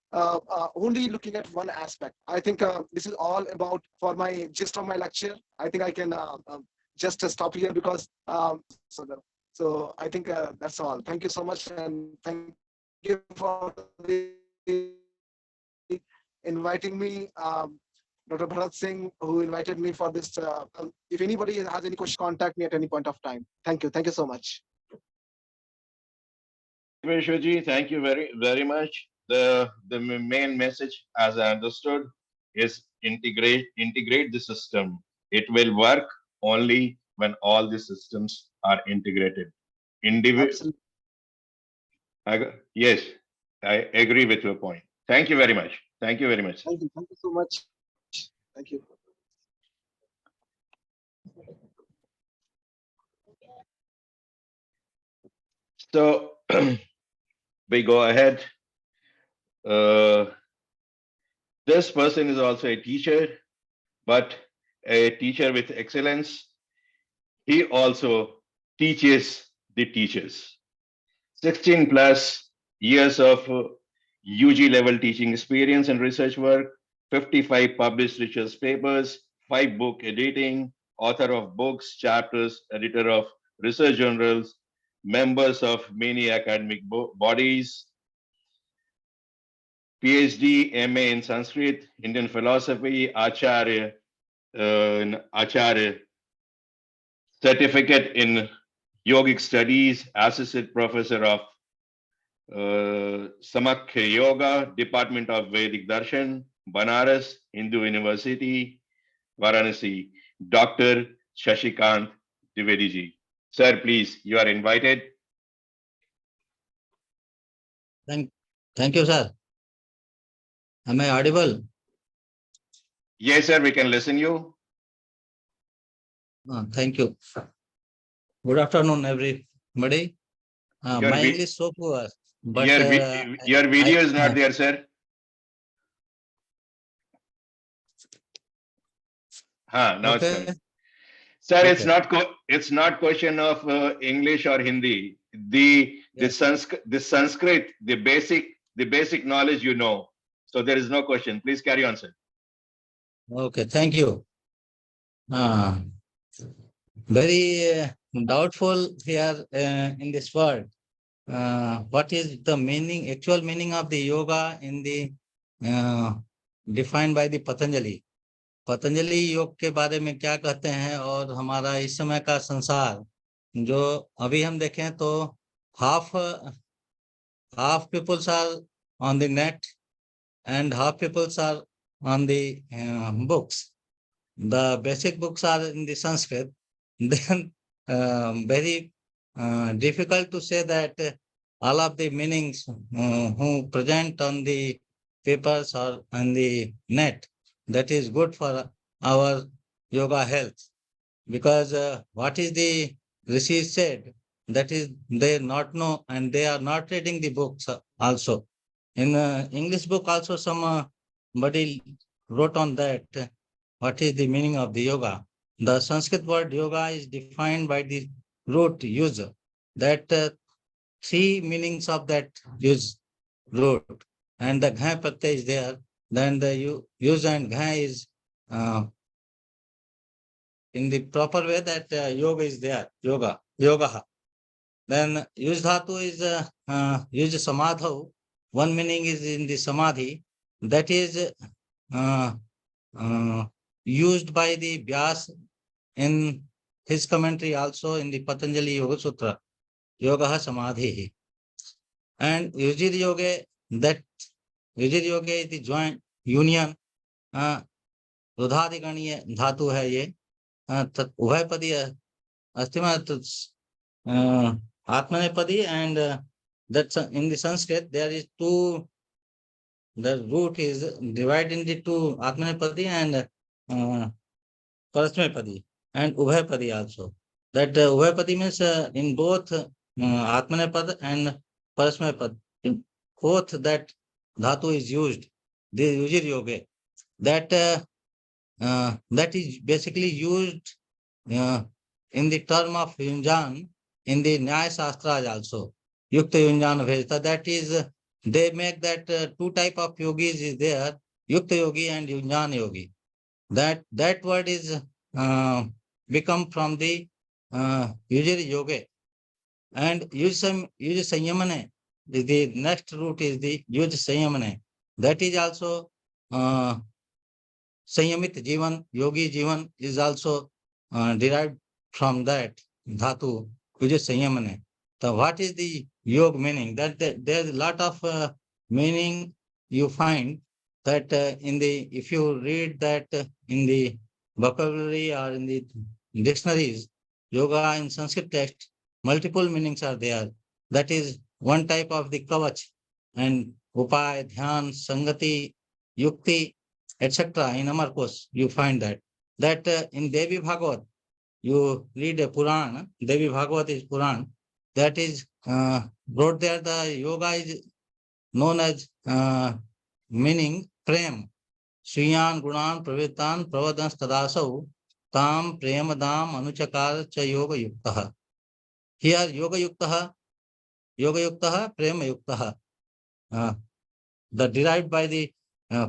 only looking at one aspect. I think this is all about for my gist of my lecture. I think I can just stop here because so I think that's all. Thank you so much, and thank you for inviting me. Dr. Bharat Singh, who invited me for this. If anybody has any question, contact me at any point of time. Thank you. Thank you so much. Vishwaji, thank you very, very much. the main message, as I understood, is integrate the system. It will work only when all the systems are integrated. Absolutely. Yes, I agree with your point. Thank you very much. Thank you very much, sir. Thank you so much. Thank you. So we go ahead. Uh, this person is also a teacher, but a teacher with excellence. He also teaches the teachers. 16 plus years of UG level teaching experience and research work, 55 published research papers, 5 book editing, author of books, chapters, editor of research journals, members of many academic bodies, PhD, MA in Sanskrit, Indian philosophy, Acharya, certificate in yogic studies, associate professor of Samakya Yoga, Department of Vedic Darshan, Banaras, Hindu University, Varanasi, Dr. Shashikant Dwivedi ji. Sir, please, you are invited. Thank you, sir. Am I audible? Yes, sir, we can listen you. Thank you. Good afternoon, everybody. My English so poor, but your video is not there, sir. Now it's coming. Sir, okay. It's not question of English or Hindi. The Sanskrit, the basic knowledge you know. So there is no question. Please carry on, sir. Okay, thank you. Very doubtful here in this world. What is the meaning, actual meaning of the yoga in the defined by the Patanjali? Patanjali योग के बारे में क्या कहते हैं और हमारा इस समय का संसार जो अभी हम देखें तो half peoples are on the net and half peoples are on the books. The basic books are in the Sanskrit. Then very difficult to say that all of the meanings who present on the papers or on the net, that is good for our yoga health, because what is the rishis said, that is they not know and they are not reading the books also. In English book also somebody wrote on that what is the meaning of the yoga. The Sanskrit word yoga is defined by the root use, that 3 meanings of that use root, and the gha pratyay is there. Then the use and gha is in the proper way, that yoga is there, yoga. Then use dhatu is use samadho. One meaning is in the samadhi, that is used by the Vyas in his commentary also in the Patanjali Yoga Sutra, yoga samadhi. And yujir yoga, that yujir yoga is the joint union. रुधादिगणीय धातु है ये, उभयपदी अस्थिमा आत्मनेपदी, and that's in the Sanskrit there is 2, the root is divided into 2, atmanepadi and parasmepadi and ubhayapadi also. That ubhayapadi means in both atmanepad and parasmepad, both that dhatu is used, the yujir yoga, that is basically used in the term of yunjan in the Nyaya Shastras also. Yukta yunjan bhejta, that is they make that 2 type of yogis is there, yukta yogi and yunjan yogi. That word is become from the yujir yoga. And yuj sanyamane, the next root is the yuj sanyamane. That is also Sanyamit Jivan, Yogi Jivan is also derived from that dhatu, which is Sanyamane. So what is the yoga meaning? That there's a lot of meaning you find that if you read that in the vocabulary or in the dictionaries, yoga in Sanskrit text, multiple meanings are there. That is one type of the kavach, and upay, dhyan, sangati, yukti, etc. In Amarkos, you find that. That in Devi Bhagavat, you read a Puran, Devi Bhagavat is Puran, that is wrote there, the yoga is known as meaning prem. Sriyan Gunan Pravitan Pravadans Tadasau Tam Premadam Anuchakar Cha Yoga Yuktaha. Here Yoga Yuktaha, Prema Yuktaha. The derived by the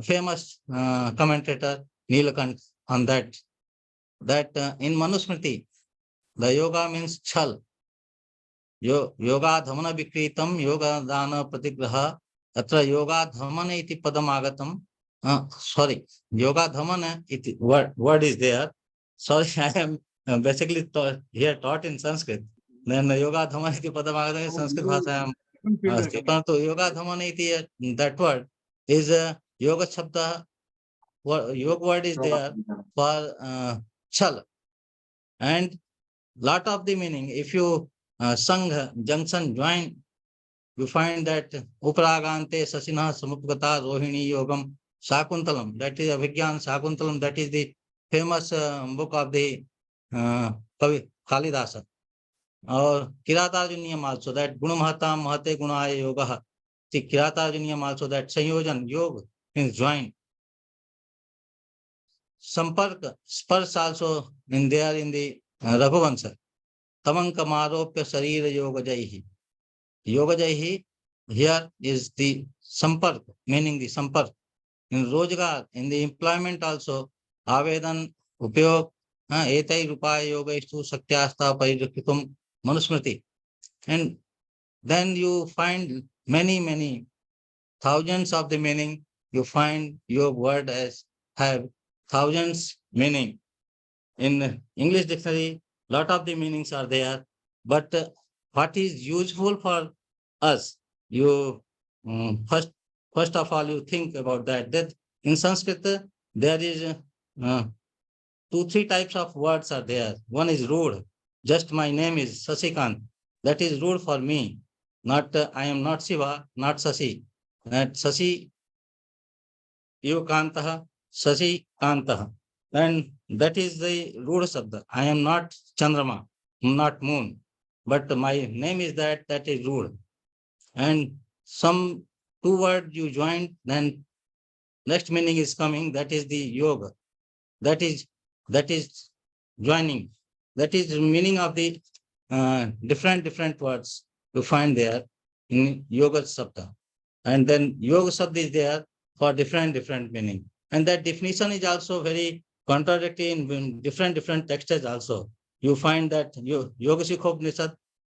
famous commentator Nilakant on that. That in Manusmriti, the yoga means chal. Yoga dhamana vikritam yoga dana pratigraha. Atra yoga dhamana iti padam agatam. Sorry, yoga dhamana iti word is there. Sorry, I am basically taught in Sanskrit. Then yoga dhamana iti padam agatam is Sanskrit bhasha I am परंतु yoga dhamana iti that word is yoga shabda. Yoga word is there for chal, and lot of the meaning. If you sangha, junction, join, you find that upragante sasina samupgata rohini yogam shakuntalam. That is Abhigyan Shakuntalam. That is the famous book of the Kavi Kalidasa. Or Kiratarjuniyam also, that Guna Mahatam Mahate Gunaya Yoga. The Kiratarjuniyam also, that Sanyojan, Yoga means join. Sampark, spurs also in there in the Raghuvansa. Tamanka Maropya Sarira Yoga Jaihi. Yoga Jaihi, here is the Sampark, meaning the Sampark. In Rojgar, in the employment also, Avedan, Upyog, Etai Rupaya Yoga Istu Satyasta Paridukitum Manusmriti. And then you find many thousands of the meaning. You find your word as have thousands meaning. In English dictionary, lot of the meanings are there, but what is useful for us? You first of all, you think about that. That in Sanskrit there is 2-3 types of words are there. One is rude. Just my name is Sasikant. That is rude for me. Not I am not Shiva, not Sasi. That Sasi Yukantaha, Sasi Kantaha. And that is the rude sabda. I am not Chandrama, not moon. But my name is that is rude. And some 2 words you join, then next meaning is coming, that is the yoga. That is joining. That is the meaning of the different words you find there in yoga sabda. And then yoga sabda is there for different meaning. And that definition is also very contradictory in different texts also. You find that Yoga Sikhopnishat,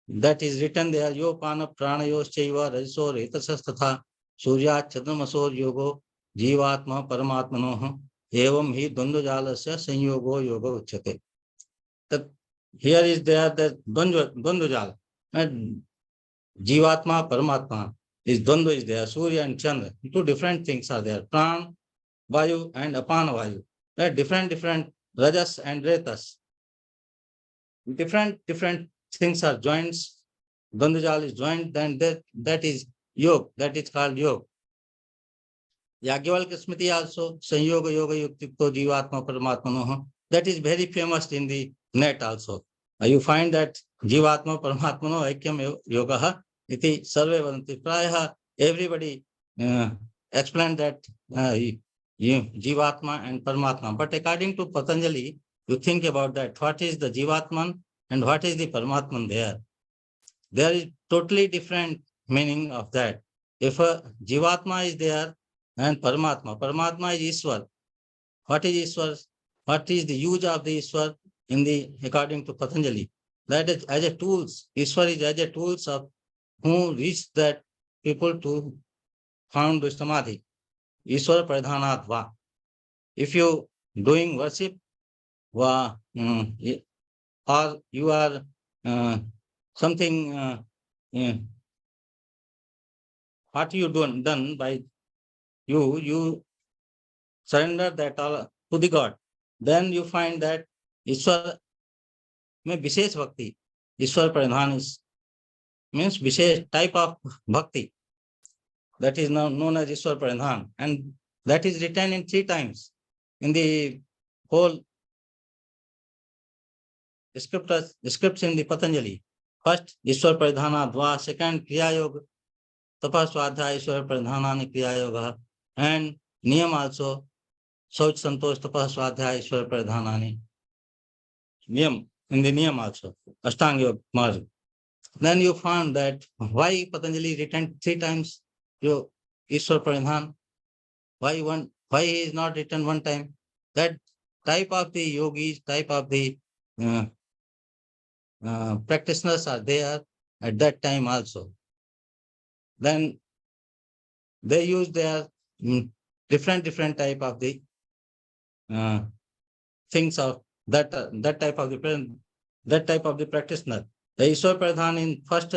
that is written there, Yo Pana Pranayos Chaiva Rajaso Retasas Tatha Surya Chandramasor Yogo Jivatma Paramatmanoha Evam Hi Dvandvajalasya Sanyogo Yoga Uchyate. That here is there that Dvandvajala and Jivatma Paramatma is Dvandva is there, Surya and Chandra. 2 different things are there. Pran, Vayu and Apana Vayu. Right? Different Rajas and Retas. Different things are joints. Dvandvajala is joined, then that is Yog. That is called Yog. Yagyavalkya Smriti also, Sanyoga Yoga Yuktikto Jivatma Paramatmanoha. That is very famous in the net also. You find that Jivatma Paramatmano Aikyam Yogaha iti sarve vadanti. Prayaha everybody explained that Jivatma and Paramatma. But according to Patanjali, you think about that. What is the Jivatman and what is the Paramatman there? There is totally different meaning of that. If a Jivatma is there and Paramatma is Ishwar. What is Ishwar? What is the use of the Ishwar in the according to Patanjali? That is as a tools. Ishwar is as a tools of who reach that people to found the Samadhi. Ishwar Pradhanat Va. If you doing worship, Va, or you are something what you done by you surrender that all to the God, then you find that ईश्वर में विशेष भक्ति, ईश्वर परिधान is means wishes type of bhakti, that is now known as ईश्वर परिधान, and that is written in 3 times in the whole scripts in the Patanjali. First ईश्वर परिधाना द्वा, second kriya yoga तपः स्वाध्याय ईश्वर परिधानानि kriya yoga, and niyam also शौच संतोष तपः स्वाध्याय ईश्वर परिधानानि niyam, in the niyam also ashtanga yoga marg. Then you found that why Patanjali written 3 times your Ishwar Pradhan, why he is not written 1 time? That type of the yogis, type of the practitioners are there at that time also. Then they use their different type of the things of that type of the practitioner. The Ishwar Pradhan in first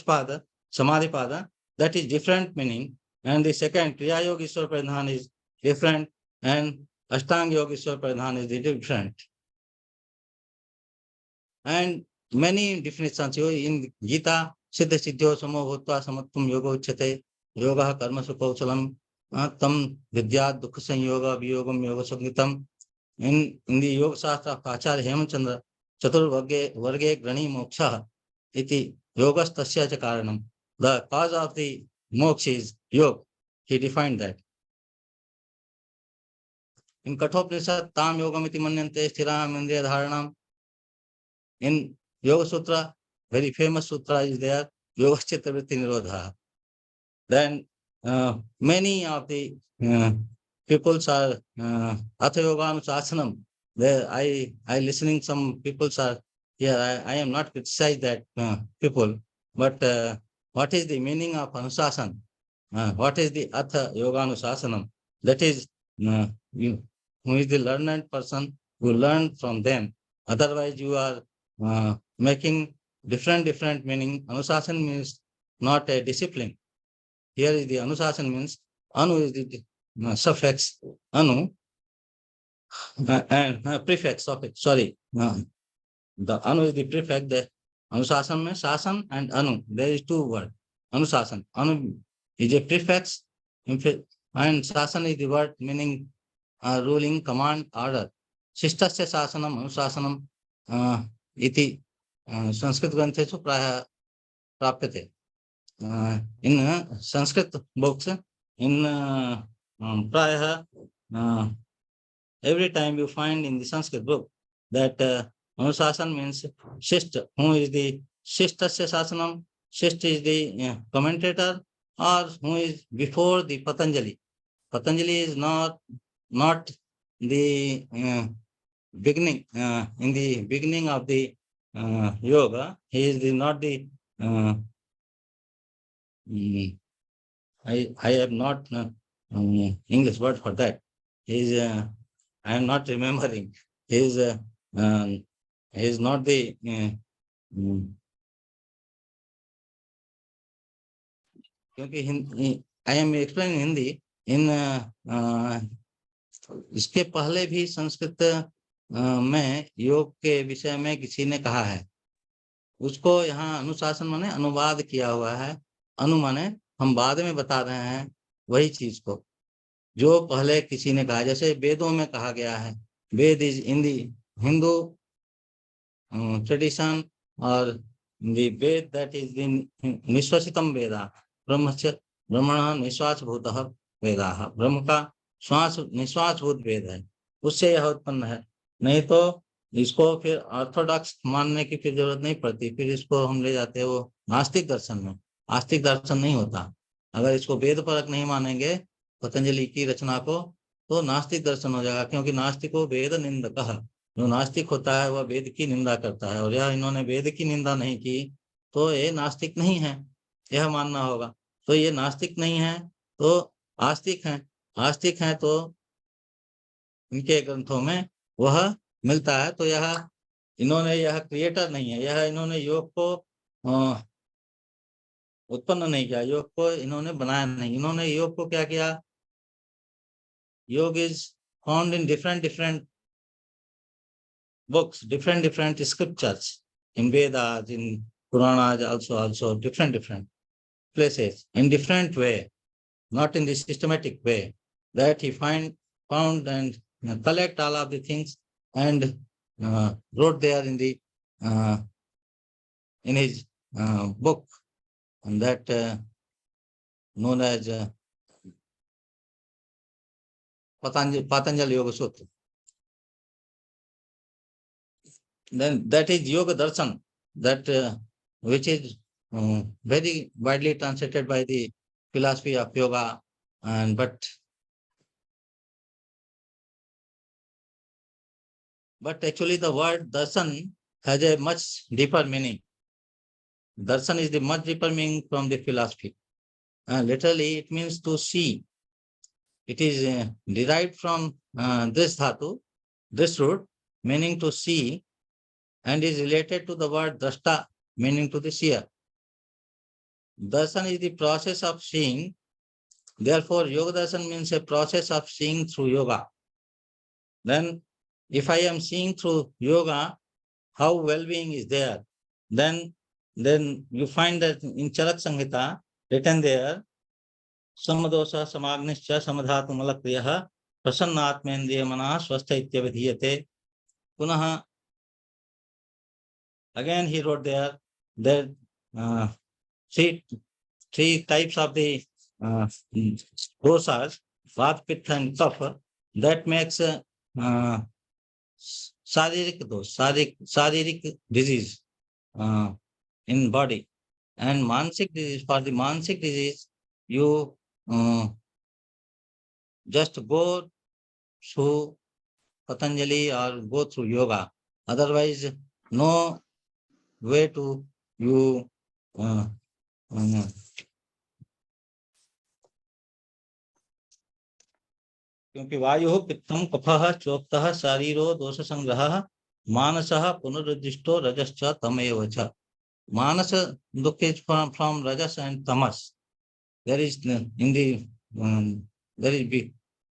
pada, Samadhi pada, that is different meaning, and the second Kriya Yoga Ishwar Pradhan is different, and Ashtanga Yoga Ishwar Pradhan is different. And many definitions in Gita, Siddha Siddhyo Samo Bhutva Samatvam Yoga Uchyate, Yoga Karma Sukauchalam, Tam Vidya Dukha Sanyoga Viyogam Yoga Sugnitam. In the Yoga Shastra of Acharya Hemachandra, Chatur Varge Grani Moksha iti Yogas Tasya Cha Karanam. The cause of the moksha is yoga. He defined that. In Kathopanishad, Tam Yogamiti Manyante Sthiram Indriya Dharanam. In Yoga Sutra, very famous sutra is there, Yoga Chitta Vritti Nirodha. Then many of the peoples are Atha Yoga Anusasanam. There I listening some peoples are here. I am not criticize that people, but what is the meaning of Anusasan? What is the Atha Yoga Anusasanam? That is who is the learned person who learn from them. Otherwise, you are making different meaning. Anusasan means not a discipline. Here is the Anusasan means Anu is the suffix Anu and prefix suffix. Sorry, the Anu is the prefix. The Anusasan means Sasan and Anu. There is 2 words. Anusasan. Anu is a prefix, and Sasan is the word meaning ruling, command, order. Shishtasya Sasanam Anusasanam iti Sanskrit Granteshu Praya Prapyate. In Sanskrit books, in Praya, every time you find in the Sanskrit book that Anusasan means Shist, who is the Shishtasya Sasanam, Shist is the commentator, or who is before the Patanjali. Patanjali is not the beginning, in the beginning of the yoga. He is not the I have not English word for that. He is I am not remembering. He is not the क्योंकि I am explaining Hindi in इसके पहले भी संस्कृत में योग के विषय में किसी ने कहा है, उसको यहाँ अनुशासन माने अनुवाद किया हुआ है. अनु माने हम बाद में बता रहे हैं वही चीज को जो पहले किसी ने कहा. जैसे वेदों में कहा गया है, Veda is in the Hindu tradition, और the Veda that is in निश्वासितम वेदा ब्रह्मस्य ब्रह्मण निश्वास भूतः वेदा. ब्रह्म का श्वास निश्वास भूत वेद है, उससे यह उत्पन्न है. नहीं तो इसको फिर ऑर्थोडॉक्स मानने की फिर जरूरत नहीं पड़ती. फिर इसको हम ले जाते हैं वो नास्तिक दर्शन में. आस्तिक दर्शन नहीं होता. अगर इसको वेद परक नहीं मानेंगे पतंजलि की रचना को, तो नास्तिक दर्शन हो जाएगा. क्योंकि नास्तिक को वेद निंदक, जो नास्तिक होता है वह वेद की निंदा करता है. और यह इन्होंने वेद की निंदा नहीं की तो ये नास्तिक नहीं है, यह मानना होगा. तो ये नास्तिक नहीं है तो आस्तिक हैं. आस्तिक हैं तो इनके ग्रंथों में वह मिलता है. तो यह इन्होंने यह क्रिएटर नहीं है, यह इन्होंने योग को उत्पन्न नहीं किया, योग को इन्होंने बनाया नहीं। इन्होंने योग को क्या किया? योग is found in different books, different scriptures, in Vedas, in Puranas, also different places, in different way, not in the systematic way, that he found and collect all of the things and wrote there in the in his book, and that known as Patanjali Yoga Sutra. Then that is Yoga Darshan, that which is very widely translated by the philosophy of yoga, and but actually the word darshan has a much deeper meaning. Darshan is the much deeper meaning from the philosophy. Literally, it means to see. It is derived from this dhatu, this root, meaning to see, and is related to the word drashta, meaning to the seer. Darshan is the process of seeing. Therefore, yoga darshan means a process of seeing through yoga. Then, if I am seeing through yoga, how well-being is there, then you find that in Charak Samhita, written there, samadosha samagnischa samadhatu malakriyaha prasannatmendriya manah swastha ityavidhiyate. Punaha, again he wrote there that three types of the dosas, Vata, Pitta and Kapha, that makes Sharirik dosh, Sharirik disease in body. And Mansik disease, for the Mansik disease, you just go through Patanjali or go through yoga. Otherwise, no way to you क्योंकि वायु पित्तम कफः चोक्तः शारीरो दोष संग्रह मानसः पुनरुद्दिष्टो रजश्च तमेव च. Manas look is from rajas and tamas. There is in the there is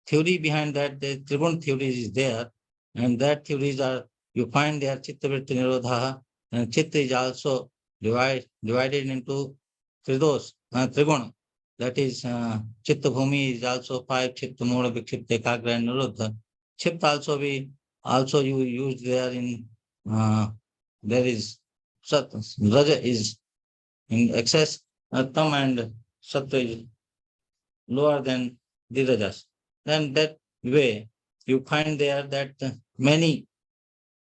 theory behind that. The Tribun theory is there, and that theories are you find there chitta vritti nirodha, and chitta is also divided into tridos, trigun. That is chitta bhumi is also 5 chitta mula vikshipta ekagra and nirodha. Chitta also you use there in there is sat raja is in excess, tam and sattva is lower than the rajas. Then that way you find there that many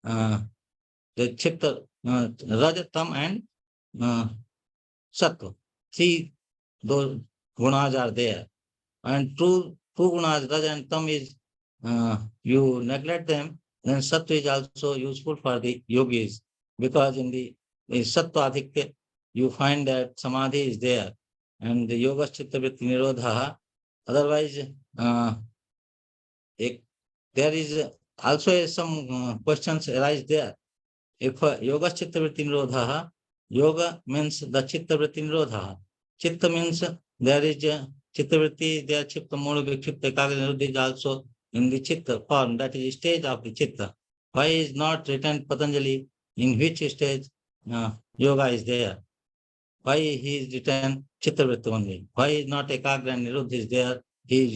the chitta, raja, tam and sattva, three those gunas are there. And two gunas, raja and tam is you neglect them, then sattva is also useful for the yogis, because in the sattva adhikya you find that samadhi is there, and the yoga chitta vritti nirodha. Otherwise, there is also some questions arise there. If yoga chitta vritti nirodha, yoga means the chitta vritti nirodha. Chitta means there is chitta vritti, there chitta mula vikshipta ekagra nirodha is also in the chitta form, that is stage of the chitta. Why is not written Patanjali in which stage yoga is there? Why he is written chitta vritti only? Why is not ekagra and nirodha is there? He is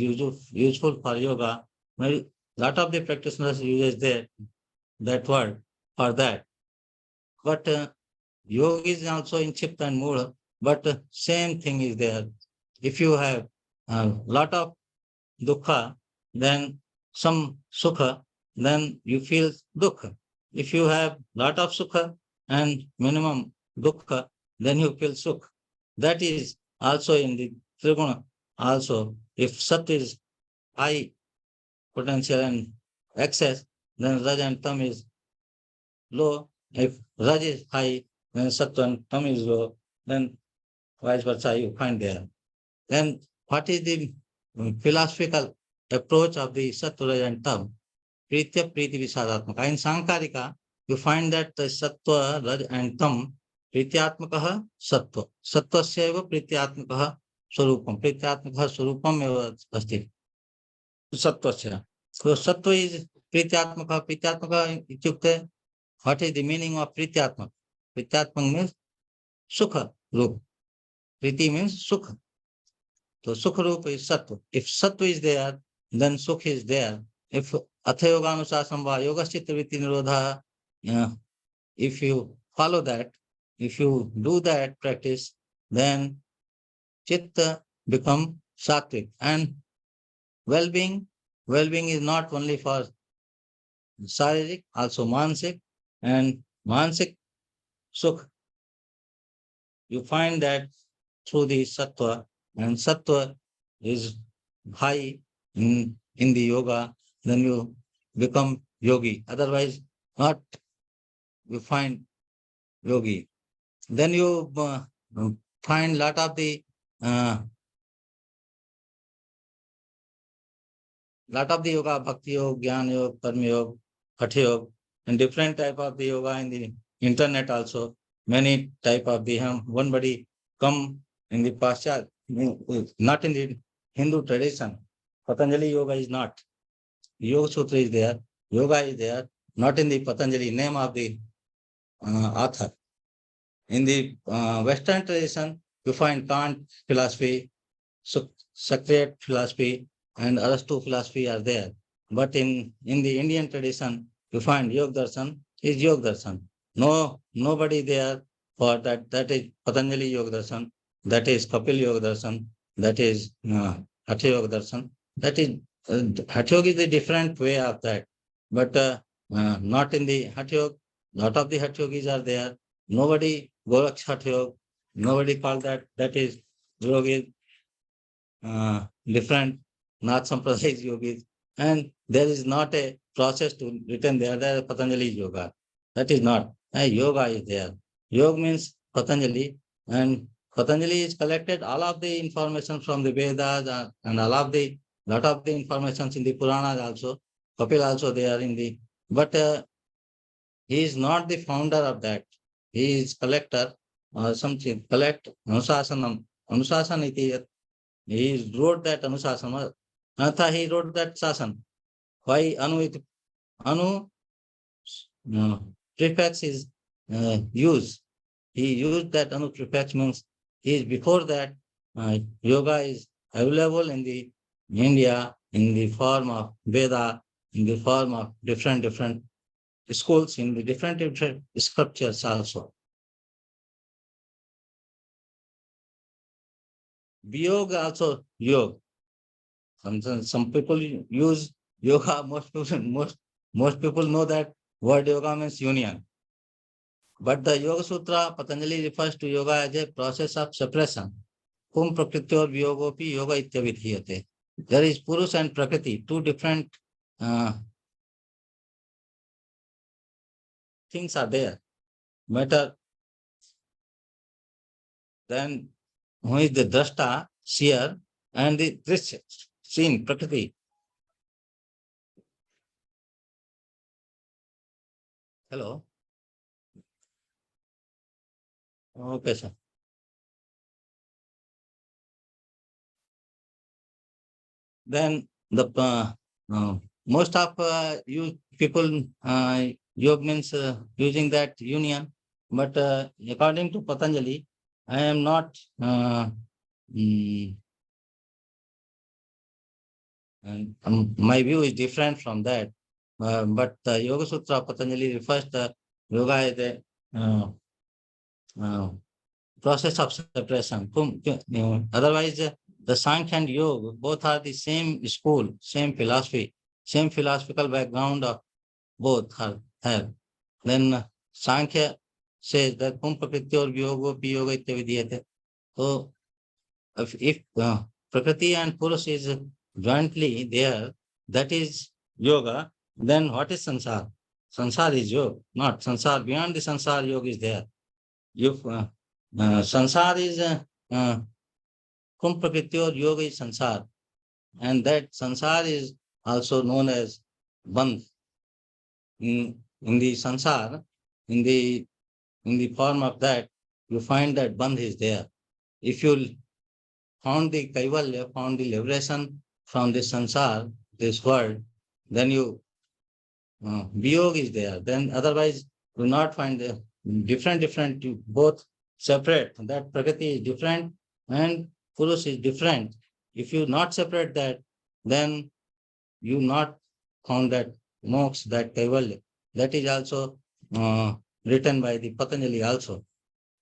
useful for yoga. Maybe lot of the practitioners uses that word for that. But yoga is also in chitta and mula, but same thing is there. If you have a lot of dukkha, then some sukha, then you feel dukkha. If you have lot of sukha and minimum dukkha, then you feel sukha. That is also in the triguna. Also, if sat is high potential and excess, then raj and tam is low. If raj is high, then sattva and tam is low, then vice versa you find there. Then what is the philosophical approach of the sattva, raj and tam? Pritya priti visadatmaka. In Sankarika, you find that the sattva, raj and tam प्रीत्यात्मकः सत्त्व, सत्त्वस्य एव प्रीत्यात्मकः स्वरूपं, प्रीत्यात्मकः स्वरूपम् एव अस्ति सत्त्वस्य. So sattva is प्रीत्यात्मकः. प्रीत्यात्मकः इत्युक्ते what is the meaning of प्रीत्यात्मक? प्रीत्यात्मक means sukha रूप. Priti means sukha. So sukha रूप is sattva. If sattva is there, then sukha is there. If atha yoganusasam va yogaschitta vritti nirodha, if you follow that, if you do that practice, then chitta become sattvic. And well-being, well-being is not only for शारीरिक, also मानसिक, and मानसिक sukh. You find that through the sattva, and sattva is high in the yoga, then you become yogi. Otherwise, not you find yogi. Then you find lot of the yoga, bhakti yoga, jnana yoga, karma yoga, hatha yoga, and different type of the yoga in the internet also. Many type of the one body come in the Paschat, not in the Hindu tradition. Patanjali yoga is not. Yoga Sutra is there, yoga is there, not in the Patanjali name of the author. In the Western tradition, you find Kant philosophy, Socratic philosophy, and Aristotle philosophy are there. But in the Indian tradition, you find Yoga Darshan is Yoga Darshan. Nobody there for that. That is Patanjali Yoga Darshan. That is Kapil Yoga Darshan. That is Hatha Yoga Darshan. That is Hatha Yoga is a different way of that. But not in the Hatha Yoga. Lot of the Hatha Yogis are there. Nobody Goraksh Hatha Yoga. Nobody call that. That is yogi. Different Nath Sampradaya yogis, and there is not a process to written there. There is Patanjali yoga. That is not. Yoga is there. Yoga means Patanjali, and Patanjali is collected all of the information from the Vedas and all of the lot of the information in the Puranas also. Kapil also they are in the, but he is not the founder of that. He is collector or something. Collect Anusasanam. Anusasan iti. He wrote that Anusasana. He wrote that Sasan. Why Anu prefix is used. He used that Anu prefix means he is before that yoga is available in the India in the form of Veda, in the form of different schools, in the different scriptures also. Yoga also yoga. Some people use yoga. Most people know that word yoga means union. But the Yoga Sutra, Patanjali refers to yoga as a process of separation. Kum prakrityor vyogopi yoga ityavidhiyate. There is Purus and Prakriti, two different things are there. Matter, then who is the drashta, seer, and the drishya, seen, Prakriti. Hello. Okay, sir. Then the most of you people yoga means using that union, but according to Patanjali, I am not my view is different from that. But the Yoga Sutra Patanjali refers to yoga as a process of separation. Otherwise, the Sankhya and Yoga both are the same school, same philosophy, same philosophical background of both have. Then Sankhya says that Kum Prakriti or Yoga Yoga Ityavidhyate. So if Prakriti and Purush is jointly there, that is yoga, then what is Sansar? Sansar is yoga, not Sansar. Beyond the Sansar, yoga is there. If Sansar is Kum Prakriti or yoga is Sansar, and that Sansar is also known as Bandh. In the Sansar, in the form of that, you find that bandh is there. If you found the kaivalya, found the liberation from this sansar, this world, then you Viyog is there. Then otherwise, do not find the different, you both separate. That Prakriti is different and Purush is different. If you not separate that, then you not found that moksha, that kaivalya. That is also written by the Patanjali also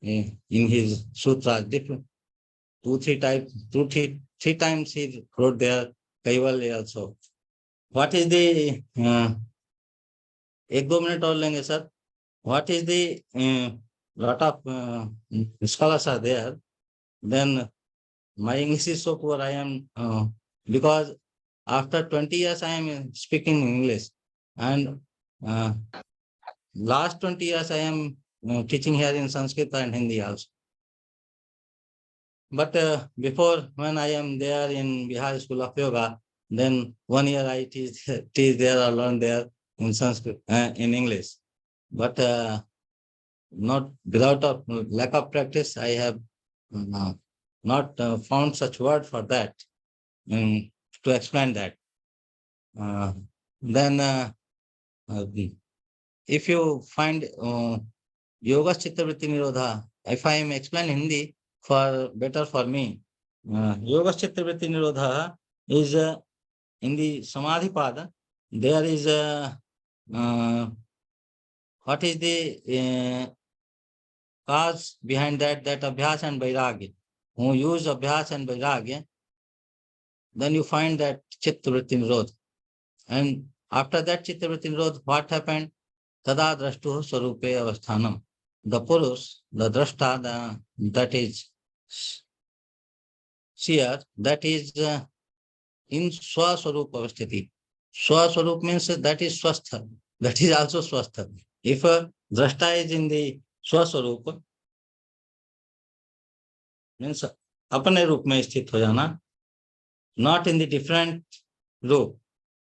in his sutras. Different three times he wrote there kaivalya also. What is the 1-2 minute और लेंगे sir. What is the lot of scholars are there? Then my English is so poor. I am because after 20 years I am speaking English, and last 20 years I am teaching here in Sanskrit and Hindi also. But before, when I am there in Bihar School of Yoga, then 1 year I teach there or learn there in Sanskrit, in English. But not without a lack of practice, I have not found such word for that to explain that. Then if you find Yoga Chittavritti Nirodha, if I am explaining Hindi for better for me, Yoga Chittavritti Nirodha is in the Samadhi Pada. There is what is the cause behind that Abhyas and Vairagya. Who use Abhyas and Vairagya, then you find that Chittavritti Nirodha. And after that Chittavritti Nirodha, what happened? Tada drashtu sarupe avasthanam. The Purush, the Drashta, that is seer, that is in Swaswarup avasthiti. Swaswarup means that is Swastha. That is also Swastha. If a Drashta is in the Swaswarup, means apne roop mein sthit ho jana, not in the different roop.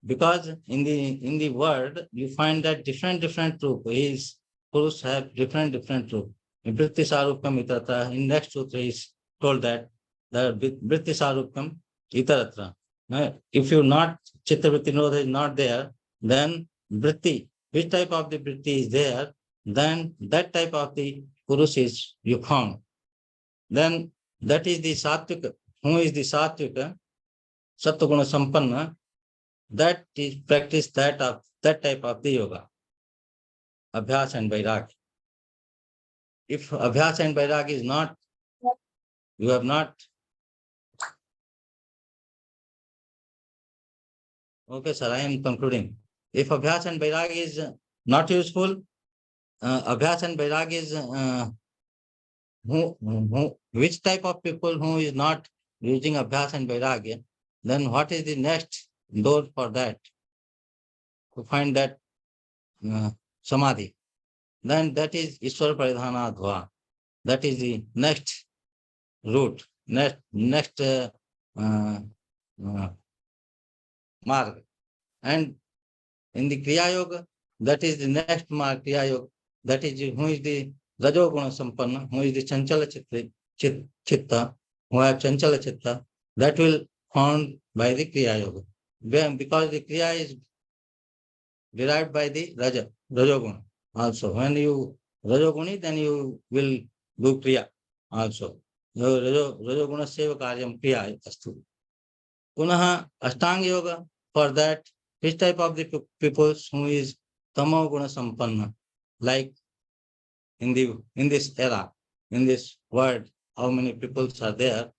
Because in the world, you find that different roop. His Purush have different roop. In Vritti Sarupam Itaratra, in next sutra is told that the Vritti Sarupam Itaratra. If you not, Chittavritti Nirodha is not there, then Vritti, which type of the Vritti is there, then that type of the Purush is you found. Then that is the Sattvika. Who is the Sattvika? Sattva Sampanna. That is practice that type of the yoga, Abhyas and Vairagya. If Abhyas and Vairagya is not, you have not. Okay, sir, I am concluding. If Abhyas and Vairagya is not useful, Abhyas and Vairagya is which type of people who is not using Abhyas and Vairagya, then what is the next door for that? To find that Samadhi. Then that is Ishwar Paridhana Dva. That is the next route, next marg. And in the Kriya Yoga, that is the next marg, Kriya Yoga. That is who is the Rajoguna Sampanna, who is the Chanchala Chitta, who have Chanchala Chitta, that will found by the Kriya Yoga. Because the Kriya is derived by the Rajoguna also. When you Rajoguni, then you will do Kriya also. Rajoguna seva karyam Kriya astu. Punaha Ashtanga Yoga, for that, which type of the people who is Tamo Guna Sampanna, like in this era, in this world, how many people are there?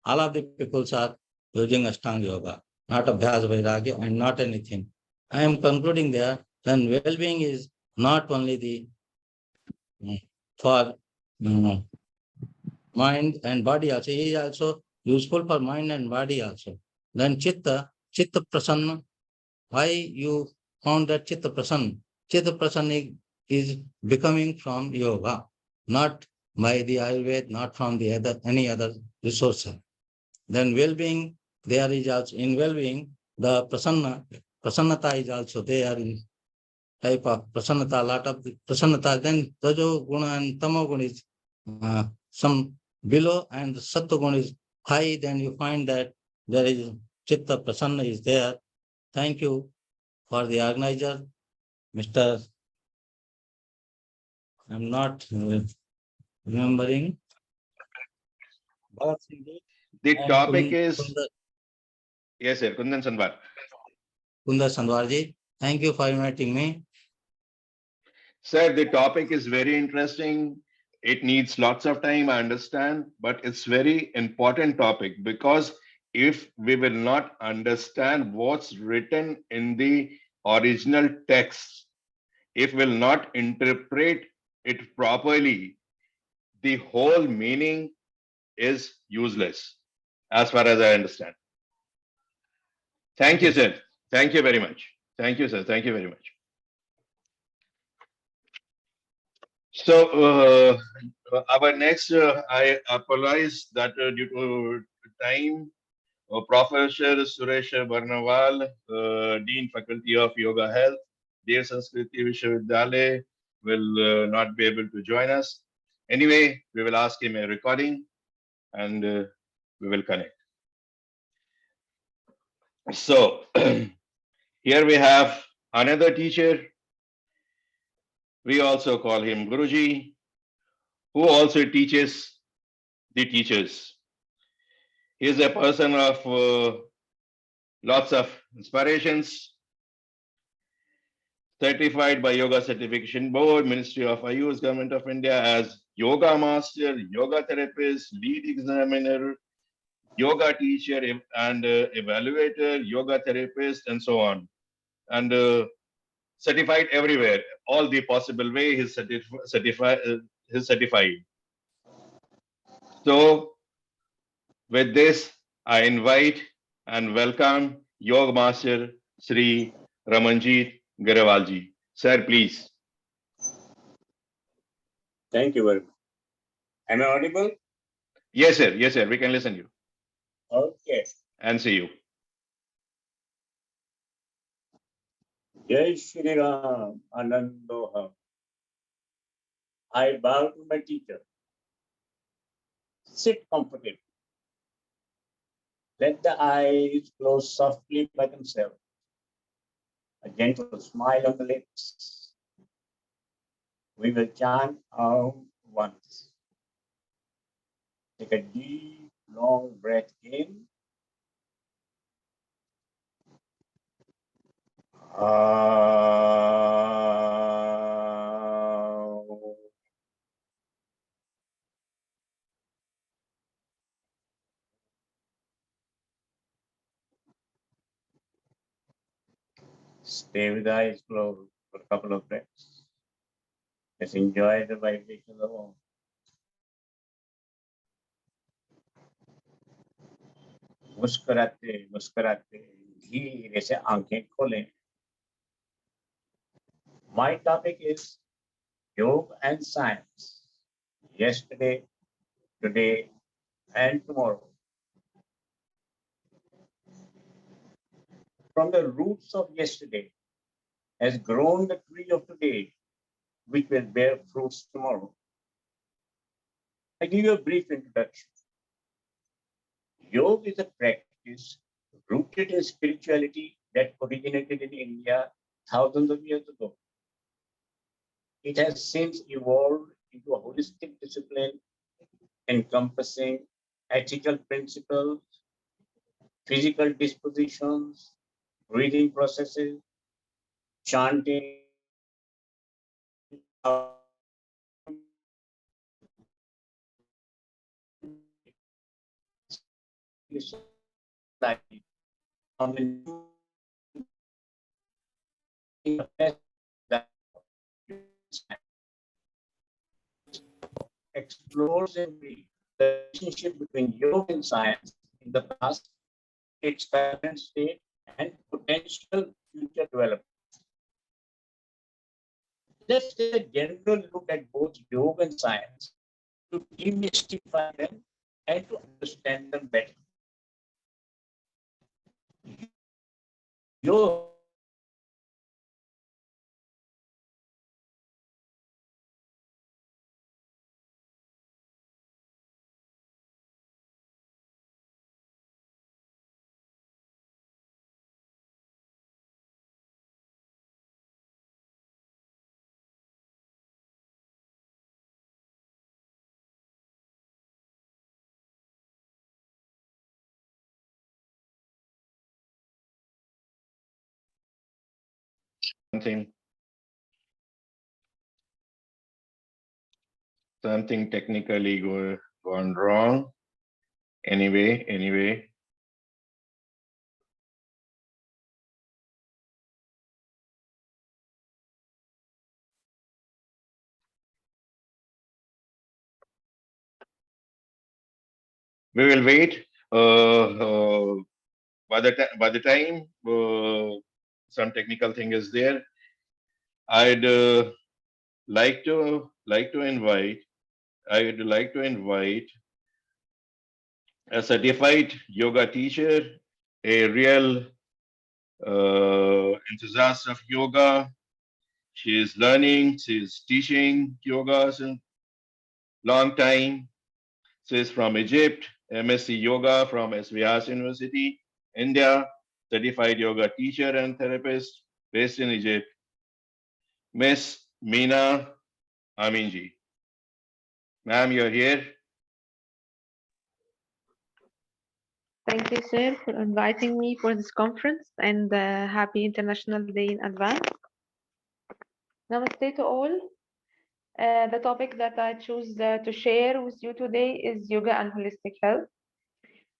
All of the people are using Ashtanga Yoga, not Abhyas Vairagya and not anything. I am concluding there. Then well-being is not only the for mind and body also. It is also useful for mind and body also. Then Chitta Prasanna. Why you found that Chitta Prasanna? Chitta Prasanna is becoming from yoga, not by the Ayurveda, not from the any other resource. Then well-being, there is also in well-being, the Prasannata is also there in type of Prasannata, lot of the Prasannata. Then Rajo Guna and Tamo Guna is some below and the Sattvagun is high, then you find that there is Chitta Prasanna is there. Thank you for the organizer, Mr. I'm not remembering. The And topic is, yes, sir, Kundan Sanwar. Kundar Sandwarji. Thank you for inviting me. Sir, the topic is very interesting. It needs lots of time, I understand, but it's very important topic because if we will not understand what's written in the original text, if we'll not interpret it properly, the whole meaning is useless, as far as I understand. Thank you, sir. Thank you very much. Thank you, sir. Thank you very much. So, our next, I apologize that due to time, Professor Suresh Barnawal, Dean Faculty of Yoga Health, Dev Sanskriti Vishwavidyalaya, will not be able to join us. Anyway, we will ask him a recording and we will connect. So, here we have another teacher. We also call him Guruji, who also teaches the teachers. He is a person of lots of inspirations, certified by Yoga Certification Board, Ministry of Ayush, Government of India as Yoga Master, Yoga Therapist, Lead Examiner, Yoga Teacher and Evaluator, Yoga Therapist, and so on. And certified everywhere, all the possible way he's certified. So with this, I invite and welcome Yoga Master Sri Ramanjit Garewalji. Sir, please. Thank you very much. Am I audible? Yes, sir. Yes, sir. We can listen to you. Okay. And see you. Jai Shri Ram, Anandoham. I bow to my teacher. Sit comfortably. Let the eyes close softly by themselves. A gentle smile on the lips. We will chant Om once. Take a deep, long breath in. Stay with the eyes closed for a couple of breaths. Just enjoy the vibration of Om. मुस्कुराते मुस्कुराते धीरे से आंखें खोलें. My topic is yoga and science. Yesterday, today, and tomorrow. From the roots of yesterday has grown the tree of today, which will bear fruits tomorrow. I give you a brief introduction. Yoga is a practice rooted in spirituality that originated in India thousands of years ago. It has since evolved into a holistic discipline encompassing ethical principles, physical dispositions, breathing processes, chanting, on the explores the relationship between yoga and science in the past, its current state, and potential future development. Let's take a general look at both yoga and science to demystify them and to understand them better. Yoga something technically gone wrong. Anyway. We will wait. By the time some technical thing is there, I'd like to invite. I would like to invite a certified yoga teacher, a real enthusiast of yoga. She is learning. She is teaching yoga since long time. She is from Egypt, MSc Yoga from SVS University, India, certified yoga teacher and therapist based in Egypt. Miss Meena Aminji. Ma'am, you're here. Thank you, sir, for inviting me for this conference and happy International Day in advance. Namaste to all. The topic that I choose to share with you today is yoga and holistic health.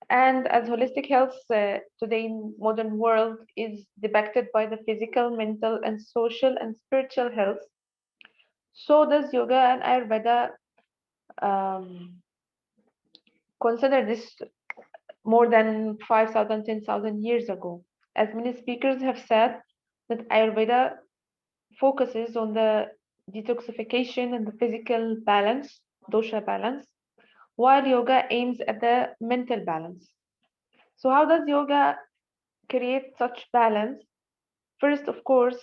And as holistic health today in modern world is depicted by the physical, mental, and social and spiritual health, so does yoga and Ayurveda consider this more than 5,000, 10,000 years ago. As many speakers have said, that Ayurveda focuses on the detoxification and the physical balance, dosha balance, while yoga aims at the mental balance. So how does yoga create such balance? First, of course,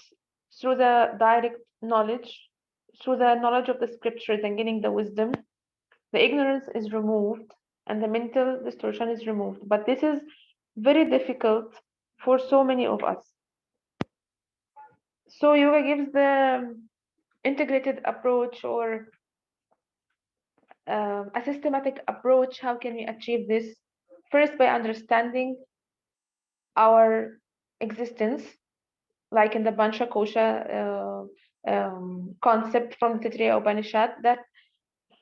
through the direct knowledge, through the knowledge of the scriptures and getting the wisdom, the ignorance is removed and the mental distortion is removed. But this is very difficult for so many of us. So yoga gives the integrated approach or a systematic approach. How can we achieve this? First, by understanding our existence, like in the Pancha-kosha concept from Taittiriya Upanishad, that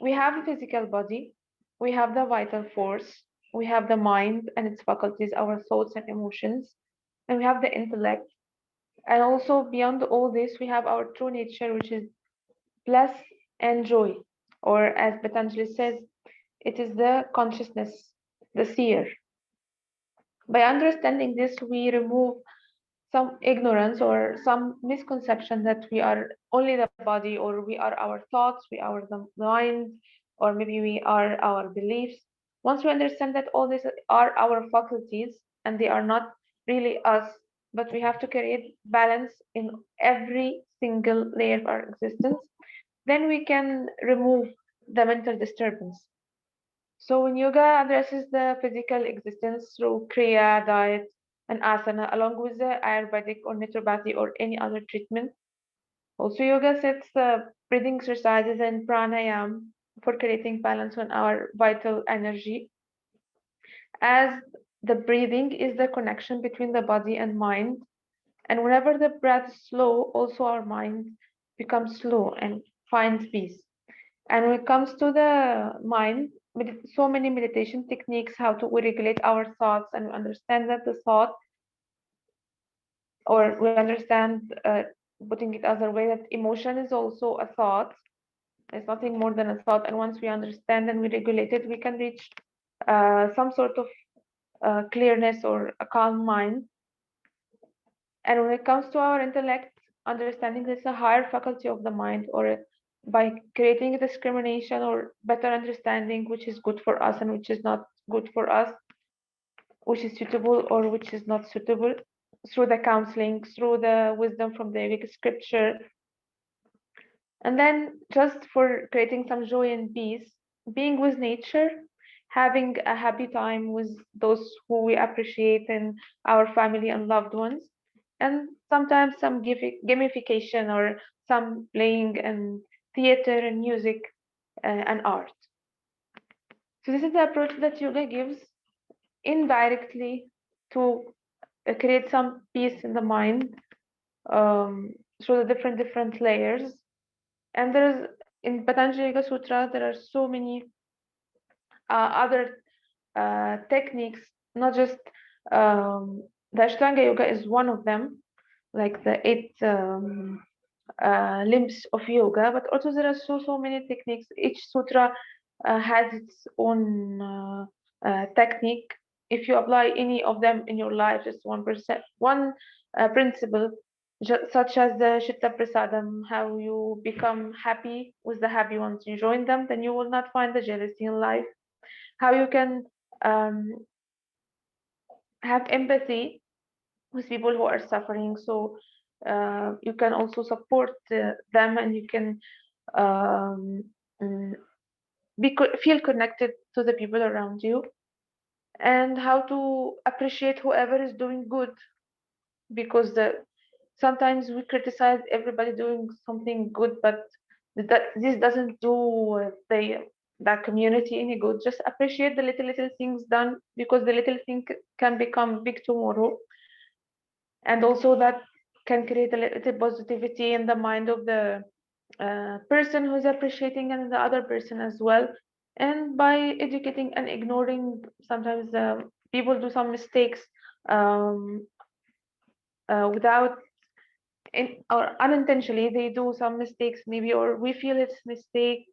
we have a physical body, we have the vital force, we have the mind and its faculties, our thoughts and emotions, and we have the intellect. And also beyond all this, we have our true nature, which is bliss and joy. Or as Patanjali says, it is the consciousness, the seer. By understanding this, we remove some ignorance or some misconception that we are only the body, or we are our thoughts, we are the mind, or maybe we are our beliefs. Once we understand that all these are our faculties and they are not really us, but we have to create balance in every single layer of our existence, then we can remove the mental disturbance. So when yoga addresses the physical existence through kriya, diet, and asana, along with the Ayurvedic or naturopathy or any other treatment. Also, yoga sets breathing exercises and pranayam for creating balance on our vital energy. As the breathing is the connection between the body and mind, and whenever the breath is slow, also our mind becomes slow and finds peace. And when it comes to the mind, so many meditation techniques, how to regulate our thoughts, and we understand that the thought, or we understand, putting it other way, that emotion is also a thought. It's nothing more than a thought. And once we understand and we regulate it, we can reach some sort of clearness or a calm mind. And when it comes to our intellect, understanding this is a higher faculty of the mind, or by creating a discrimination or better understanding which is good for us and which is not good for us, which is suitable or which is not suitable, through the counseling, through the wisdom from the Vedic scripture. And then just for creating some joy and peace, being with nature, having a happy time with those who we appreciate and our family and loved ones, and sometimes some gamification or some playing and theater and music and art. So this is the approach that yoga gives indirectly to create some peace in the mind, through the different layers. And there's in Patanjali Yoga Sutra, there are so many other techniques, not just the Ashtanga Yoga is one of them, like the 8 limbs of yoga, but also there are so many techniques. Each sutra has its own technique. If you apply any of them in your life, just 1%, one principle, such as the Chitta Prasadam, how you become happy with the happy ones, you join them, then you will not find the jealousy in life. How you can have empathy with people who are suffering, so you can also support them, and you can um, mm, feel connected to the people around you, and how to appreciate whoever is doing good, because sometimes we criticize everybody doing something good, but this doesn't do that community any good. Just appreciate the little things done, because the little thing can become big tomorrow, and also that can create a little positivity in the mind of the person who's appreciating, and the other person as well. And by educating and ignoring, sometimes people do some mistakes without or unintentionally they do some mistakes, maybe, or we feel it's mistake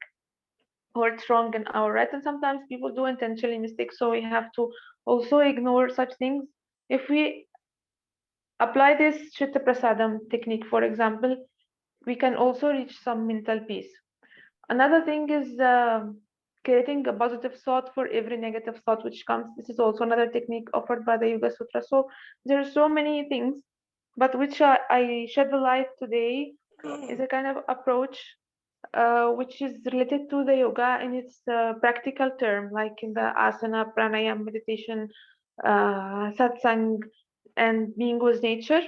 or it's wrong in our right, and sometimes people do intentionally mistakes, so we have to also ignore such things. If we apply this Chitta Prasadam technique, for example, we can also reach some mental peace. Another thing is creating a positive thought for every negative thought which comes. This is also another technique offered by the Yoga Sutra. So there are so many things, but which I shed the light today is a kind of approach which is related to the yoga in its practical term, like in the asana, pranayama, meditation, satsang, and being with nature.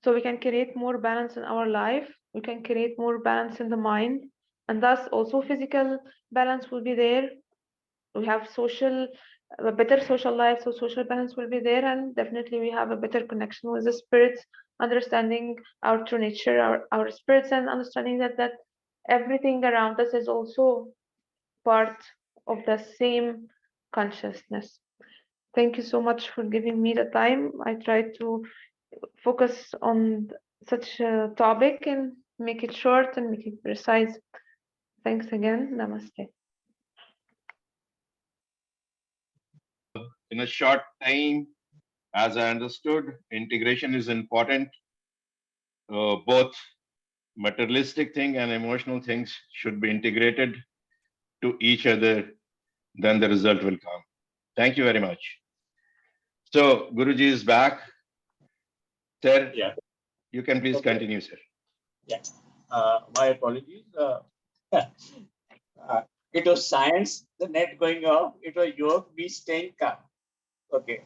So we can create more balance in our life. We can create more balance in the mind, and thus also physical balance will be there. We have a better social life, so social balance will be there, and definitely we have a better connection with the spirits, understanding our true nature, our spirits, and understanding that everything around us is also part of the same consciousness. Thank you so much for giving me the time. I tried to focus on such a topic and make it short and make it precise. Thanks again. Namaste. In a short time, as I understood, integration is important. Both materialistic thing and emotional things should be integrated to each other, then the result will come. Thank you very much. So Guruji is back. Sir, Yeah. you can please continue, sir. Yeah. My apologies. It was science, the net going off. It was yoga, me staying calm. Okay.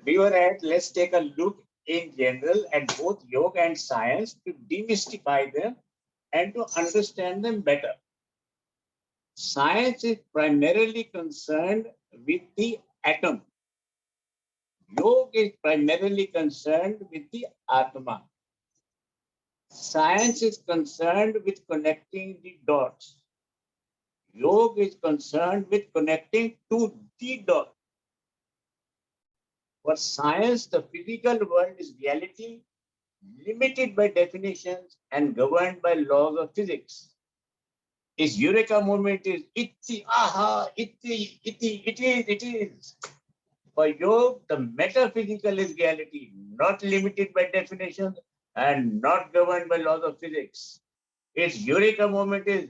We were at, let's take a look in general at both yoga and science to demystify them and to understand them better. Science is primarily concerned with the atom. Yoga is primarily concerned with the Atma. Science is concerned with connecting the dots. Yoga is concerned with connecting to the dot. For science, the physical world is reality, limited by definitions and governed by laws of physics. Its eureka moment is iti, aha, iti, it is. For yoga, the metaphysical is reality, not limited by definitions and not governed by laws of physics. Its eureka moment is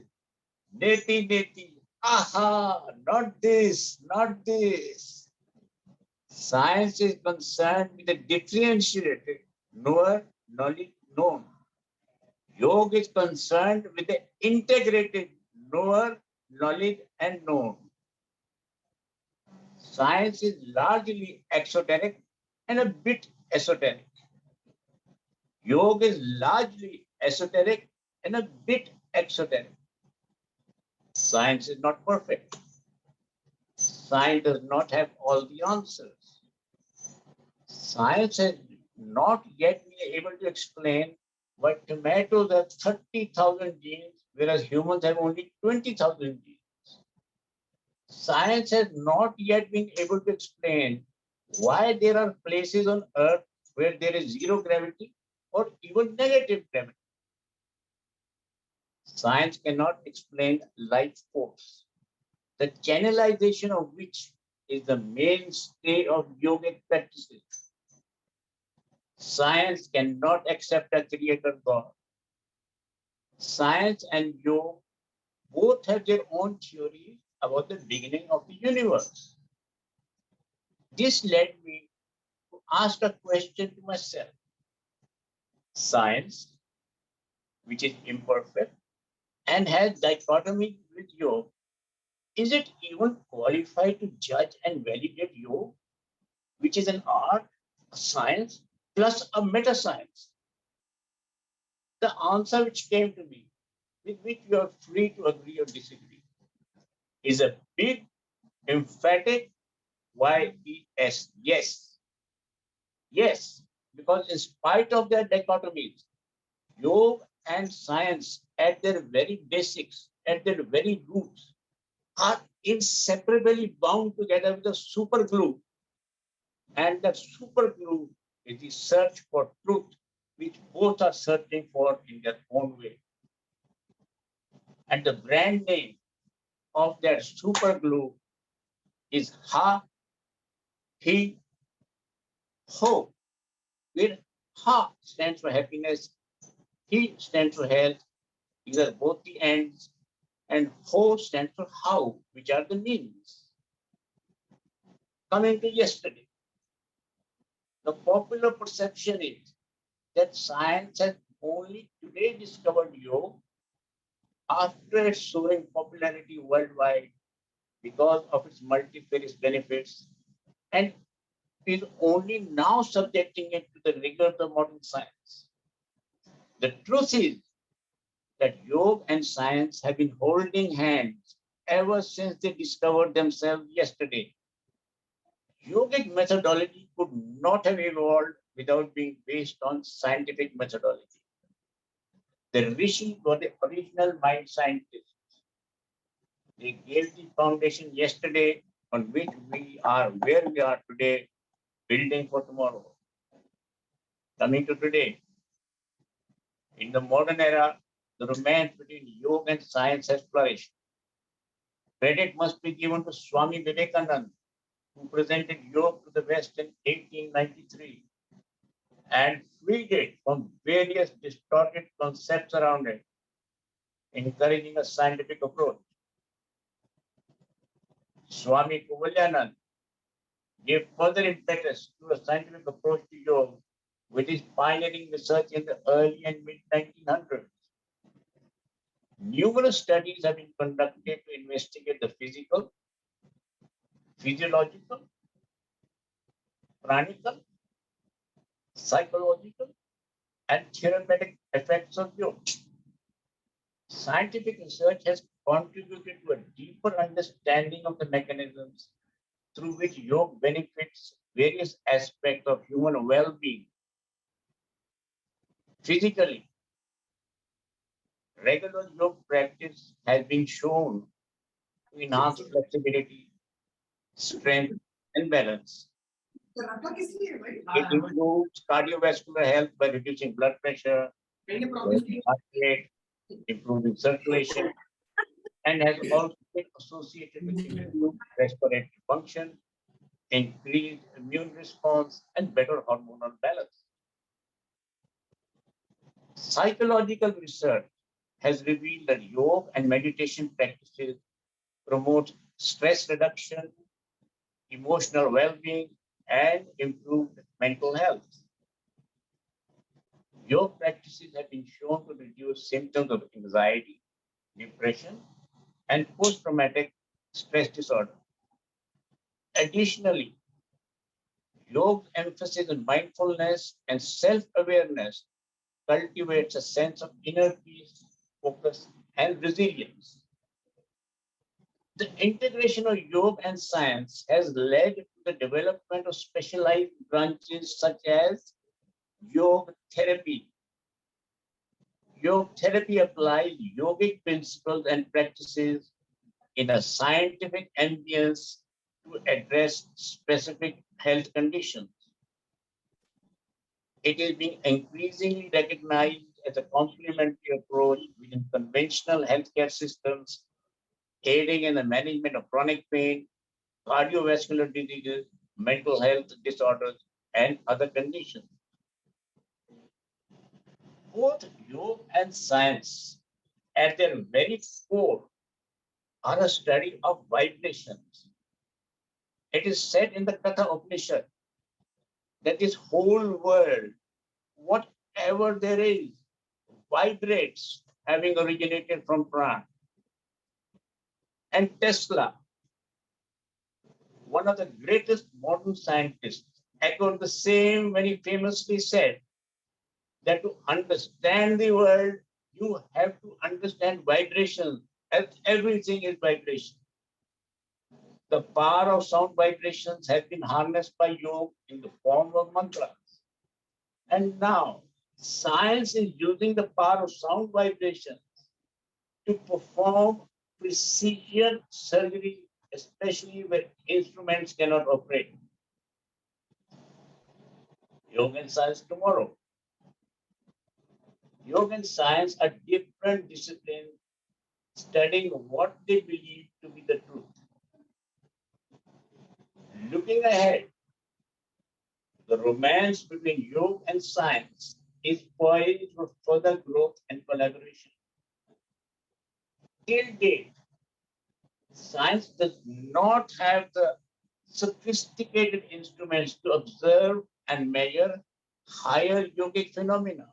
neti, aha, not this, not this. Science is concerned with the differentiated, knower, knowledge, known. Yoga is concerned with the integrated, knower, knowledge, and known. Science is largely exoteric and a bit esoteric. Yoga is largely esoteric and a bit exoteric. Science is not perfect. Science does not have all the answers. Science has not yet been able to explain why tomatoes have 30,000 genes, whereas humans have only 20,000 genes. Science has not yet been able to explain why there are places on Earth where there is zero gravity or even negative gravity. Science cannot explain life force, the channelization of which is the mainstay of yogic practices. Science cannot accept a creator God. Science and yoga both have their own theories about the beginning of the universe. This led me to ask a question to myself. Science, which is imperfect and has dichotomy with yoga, is it even qualified to judge and validate yoga, which is an art, a science, plus a meta-science? The answer which came to me, with which you are free to agree or disagree, is a big, emphatic YES. Yes. Yes. Because in spite of their dichotomies, yoga and science at their very basics, at their very roots, are inseparably bound together with a super glue. And that super glue is the search for truth, which both are searching for in their own way. And the brand name of that super glue is Ha, He, Ho, where Ha stands for happiness, He stands for health, these are both the ends, and Ho stands for how, which are the means. Coming to yesterday, the popular perception is that science has only today discovered yoga after its soaring popularity worldwide because of its multifarious benefits, and is only now subjecting it to the rigors of modern science. The truth is that yoga and science have been holding hands ever since they discovered themselves yesterday. Yogic methodology could not have evolved without being based on scientific methodology. The rishis were the original mind scientists. They gave the foundation yesterday on which we are where we are today, building for tomorrow. Coming to today, in the modern era, the romance between yoga and science has flourished. Credit must be given to Swami Vivekananda, who presented yoga to the West in 1893 and freed it from various distorted concepts around it, encouraging a scientific approach. Swami Kuvalyanand gave further impetus to a scientific approach to yoga with his pioneering research in the early and mid 1900s. Numerous studies have been conducted to investigate the physical, physiological, pranical, psychological, and therapeutic effects of yoga. Scientific research has contributed to a deeper understanding of the mechanisms through which yoga benefits various aspects of human well-being. Physically, regular yoga practice has been shown to enhance flexibility, strength, and balance. It improves cardiovascular health by reducing blood pressure, lowering heart rate, improving circulation, and has also been associated with improved respiratory function, increased immune response, and better hormonal balance. Psychological research has revealed that yoga and meditation practices promote stress reduction, emotional well-being, and improved mental health. Yoga practices have been shown to reduce symptoms of anxiety, depression, and post-traumatic stress disorder. Additionally, yoga's emphasis on mindfulness and self-awareness cultivates a sense of inner peace, focus, and resilience. The integration of yoga and science has led to the development of specialized branches such as yoga therapy. Yoga therapy applies yogic principles and practices in a scientific ambience to address specific health conditions. It is being increasingly recognized as a complementary approach within conventional healthcare systems, aiding in the management of chronic pain, cardiovascular diseases, mental health disorders, and other conditions. Both yoga and science, at their very core, are a study of vibrations. It is said in the Katha Upanishad that this whole world, whatever there is, vibrates, having originated from prana. And Tesla, one of the greatest modern scientists, echoed the same when he famously said that to understand the world, you have to understand vibration, as everything is vibration. The power of sound vibrations has been harnessed by yoga in the form of mantras. And now, science is using the power of sound vibrations to perform precision surgery, especially where instruments cannot operate. Yoga and science tomorrow. Yoga and science are different disciplines studying what they believe to be the truth. Looking ahead, the romance between yoga and science is poised for further growth and collaboration. Till date, science does not have the sophisticated instruments to observe and measure higher yogic phenomena.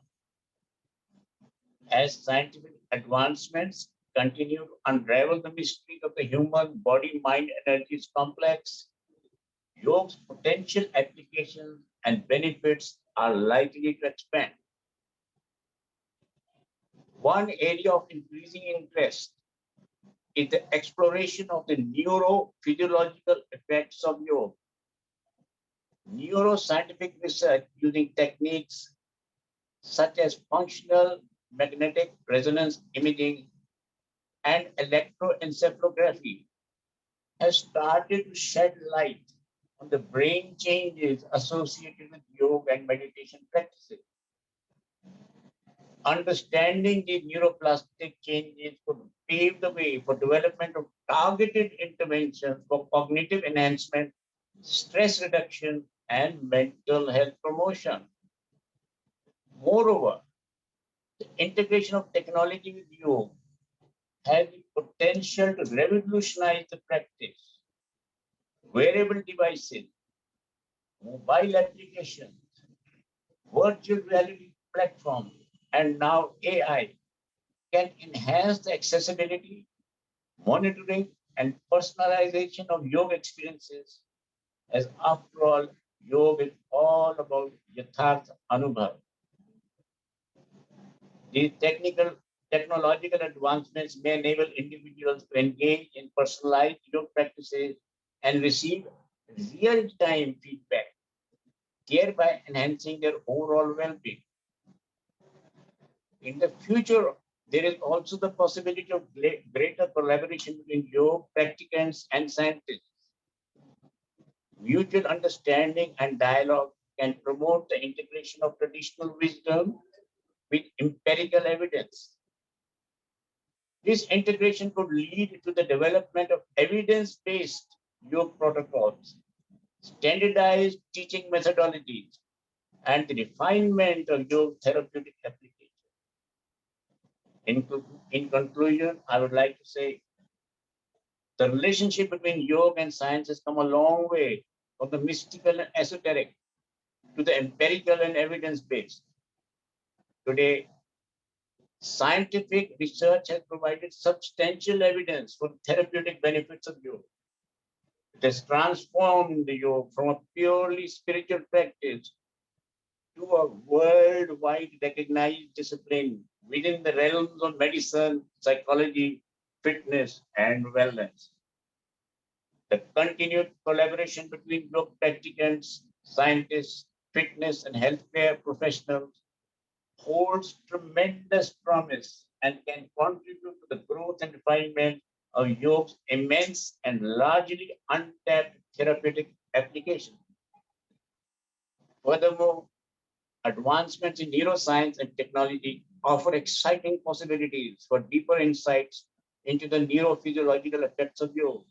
As scientific advancements continue to unravel the mystery of the human body-mind energies complex, yoga's potential applications and benefits are likely to expand. One area of increasing interest is the exploration of the neurophysiological effects of yoga. Neuroscientific research using techniques such as functional magnetic resonance imaging and electroencephalography has started to shed light on the brain changes associated with yoga and meditation practices. Understanding these neuroplastic changes could pave the way for development of targeted interventions for cognitive enhancement, stress reduction, and mental health promotion. Moreover, the integration of technology with yoga has the potential to revolutionize the practice. Wearable devices, mobile applications, virtual reality platforms, and now AI can enhance the accessibility, monitoring, and personalization of yoga experiences, as after all, yoga is all about yathartha anubhav. These technological advancements may enable individuals to engage in personalized yoga practices and receive real-time feedback, thereby enhancing their overall well-being. In the future, there is also the possibility of greater collaboration between yoga practitioners and scientists. Mutual understanding and dialogue can promote the integration of traditional wisdom with empirical evidence. This integration could lead to the development of evidence-based yoga protocols, standardized teaching methodologies, and the refinement of yoga therapeutic applications. In conclusion, I would like to say the relationship between yoga and science has come a long way from the mystical and esoteric to the empirical and evidence-based. Today, scientific research has provided substantial evidence for therapeutic benefits of yoga. It has transformed the yoga from a purely spiritual practice to a worldwide recognized discipline within the realms of medicine, psychology, fitness, and wellness. The continued collaboration between yoga practitioners, scientists, fitness and healthcare professionals holds tremendous promise and can contribute to the growth and refinement of yoga's immense and largely untapped therapeutic application. Furthermore, advancements in neuroscience and technology offer exciting possibilities for deeper insights into the neurophysiological effects of yoga,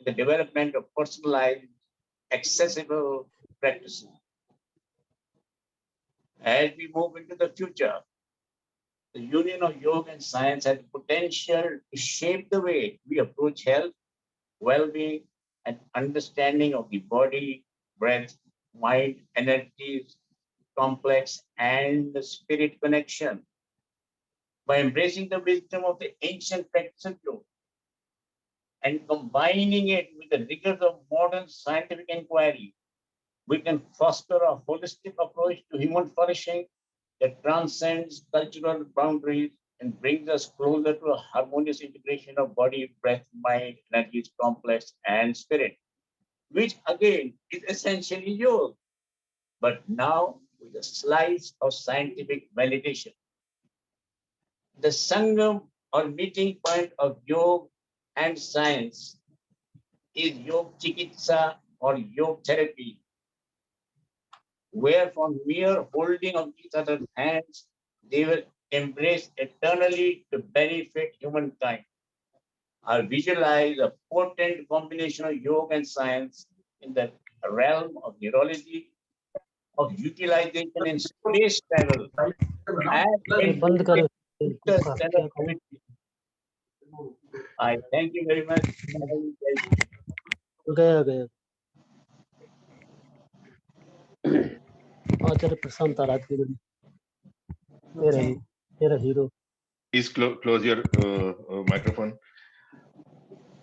the development of personalized, accessible practices. As we move into the future, the union of yoga and science has the potential to shape the way we approach health, well-being, and understanding of the body, breath, mind, energies, complex, and the spirit connection. By embracing the wisdom of the ancient practice of yoga and combining it with the rigors of modern scientific inquiry, we can foster a holistic approach to human flourishing that transcends cultural boundaries and brings us closer to a harmonious integration of body, breath, mind, energies, complex, and spirit, which again is essentially yoga, but now with a slice of scientific validation. The Sangam or meeting point of yoga and science is yoga chikitsa or yoga therapy, where from mere holding of each other's hands, they will embrace eternally to benefit humankind. I visualize a potent combination of yoga and science in the realm of neurology, of utilization in space travel, and I thank you very much. Please close your microphone.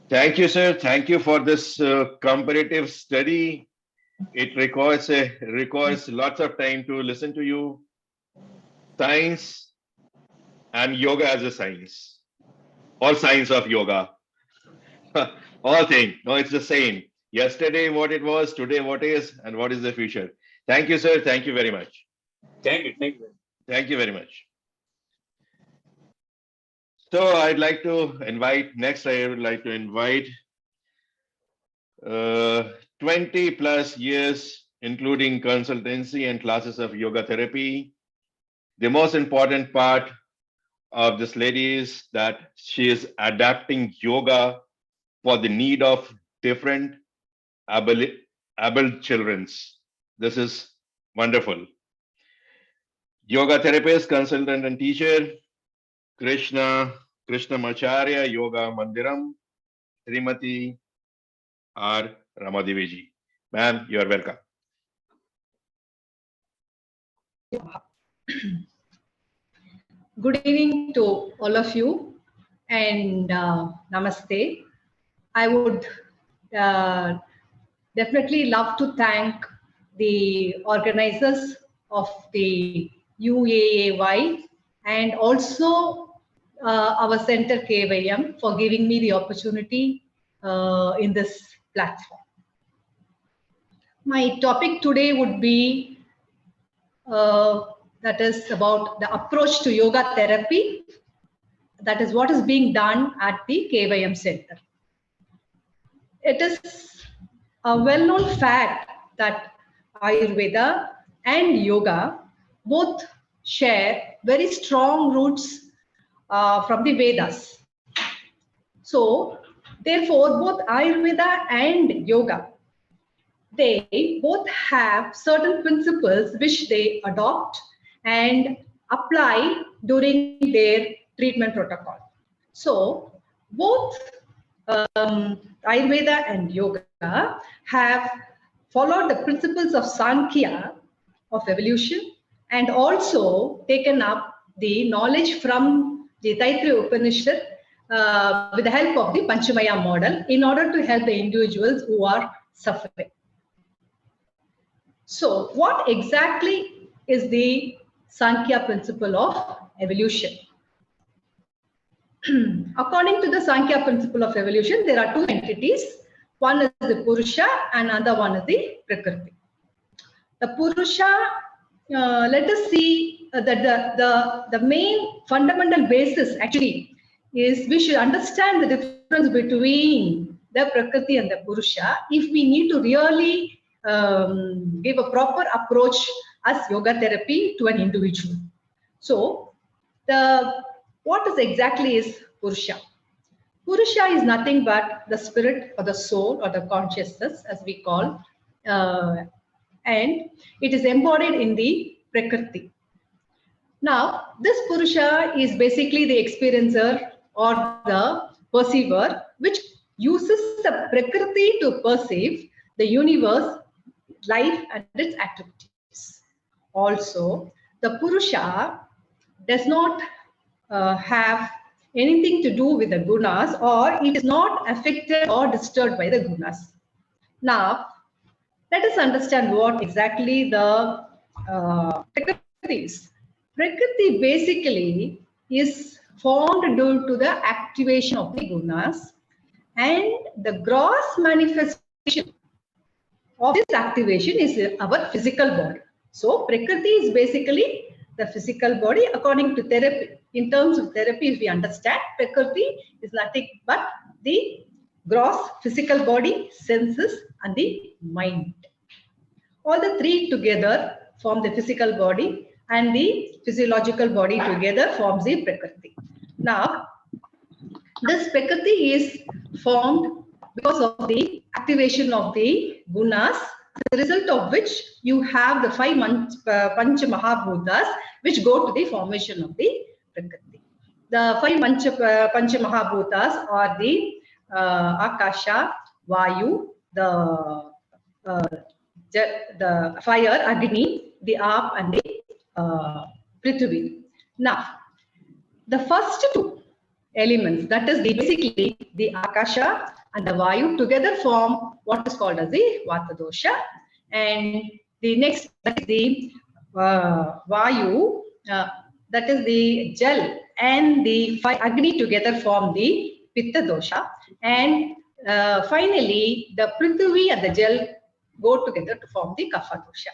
Thank you, sir. Thank you for this comparative study. It requires lots of time to listen to you. Science and yoga as a science, or science of yoga. All things. No, it's the same. Yesterday what it was, today what is, and what is the future. Thank you, sir. Thank you very much. Thank you. Thank you. Thank you very much. So I'd like to invite, next I would like to invite 20 plus years, including consultancy and classes of yoga therapy. The most important part of this lady is that she is adapting yoga for the need of different able children's. This is wonderful. Yoga therapist, consultant, and teacher, Krishna Macharya, Yoga Mandiram, Srimati R. Ramadevi. Ma'am, you are welcome. Good evening to all of you and namaste. I would definitely love to thank the organizers of the UAAY and also our center KYM for giving me the opportunity in this platform. My topic today would be that is about the approach to yoga therapy. That is what is being done at the KYM Center. It is a well-known fact that Ayurveda and yoga both share very strong roots from the Vedas. So, therefore, both Ayurveda and yoga, they both have certain principles which they adopt and apply during their treatment protocol. So both Ayurveda and yoga have followed the principles of Sankhya, of evolution, and also taken up the knowledge from the Taittiriya Upanishad with the help of the Panchamaya model in order to help the individuals who are suffering. So what exactly is the Sankhya principle of evolution? According to the Sankhya principle of evolution, there are two entities. One is the Purusha and another one is the Prakriti. The Purusha, let us see that the main fundamental basis actually is we should understand the difference between the Prakriti and the Purusha if we need to really give a proper approach as yoga therapy to an individual. So, what is exactly is Purusha? Purusha is nothing but the spirit or the soul or the consciousness, as we call, and it is embodied in the Prakriti. Now, this Purusha is basically the experiencer or the perceiver, which uses the Prakriti to perceive the universe, life, and its activities. Also, the Purusha does not have anything to do with the gunas, or it is not affected or disturbed by the gunas. Now, let us understand what exactly the Prakriti is. Prakriti basically is formed due to the activation of the gunas, and the gross manifestation of this activation is our physical body. So Prakriti is basically the physical body. According to therapy, in terms of therapy, if we understand, Prakriti is nothing but the gross physical body, senses, and the mind. All the three together form the physical body, and the physiological body together forms the Prakriti. Now, this Prakriti is formed because of the activation of the gunas, as a result of which you have the five Pancha Mahabhutas, which go to the formation of the Prakriti. The five Pancha Mahabhutas are the Akasha, Vayu, the fire, Agni, the Aap, and the Prithvi. Now, the first two elements, that is basically the Akasha and the Vayu, together form what is called as the Vata dosha, and the next, that is the Vayu, that is the Jal, and the Agni together form the Pitta dosha, and finally the Prithvi and the Jal go together to form the Kapha dosha.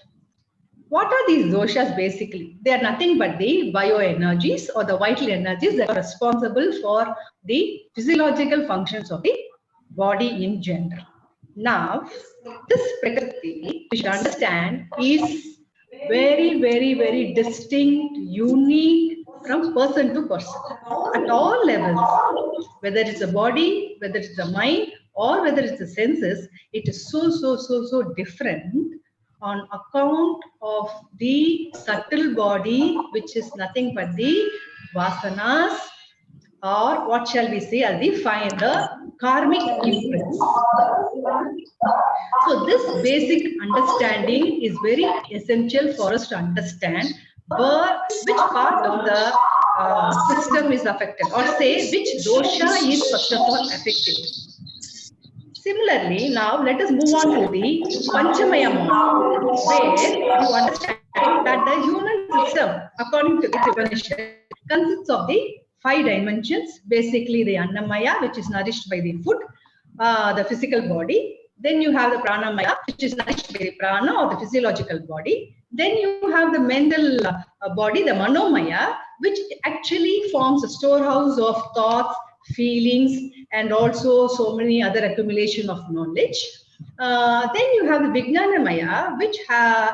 What are these doshas basically? They are nothing but the bioenergies or the vital energies that are responsible for the physiological functions of the body in general. Now, this Prakriti, we should understand, is very, very, very distinct, unique from person to person at all levels. Whether it's the body, whether it's the mind, or whether it's the senses, it is so different on account of the subtle body, which is nothing but the vasanas, or what shall we say, as the karmic imprints. So this basic understanding is very essential for us to understand which part of the system is affected, or say which dosha is first of all affected. Similarly, now let us move on to the Panchamaya model, where you understand that the human system, according to the Upanishad, consists of the 5 dimensions. Basically, the Annamaya, which is nourished by the food, the physical body. Then you have the Pranamaya, which is nourished by the prana or the physiological body. Then you have the mental body, the Manomaya, which actually forms a storehouse of thoughts, feelings, and also so many other accumulation of knowledge. Then you have the Vijnanamaya, which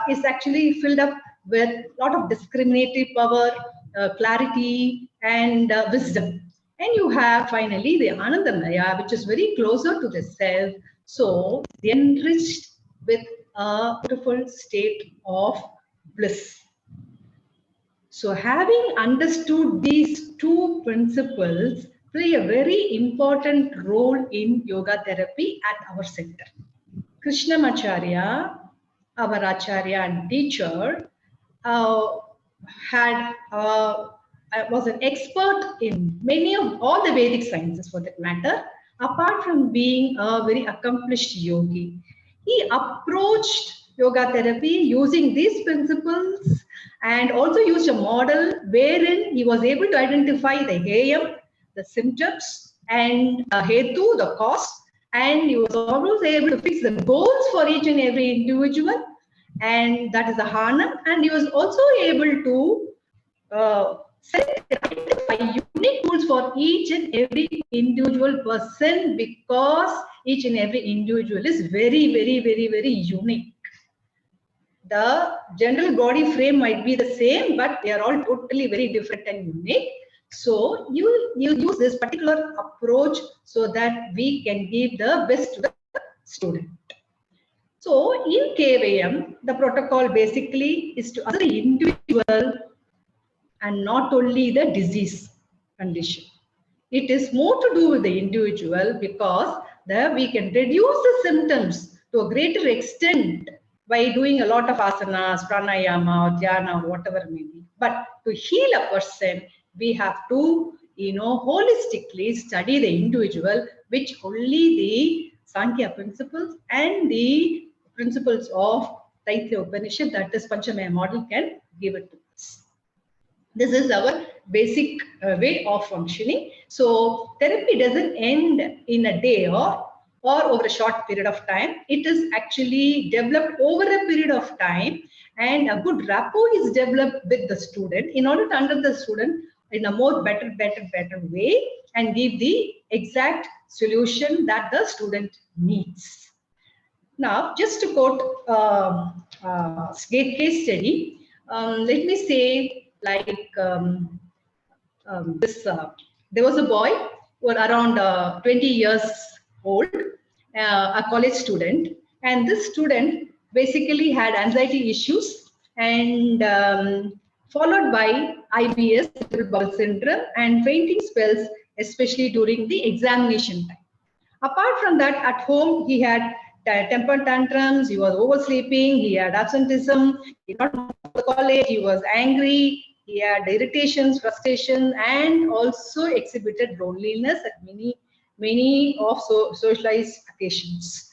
is actually filled up with a lot of discriminative power, clarity, and wisdom. And you have finally the Anandamaya, which is very closer to the self, so enriched with a beautiful state of bliss. So having understood these two principles play a very important role in yoga therapy at our center. Krishnamacharya, our Acharya and teacher, was an expert in all the Vedic sciences for that matter. Apart from being a very accomplished yogi, he approached yoga therapy using these principles and also used a model wherein he was able to identify the heyam, the symptoms, and hetu, the cause, and he was also able to fix the goals for each and every individual, and that is the Hanam, and he was also able to identify unique tools for each and every individual person, because each and every individual is very, very, very, very unique. The general body frame might be the same, but they are all totally very different and unique. So you use this particular approach so that we can give the best to the student. So in KVM, the protocol basically is to assess the individual and not only the disease condition. It is more to do with the individual, because we can reduce the symptoms to a greater extent by doing a lot of asanas, pranayama, or dhyana, or whatever it may be. But to heal a person, we have to, holistically study the individual, which only the Sankhya principles and the principles of Taittiriya Upanishad, that is Panchamaya model, can give it to us. This is our basic way of functioning. So therapy doesn't end in a day or over a short period of time. It is actually developed over a period of time, and a good rapport is developed with the student in order to understand the student in a more better way and give the exact solution that the student needs. Now, just to quote case study, let me say, like there was a boy who was around 20 years old, a college student, and this student basically had anxiety issues, and followed by IBS, irritable bowel syndrome, and fainting spells, especially during the examination time. Apart from that, at home, he had temper tantrums, he was oversleeping, he had absenteeism, he did not go to college, he was angry, he had irritations, frustration, and also exhibited loneliness at many of socialized occasions.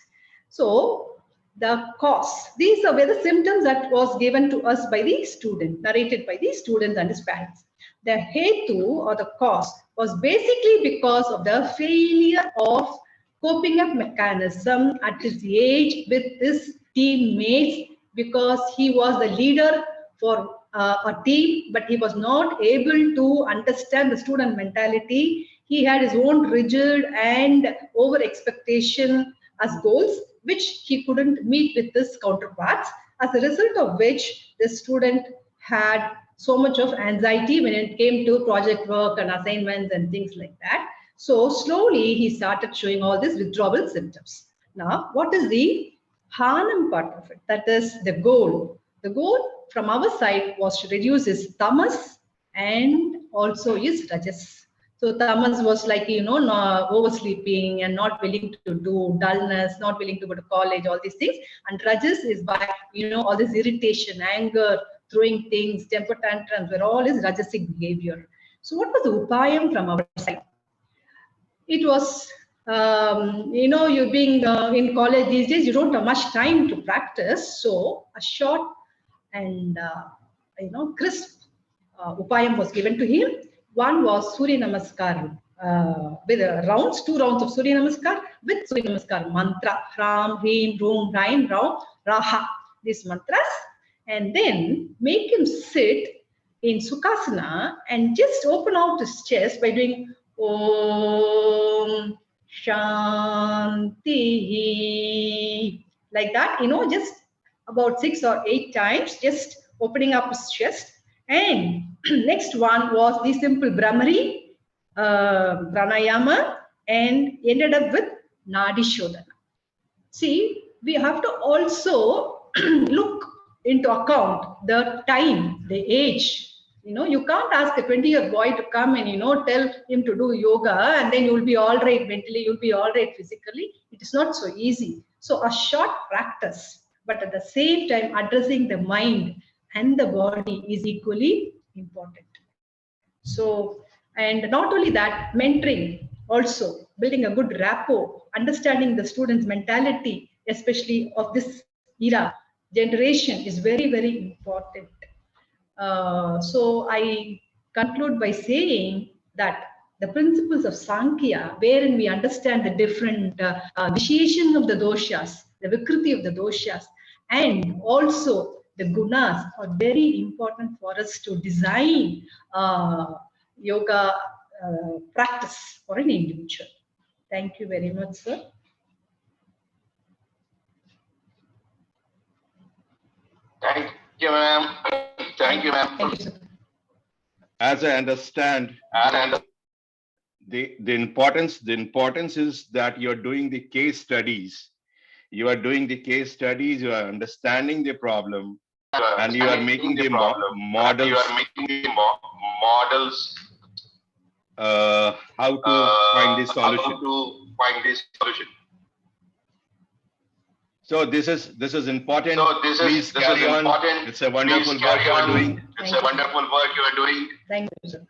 So, the cause, these were the symptoms that was given to us by the student, narrated by the students and his parents. The hetu, or the cause, was basically because of the failure of coping up mechanism at his age with his teammates, because he was the leader for a team, but he was not able to understand the student mentality. He had his own rigid and over expectation as goals, which he couldn't meet with his counterparts, as a result of which the student had so much of anxiety when it came to project work and assignments and things like that. So slowly he started showing all these withdrawal symptoms. Now, what is the Hanam part of it? That is the goal. The goal from our side was to reduce his tamas and also his rajas. So tamas was like, oversleeping and not willing to do, dullness, not willing to go to college, all these things. And rajas is by, all this irritation, anger, throwing things, temper tantrums, were all his rajasic behavior. So what was the upayam from our side? It was, you being in college these days, you don't have much time to practice. So a short and, crisp upayam was given to him. One was Surya Namaskar with rounds, 2 rounds of Surya Namaskar with Surya Namaskar mantra, Ram, Reem, Room, Raim, Rao, Raha, these mantras, and then make him sit in Sukhasana and just open out his chest by doing Om Shanti, like that, just about 6 or 8 times, just opening up his chest. And next one was the simple Brahmari pranayama, and ended up with Nadi Shodhana. See, we have to also look into account the time, the age. You can't ask a 20-year boy to come and, tell him to do yoga and then you'll be all right mentally, you'll be all right physically. It is not so easy. So a short practice, but at the same time addressing the mind and the body is equally important. So, and not only that, mentoring also, building a good rapport, understanding the student's mentality, especially of this era, generation, is very, very important. So I conclude by saying that the principles of Sankhya, wherein we understand the different vitiation of the doshas, the vikriti of the doshas, And also the gunas are very important for us to design yoga practice for an individual. Thank you very much, sir. Thank you, ma'am. Thank you, ma'am. Thank you, sir. As I understand, the importance is that you're doing the case studies. You are doing the case studies, you are understanding the problem, and you are making the models. You are making the models. How to find the solution. How to find this solution. So this is important. So Please carry on. Important. It's a wonderful work you are doing. It's a wonderful work you are doing. Thank you, sir.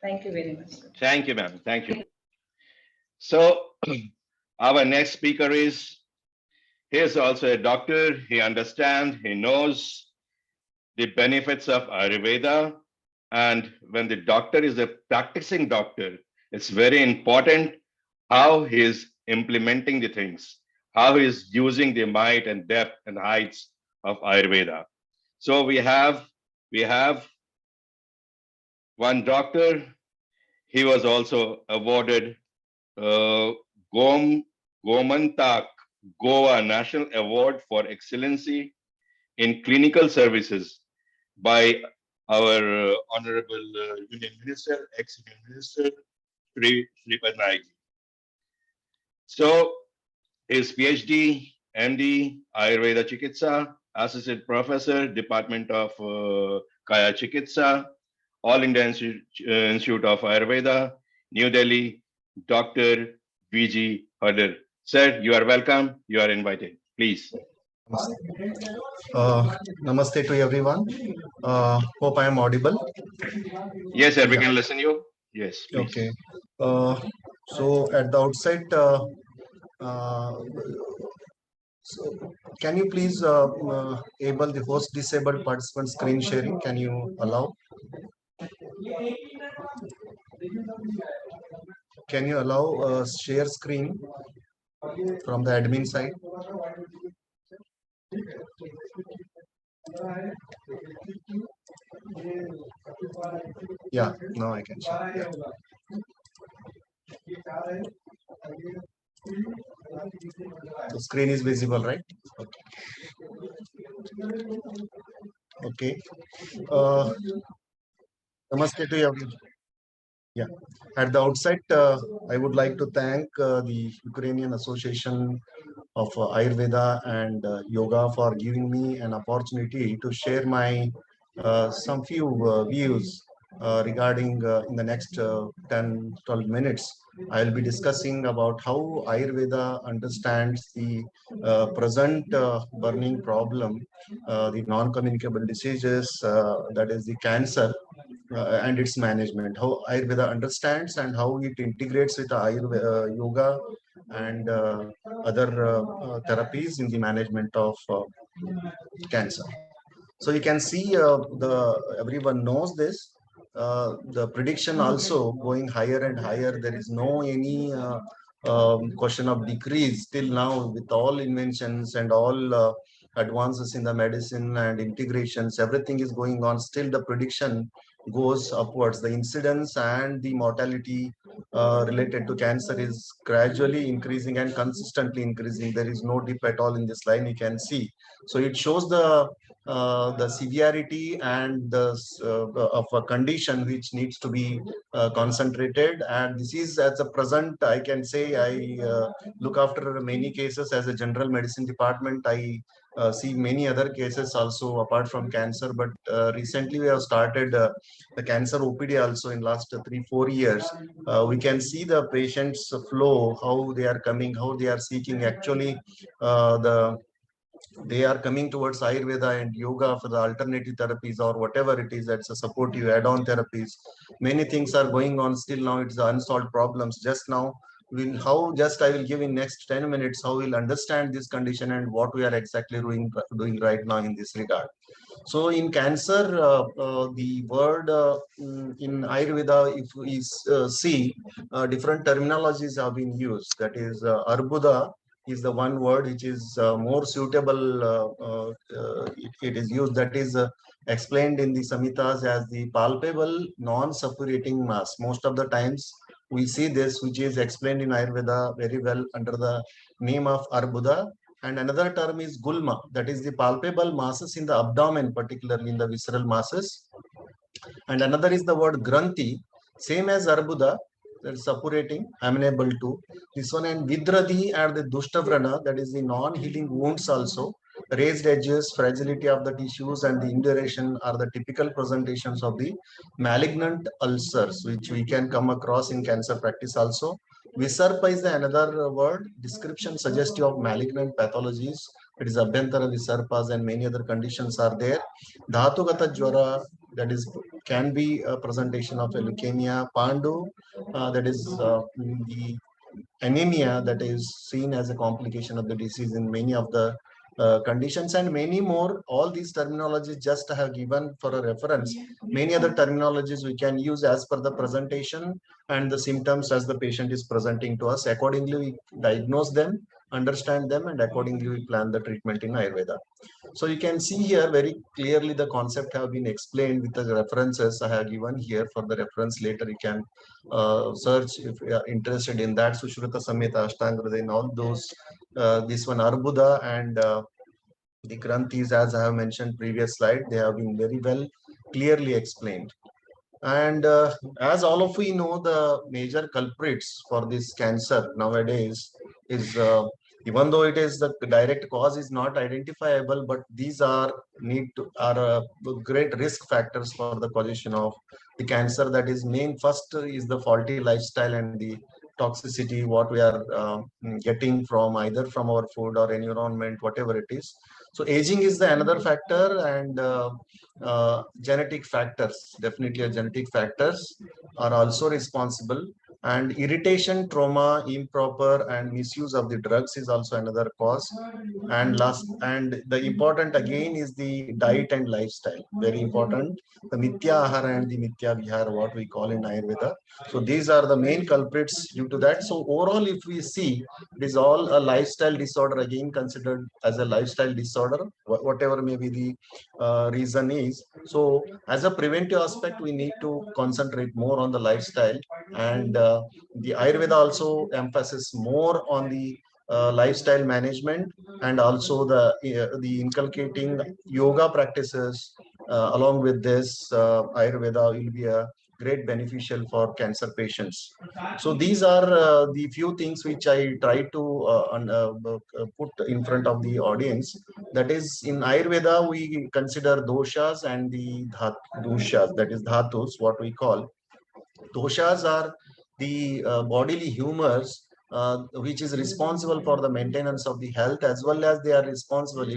Thank you very much, sir. Thank you, ma'am. Thank you. So our next speaker he is also a doctor. He understands, he knows the benefits of Ayurveda. And when the doctor is a practicing doctor, it's very important how he is implementing the things, how he is using the might and depth and heights of Ayurveda. So we have one doctor. He was also awarded Gomantak Goa National Award for Excellency in Clinical Services by our Honorable Union Minister, ex-Union Minister, Sri Patnaik. So his PhD, MD, Ayurveda Chikitsa, Associate Professor, Department of Kaya Chikitsa, All India Institute of Ayurveda, New Delhi, Dr. V.G. Hudder. Sir, you are welcome. You are invited. Please. Namaste to everyone. Hope I am audible. Yes, sir. We can listen you. Yes, please. Okay. So at the outset, so can you please able the host disabled participant screen sharing? Can you allow? Can you allow share screen from the admin side? Yeah, now I can share. Yeah. The screen is visible, right? Okay. Okay. Namaste to everyone. Yeah. At the outset, I would like to thank the Ukrainian Association of Ayurveda and Yoga for giving me an opportunity to share my some few views regarding in the next 10-12 minutes. I'll be discussing about how Ayurveda understands the present burning problem, the non-communicable diseases, that is the cancer, and its management, how Ayurveda understands and how it integrates with Ayurveda, yoga and other therapies in the management of cancer. So you can see everyone knows this. The prediction also going higher and higher. There is no any question of decrease till now with all inventions and all advances in the medicine and integrations. Everything is going on. Still the prediction goes upwards. The incidence and the mortality related to cancer is gradually increasing and consistently increasing. There is no dip at all in this line, you can see. So it shows the severity and the of a condition which needs to be concentrated. And this is at the present, I can say, I look after many cases as a general medicine department. I see many other cases also apart from cancer, but recently we have started the cancer OPD also in last 3-4 years. We can see the patients flow, how they are coming, how they are seeking actually they are coming towards Ayurveda and yoga for the alternative therapies or whatever it is, that's a supportive add-on therapies. Many things are going on still now. It's the unsolved problems. Just now, I will give in next 10 minutes how we'll understand this condition and what we are exactly doing right now in this regard. So in cancer, the word in Ayurveda, if we see different terminologies have been used. That is Arbuda, is the one word which is more suitable. It is used, that is explained in the Samhitas as the palpable non-suppurating mass. Most of the times we see this, which is explained in Ayurveda very well under the name of Arbuda. And another term is Gulma, that is the palpable masses in the abdomen, particularly in the visceral masses. And another is the word Granthi, same as Arbuda, that is suppurating, amenable to. This one, and Vidradi and the Dushtavrana, that is the non-healing wounds also. Raised edges, fragility of the tissues, and the induration are the typical presentations of the malignant ulcers, which we can come across in cancer practice also. Visarpa is the another word, description suggestive of malignant pathologies. It is Abhyantara Visarpas and many other conditions are there. Dhatugata Jwara, that is can be a presentation of a leukemia. Pandu, that is the anemia that is seen as a complication of the disease in many of the conditions, and many more. All these terminologies just I have given for a reference. Many other terminologies we can use as per the presentation and the symptoms as the patient is presenting to us. Accordingly, we diagnose them, understand them, and accordingly we plan the treatment in Ayurveda. So you can see here very clearly the concept have been explained with the references I have given here for the reference. Later you can search if you are interested in that. Sushruta Samhita, Ashtanga, in all those, this one Arbuda and the Granthis, as I have mentioned previous slide, they have been very well clearly explained. And as all of we know, the major culprits for this cancer nowadays is, even though it is the direct cause is not identifiable, but these are great risk factors for the causation of the cancer. That is main first is the faulty lifestyle and the toxicity what we are getting from either from our food or environment, whatever it is. So aging is the another factor, and genetic factors, definitely genetic factors are also responsible. And irritation, trauma, improper and misuse of the drugs is also another cause. And last, and the important again is the diet and lifestyle, very important. The mithya ahara and the mithya vihara, what we call in Ayurveda. So these are the main culprits due to that. So overall, if we see, it is all a lifestyle disorder, again considered as a lifestyle disorder, whatever may be the reason is. So as a preventive aspect, we need to concentrate more on the lifestyle, and the Ayurveda also emphasis more on the lifestyle management, and also the inculcating yoga practices along with this. Ayurveda will be a great beneficial for cancer patients. So these are the few things which I try to put in front of the audience. That is, in Ayurveda we consider doshas and the doshas, that is dhatus, what we call. Doshas are the bodily humors which is responsible for the maintenance of the health, as well as they are responsible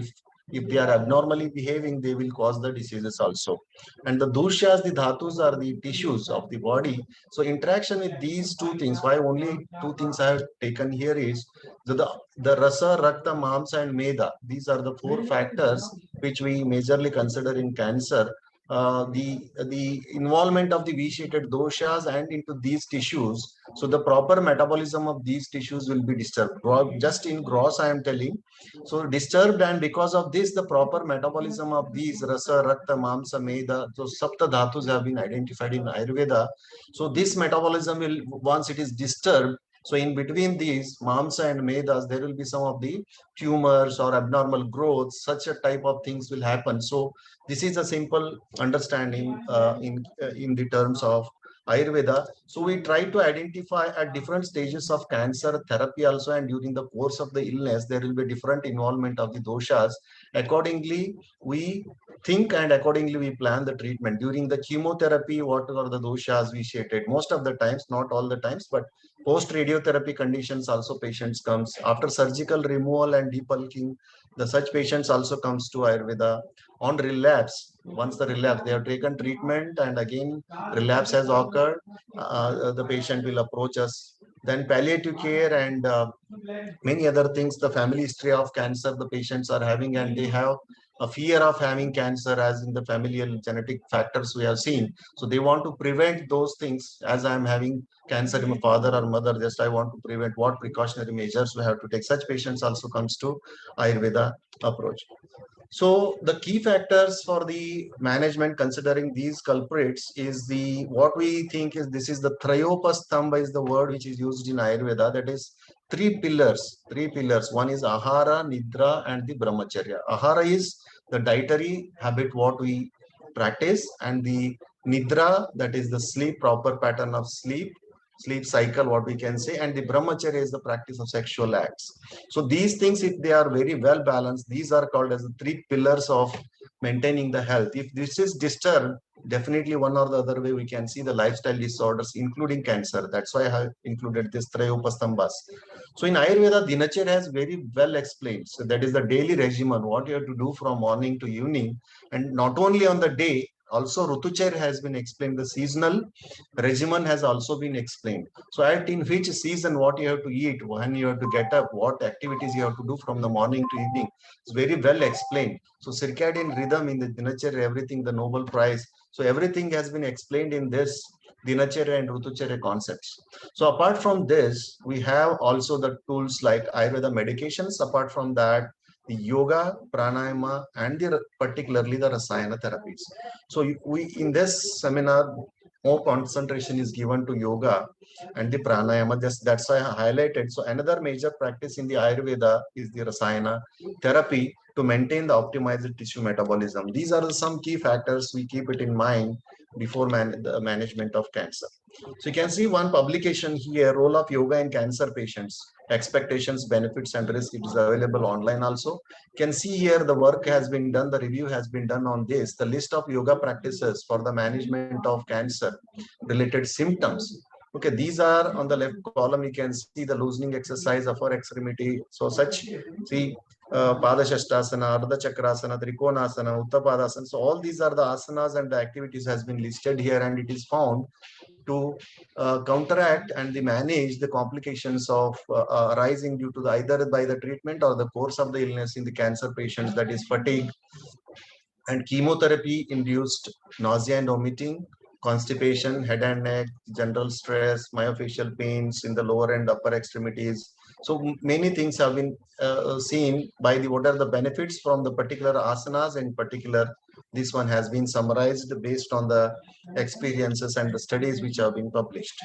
if they are abnormally behaving, they will cause the diseases also. And the doshas, the dhatus, are the tissues of the body. So interaction with these two things, why only two things I have taken here is the rasa, rakta, mamsa and meda. These are the four factors which we majorly consider in cancer. The involvement of the vitiated doshas and into these tissues, so the proper metabolism of these tissues will be disturbed. Just in gross I am telling, so disturbed, and because of this the proper metabolism of these rasa, rakta, mamsa, meda, so sapta dhatus have been identified in Ayurveda. So this metabolism will, once it is disturbed, so in between these mamsa and medas, there will be some of the tumors or abnormal growths, such a type of things will happen. So this is a simple understanding in the terms of Ayurveda. So we try to identify at different stages of cancer therapy also, and during the course of the illness, there will be different involvement of the doshas. Accordingly, we think and accordingly we plan the treatment. During the chemotherapy, what are the doshas vitiated? Most of the times, not all the times, but post radiotherapy conditions also patients comes. After surgical removal and debulking, the such patients also comes to Ayurveda. On relapse, once the relapse, they have taken treatment and again relapse has occurred, the patient will approach us. Then palliative care and many other things, the family history of cancer the patients are having, and they have a fear of having cancer, as in the familial genetic factors we have seen. So they want to prevent those things. As I'm having cancer in my father or mother, just I want to prevent, what precautionary measures we have to take. Such patients also comes to Ayurveda approach. So the key factors for the management considering these culprits is the, what we think is, this is the Trayopastamba is the word which is used in Ayurveda. That is three pillars. One is Ahara, Nidra, and the Brahmacharya. Ahara is the dietary habit what we practice, and the Nidra, that is the sleep, proper pattern of sleep cycle, what we can say, and the Brahmacharya is the practice of sexual acts. So these things, if they are very well balanced, these are called as the three pillars of maintaining the health. If this is disturbed, definitely one or the other way we can see the lifestyle disorders, including cancer. That's why I have included this Trayopastambas. So in Ayurveda, Dinacharya has very well explained. So that is the daily regimen, what you have to do from morning to evening. And not only on the day, also Rutucharya has been explained. The seasonal regimen has also been explained. So at in which season, what you have to eat, when you have to get up, what activities you have to do from the morning to evening. It's very well explained. So circadian rhythm in the Dinacharya, everything, the Nobel Prize. So everything has been explained in this Dinacharya and Rutucharya concepts. So apart from this, we have also the tools like Ayurveda medications. Apart from that, the yoga, pranayama, and particularly the rasayana therapies. So we in this seminar, more concentration is given to yoga and the pranayama. That's why I highlighted. So another major practice in the Ayurveda is the rasayana therapy to maintain the optimized tissue metabolism. These are some key factors we keep it in mind before the management of cancer. So you can see one publication here, role of yoga in cancer patients, expectations, benefits, and risk. It is available online also. You can see here the work has been done, the review has been done on this, the list of yoga practices for the management of cancer related symptoms. Okay, these are on the left column. You can see the loosening exercise, upper extremity. So such, see, Padashashtasana, Ardha Chakrasana, Trikonasana, Uttapadasana. So all these are the asanas and the activities has been listed here, and it is found to counteract and manage the complications of arising due to either by the treatment or the course of the illness in the cancer patients, that is fatigue and chemotherapy induced nausea and vomiting, constipation, head and neck, general stress, myofascial pains in the lower and upper extremities. So many things have been seen by the, what are the benefits from the particular asanas. In particular, this one has been summarized based on the experiences and the studies which have been published.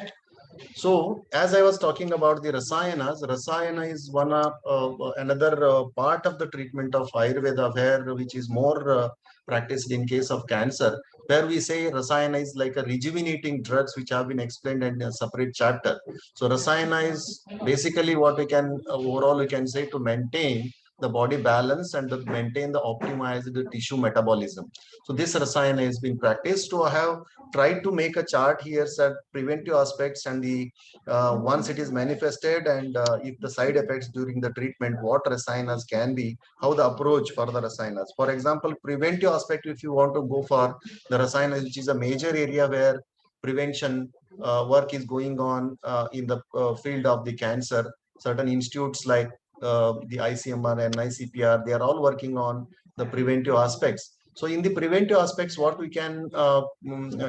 So as I was talking about the rasayanas, rasayana is one of another part of the treatment of Ayurveda, where which is more practiced in case of cancer, where we say rasayana is like a rejuvenating drugs which have been explained in a separate chapter. So rasayana is basically what we can overall we can say to maintain the body balance and to maintain the optimized tissue metabolism. So this rasayana has been practiced. To have tried to make a chart here, sir, preventive aspects and the once it is manifested, and if the side effects during the treatment, what rasayanas can be, how the approach for the rasayanas. For example, preventive aspect, if you want to go for the rasayanas, which is a major area where prevention work is going on in the field of the cancer, certain institutes like the ICMR and ICPR, they are all working on the preventive aspects. So in the preventive aspects, what we can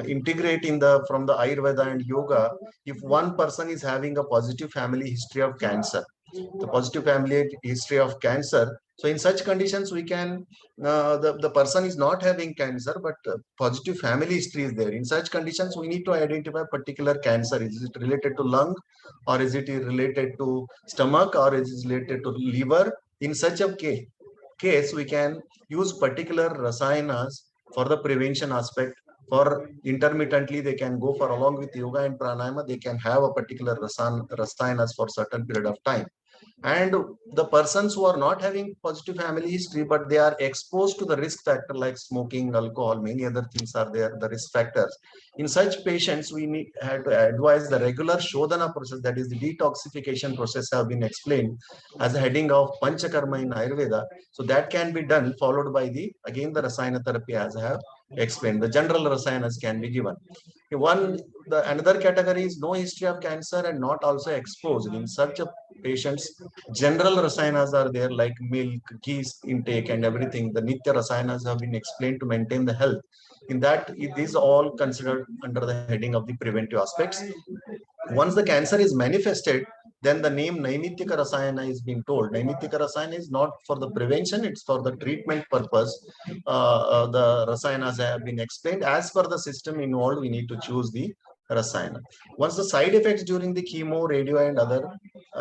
integrate in the from the Ayurveda and yoga, if one person is having a positive family history of cancer, the positive family history of cancer. So in such conditions, we can, the person is not having cancer, but positive family history is there. In such conditions, we need to identify particular cancer. Is it related to lung, or is it related to stomach, or is it related to liver? In such a case, we can use particular rasayanas for the prevention aspect. For intermittently, they can go for, along with yoga and pranayama, they can have a particular rasayanas for certain period of time. And the persons who are not having positive family history, but they are exposed to the risk factor like smoking, alcohol, many other things are there, the risk factors. In such patients, we have to advise the regular Shodhana process, that is the detoxification process, have been explained as a heading of Panchakarma in Ayurveda. So that can be done, followed by the, again, the Rasayana therapy as I have explained. The general rasayanas can be given. Another category is no history of cancer and not also exposed. In such a patients, general rasayanas are there like milk, ghee intake and everything. The nitya rasayanas have been explained to maintain the health. In that, it is all considered under the heading of the preventive aspects. Once the cancer is manifested, then the name Nainityaka Rasayana is being told. Nainityaka Rasayana is not for the prevention, it's for the treatment purpose. The Rasayanas have been explained. As per the system involved, we need to choose the Rasayana. Once the side effects during the chemo, radio and other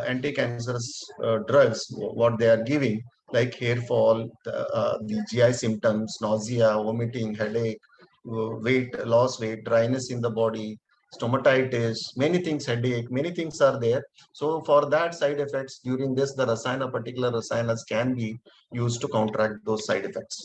anti-cancerous drugs, what they are giving, like hair fall, the GI symptoms, nausea, vomiting, headache, weight, dryness in the body, stomatitis, many things, headache, many things are there. So for that side effects during this, the particular rasayanas can be used to counteract those side effects.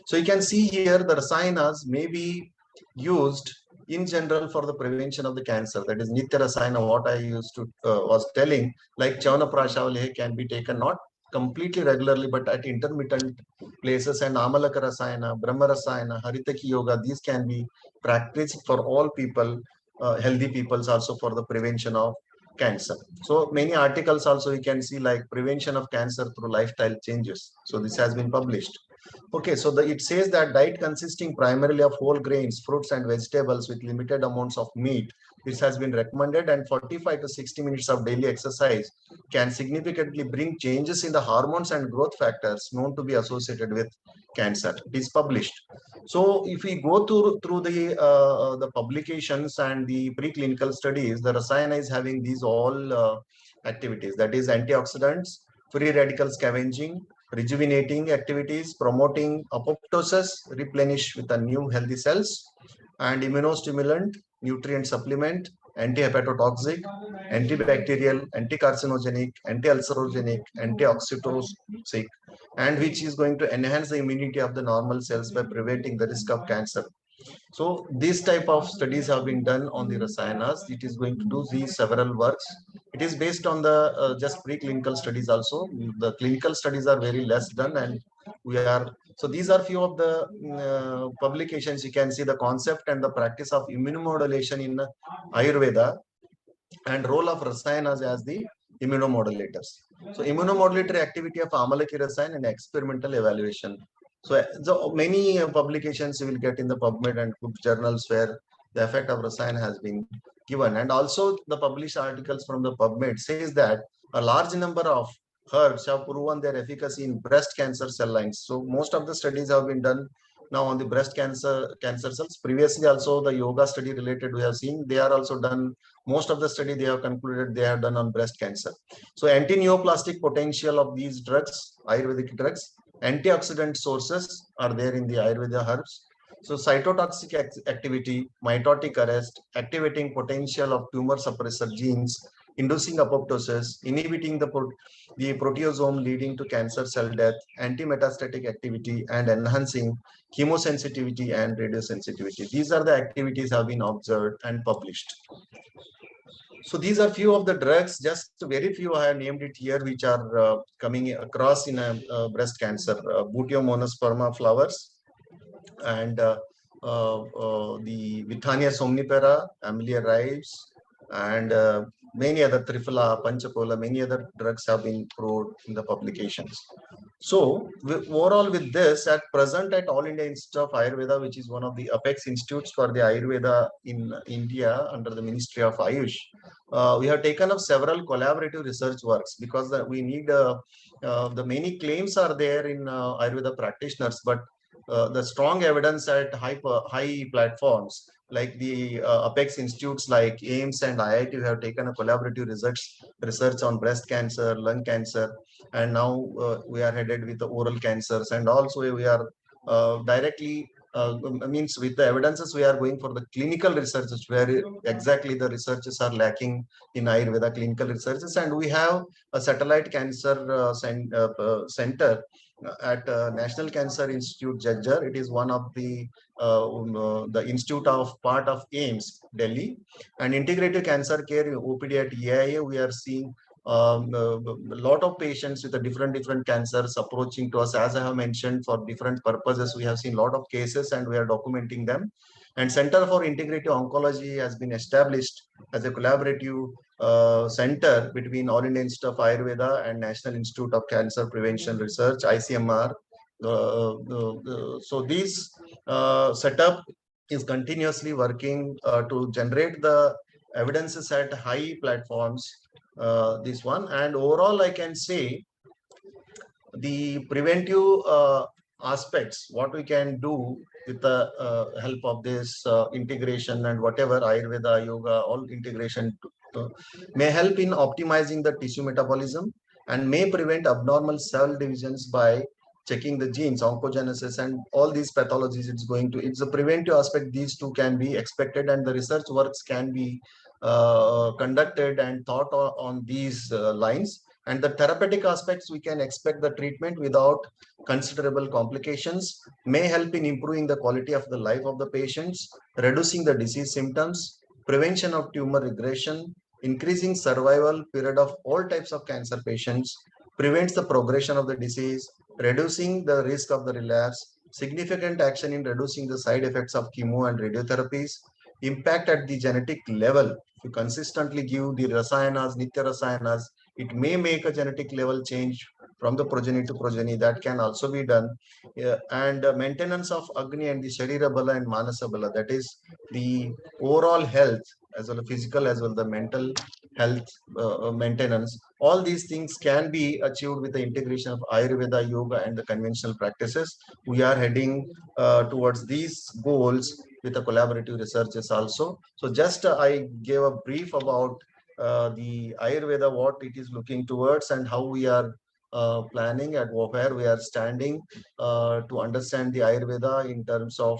So you can see here the rasayanas may be used in general for the prevention of the cancer. That is nitya rasayana, what I used to was telling, like Chavana Prashavalehe can be taken not completely regularly, but at intermittent places, and Amalaka Rasayana, Brahma Rasayana, Haritaki Yoga, these can be practiced for all people, healthy peoples also, for the prevention of cancer. So many articles also we can see like prevention of cancer through lifestyle changes. So this has been published. Okay, so it says that diet consisting primarily of whole grains, fruits and vegetables with limited amounts of meat, this has been recommended, and 45 to 60 minutes of daily exercise can significantly bring changes in the hormones and growth factors known to be associated with cancer. It is published. So if we go through the publications and the preclinical studies, the Rasayana is having these all activities, that is antioxidants, free radical scavenging, rejuvenating activities, promoting apoptosis, replenish with a new healthy cells, and immunostimulant, nutrient supplement, anti-hepatotoxic, antibacterial, anti-carcinogenic, anti-ulcerogenic, antioxytocic, and which is going to enhance the immunity of the normal cells by preventing the risk of cancer. So these type of studies have been done on the rasayanas. It is going to do these several works. It is based on the just preclinical studies also. The clinical studies are very less done, and we are, so these are few of the publications. You can see the concept and the practice of immunomodulation in Ayurveda and role of rasayanas as the immunomodulators. So immunomodulatory activity of Amalaki Rasayan and experimental evaluation. So many publications you will get in the PubMed and good journals where the effect of Rasayan has been given. And also the published articles from the PubMed says that a large number of herbs have proven their efficacy in breast cancer cell lines. So most of the studies have been done now on the breast cancer cells. Previously also the yoga study related we have seen, they are also done. Most of the study they have concluded they have done on breast cancer. So anti-neoplastic potential of these drugs, Ayurvedic drugs, antioxidant sources are there in the Ayurveda herbs. So cytotoxic activity, mitotic arrest, activating potential of tumor suppressor genes, inducing apoptosis, inhibiting the proteasome leading to cancer cell death, anti-metastatic activity, and enhancing chemosensitivity and radiosensitivity. These are the activities have been observed and published. So these are few of the drugs, just very few I have named it here, which are coming across in breast cancer. Buteo flowers, and the Withania somnipara, Amelia rives, and many other Triphala, Panchakola, many other drugs have been proved in the publications. So overall with this, at present at All India Institute of Ayurveda, which is one of the apex institutes for the Ayurveda in India under the Ministry of Ayush, we have taken up several collaborative research works because we need the many claims are there in Ayurveda practitioners, but the strong evidence at high platforms like the apex institutes like AIMS and IIT have taken a collaborative research on breast cancer, lung cancer, and now we are headed with the oral cancers, and also we are directly means with the evidences we are going for the clinical researches where exactly the researches are lacking in Ayurveda clinical researches, and we have a satellite cancer center at National Cancer Institute, Jajjar. It is one of the institute of part of AIMS, Delhi, and integrated cancer care OPD at EIA. We are seeing lot of patients with a different cancers approaching to us, as I have mentioned, for different purposes. We have seen a lot of cases and we are documenting them. And Center for Integrative Oncology has been established as a collaborative center between All India Institute of Ayurveda and National Institute of Cancer Prevention Research, ICMR. So this setup is continuously working to generate the evidences at high platforms. This one, and overall I can say the preventive aspects, what we can do with the help of this integration and whatever Ayurveda, yoga, all integration may help in optimizing the tissue metabolism and may prevent abnormal cell divisions by checking the genes, oncogenesis, and all these pathologies. It's a preventive aspect. These two can be expected, and the research works can be conducted and thought on these lines. And the therapeutic aspects, we can expect the treatment without considerable complications, may help in improving the quality of the life of the patients, reducing the disease symptoms, prevention of tumor regression, increasing survival period of all types of cancer patients, prevents the progression of the disease, reducing the risk of the relapse, significant action in reducing the side effects of chemo and radiotherapies, impact at the genetic level. If you consistently give the rasayanas, nitya rasayanas, it may make a genetic level change from the progeny to progeny. That can also be done. And maintenance of Agni and the Sharira Bala and Manasa Bala, that is the overall health, as well as physical, as well as the mental health maintenance. All these things can be achieved with the integration of Ayurveda, yoga, and the conventional practices. We are heading towards these goals with the collaborative researches also. So just I gave a brief about the Ayurveda, what it is looking towards, and how we are planning and where we are standing to understand the Ayurveda in terms of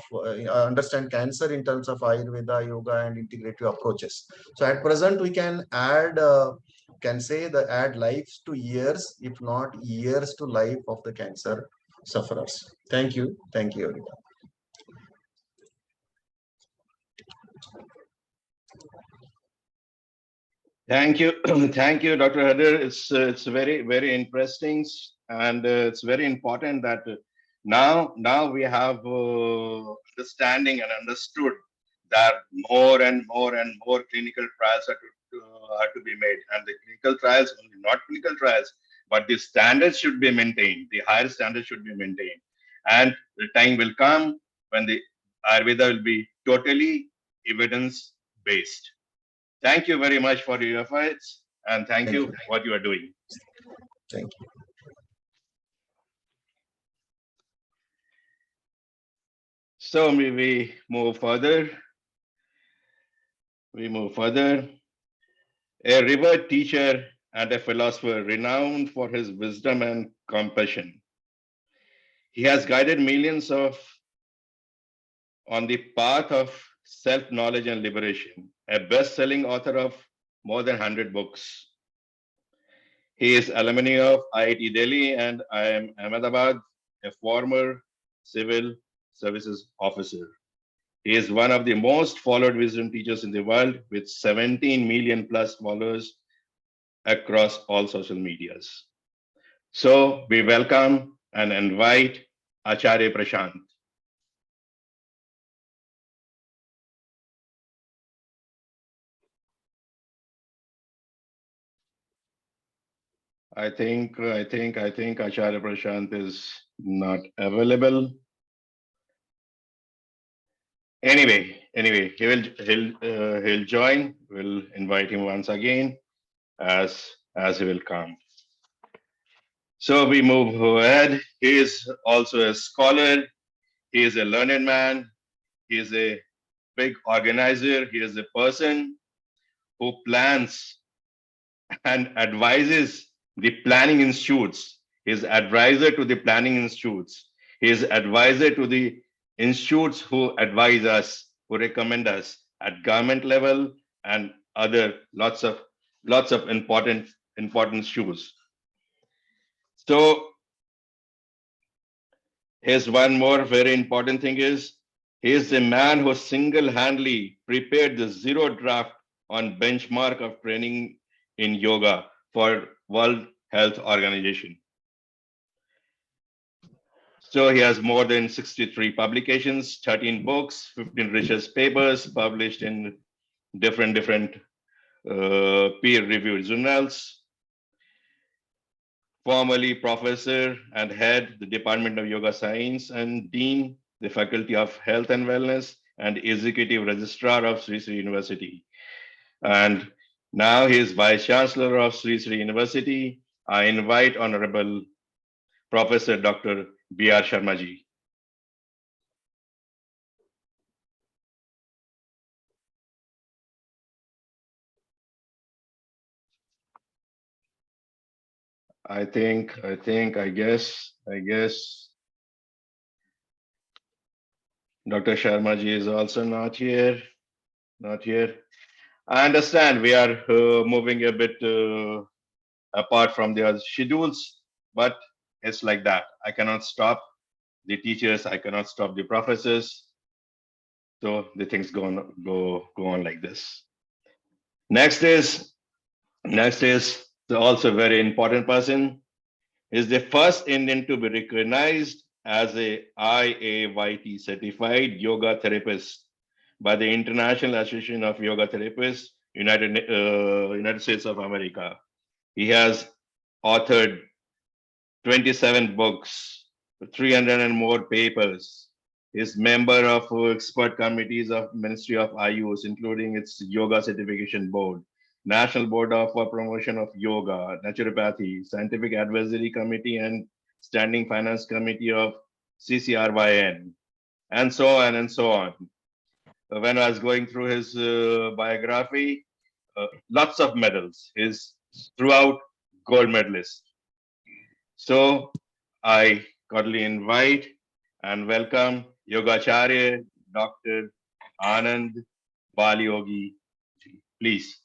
understand cancer in terms of Ayurveda, yoga, and integrative approaches. So at present we can add add lives to years, if not years to life of the cancer sufferers. Thank you everyone. Thank you, thank you, Dr. Hader. It's very interesting, and it's very important that now we have understanding and understood that more and more clinical trials are to be made, and the clinical trials, only not clinical trials, but the standards should be maintained. The higher standards should be maintained, and the time will come when the Ayurveda will be totally evidence based. Thank you very much for your efforts, and thank you for what you are doing. Thank you. So we move further. A revered teacher and a philosopher renowned for his wisdom and compassion. He has guided millions on the path of self-knowledge and liberation, a best-selling author of more than 100 books. He is alumni of IIT Delhi and IIM Ahmedabad, a former civil services officer. He is one of the most followed wisdom teachers in the world, with 17 million plus followers across all social medias. So we welcome and invite Acharya Prashant. I think Acharya Prashant is not available. Anyway, he'll join. We'll invite him once again as he will come. So we move ahead. He is also a scholar. He is a learned man. He is a big organizer. He is a person who plans and advises the planning institutes. He is advisor to the planning institutes. He is advisor to the institutes who advise us, who recommend us at government level and other lots of important issues. So here's one more very important thing is, he is the man who single-handedly prepared the zero draft on benchmark of training in yoga for World Health Organization. So he has more than 63 publications, 13 books, 15 research papers published in different peer-reviewed journals. Formerly professor and head the Department of Yoga Science and Dean, the Faculty of Health and Wellness, and Executive Registrar of Sri Sri University. And now he is Vice Chancellor of Sri Sri University. I invite Honorable Professor Dr. B.R. Sharma ji. I guess Dr. Sharma ji is also not here. I understand we are moving a bit apart from their schedules, but it's like that. I cannot stop the teachers. I cannot stop the professors. So the things go on like this. Next is also a very important person. Is the first Indian to be recognized as a IAYT certified yoga therapist by the International Association of Yoga Therapists, United States of America. He has authored 27 books, 300 and more papers. Is member of expert committees of Ministry of Ayush, including its Yoga Certification Board, National Board for Promotion of Yoga, Naturopathy, Scientific Advisory Committee, and Standing Finance Committee of CCRYN, and so on and so on. When I was going through his biography, lots of medals. He's throughout gold medalist. So I cordially invite and welcome Yogacharya Dr. Anand Balyogi. Please.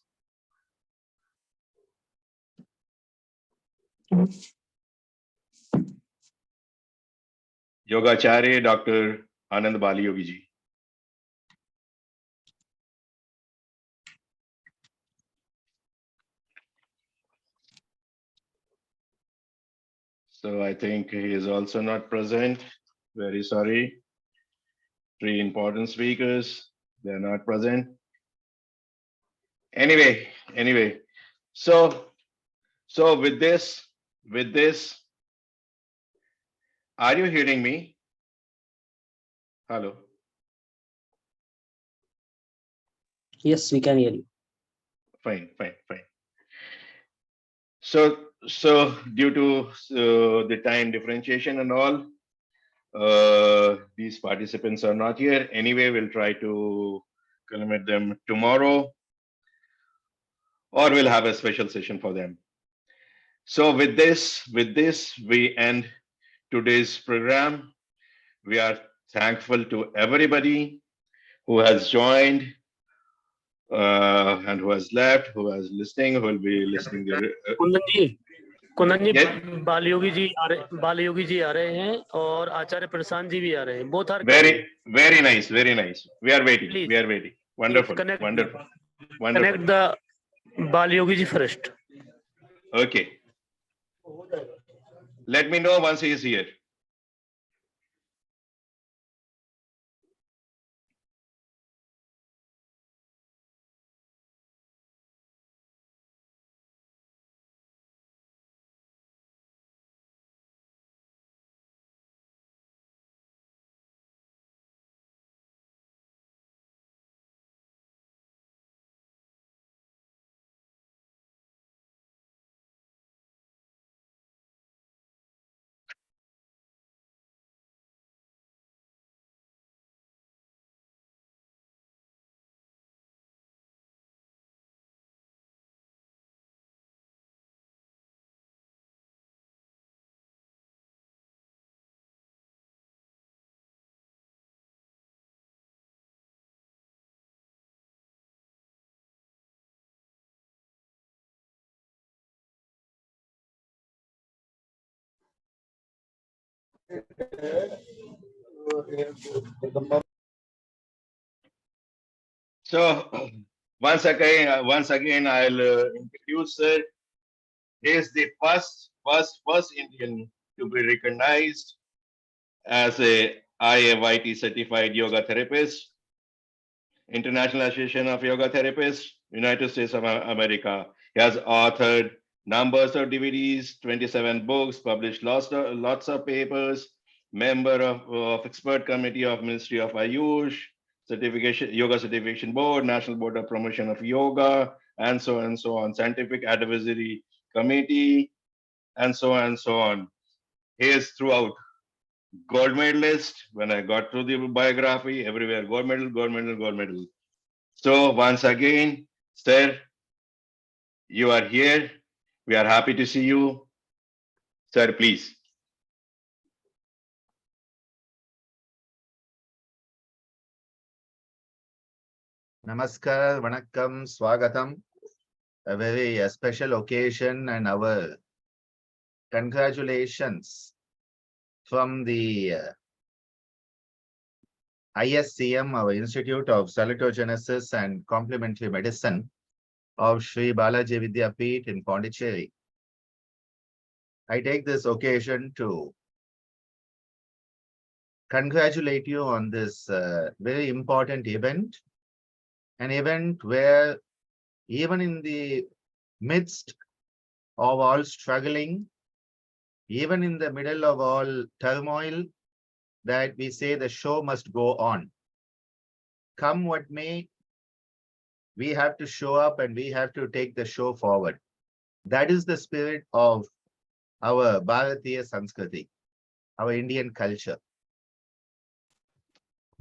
Yogacharya Dr. Anand Balyogi ji. So I think he is also not present. Very sorry. 3 important speakers, they're not present. Anyway, so with this, are you hearing me? Hello. Yes, we can hear you. Fine. So due to the time differentiation and all, these participants are not here. Anyway, we'll try to culminate them tomorrow, or we'll have a special session for them. So with this, we end today's program. We are thankful to everybody who has joined and who has left, who is listening, who will be listening. Kundan जी बालयोगी जी आ रहे हैं और आचार्य प्रशांत जी भी आ रहे हैं. Both are very nice. We are waiting. Wonderful. Connect the Balyogi ji first. Okay. Let me know once he is here. So once again, I'll introduce He is the first Indian to be recognized as a IAYT certified yoga therapist, International Association of Yoga Therapists, United States of America. He has authored numbers of DVDs, 27 books, published lots of papers, member of expert committee of Ministry of Ayush, Yoga Certification Board, National Board of Promotion of Yoga, and so on and so on, Scientific Advisory Committee, and so on and so on. He is throughout gold medalist. When I got through the biography, everywhere gold medal, gold medal, gold medal. So once again, sir, you are here. We are happy to see you. Sir, please. Namaskar, Vanakkam, Swagatam. A very special occasion, and our congratulations from the ISCM, our Institute of Salutagenesis and Complementary Medicine of Sri Balaji Vidyapeeth in Pondicherry. I take this occasion to congratulate you on this very important event, an event where even in the midst of all struggling, even in the middle of all turmoil, that we say the show must go on. Come what may, we have to show up and we have to take the show forward. That is the spirit of our Bharatiya Sanskriti, our Indian culture.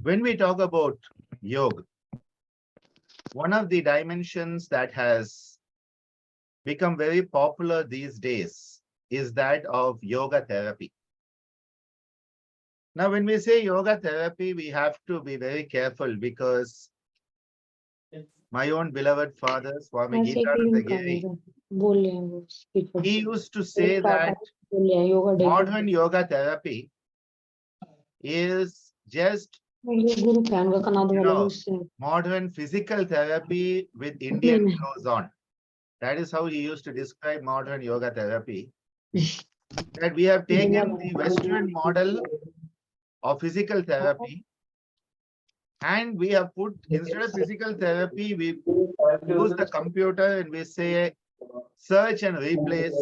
When we talk about yoga, one of the dimensions that has become very popular these days is that of yoga therapy. Now, when we say yoga therapy, we have to be very careful because my own beloved father, Swami Geetananda Giri, he used to say that modern yoga therapy is just modern physical therapy with Indian clothes on. That is how he used to describe modern yoga therapy. That we have taken the Western model of physical therapy and we have put, instead of physical therapy, we use the computer and we say search and replace.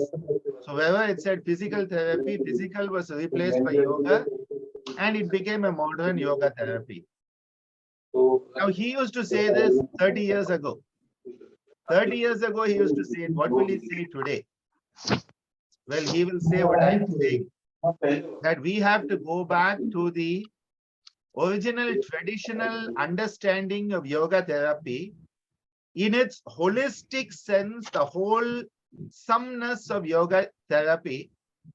So wherever it said physical therapy, physical was replaced by yoga and it became a modern yoga therapy. Now he used to say this 30 years ago. 30 years ago, he used to say it. What will he say today? Well, he will say what I am saying, that we have to go back to the original traditional understanding of yoga therapy in its holistic sense, the whole someness of yoga therapy,